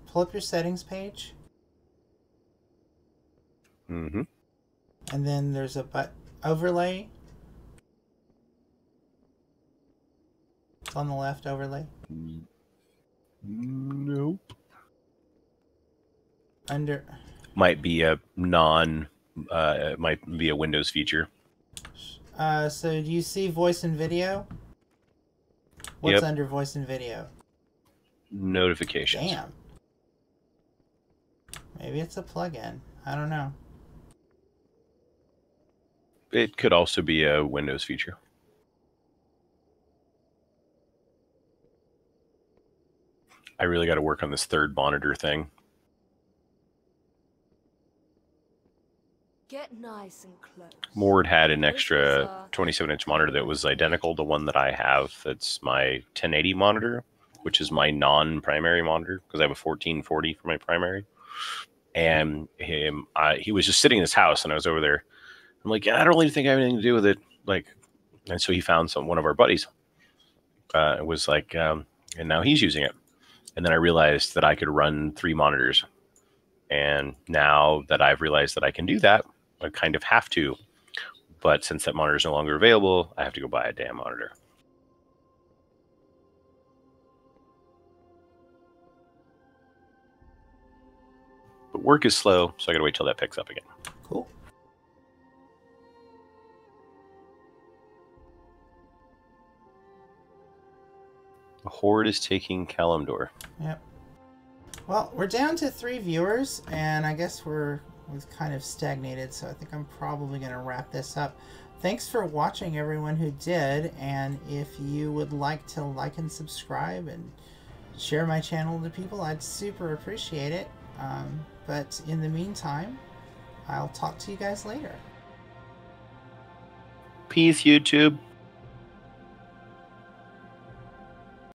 Pull up your settings page. Mm-hmm. And then there's a overlay. It's on the left, overlay. Nope. Under. Might be a might be a Windows feature. So do you see voice and video? What's Yep. under voice and video? Notifications. Damn. Maybe it's a plugin. I don't know. It could also be a Windows feature. I really got to work on this third monitor thing. Get nice and close. Mord had an extra 27-inch monitor that was identical to one that I have. That's my 1080 monitor, which is my non-primary monitor because I have a 1440 for my primary. And he was just sitting in his house, and I was over there. I'm like, I don't really think I have anything to do with it. Like, and so he found one of our buddies. It was like, and now he's using it. And then I realized that I could run 3 monitors. And now that I've realized that I can do that, I kind of have to. But since that monitor is no longer available, I have to go buy a damn monitor. But work is slow, so I gotta wait till that picks up again. Cool. The Horde is taking Kalimdor. Yep. Well, we're down to 3 viewers, and I guess we've kind of stagnated, so I think I'm probably going to wrap this up. Thanks for watching, everyone who did, and if you would like to like and subscribe and share my channel to people, I'd super appreciate it. But in the meantime, I'll talk to you guys later. Peace, YouTube.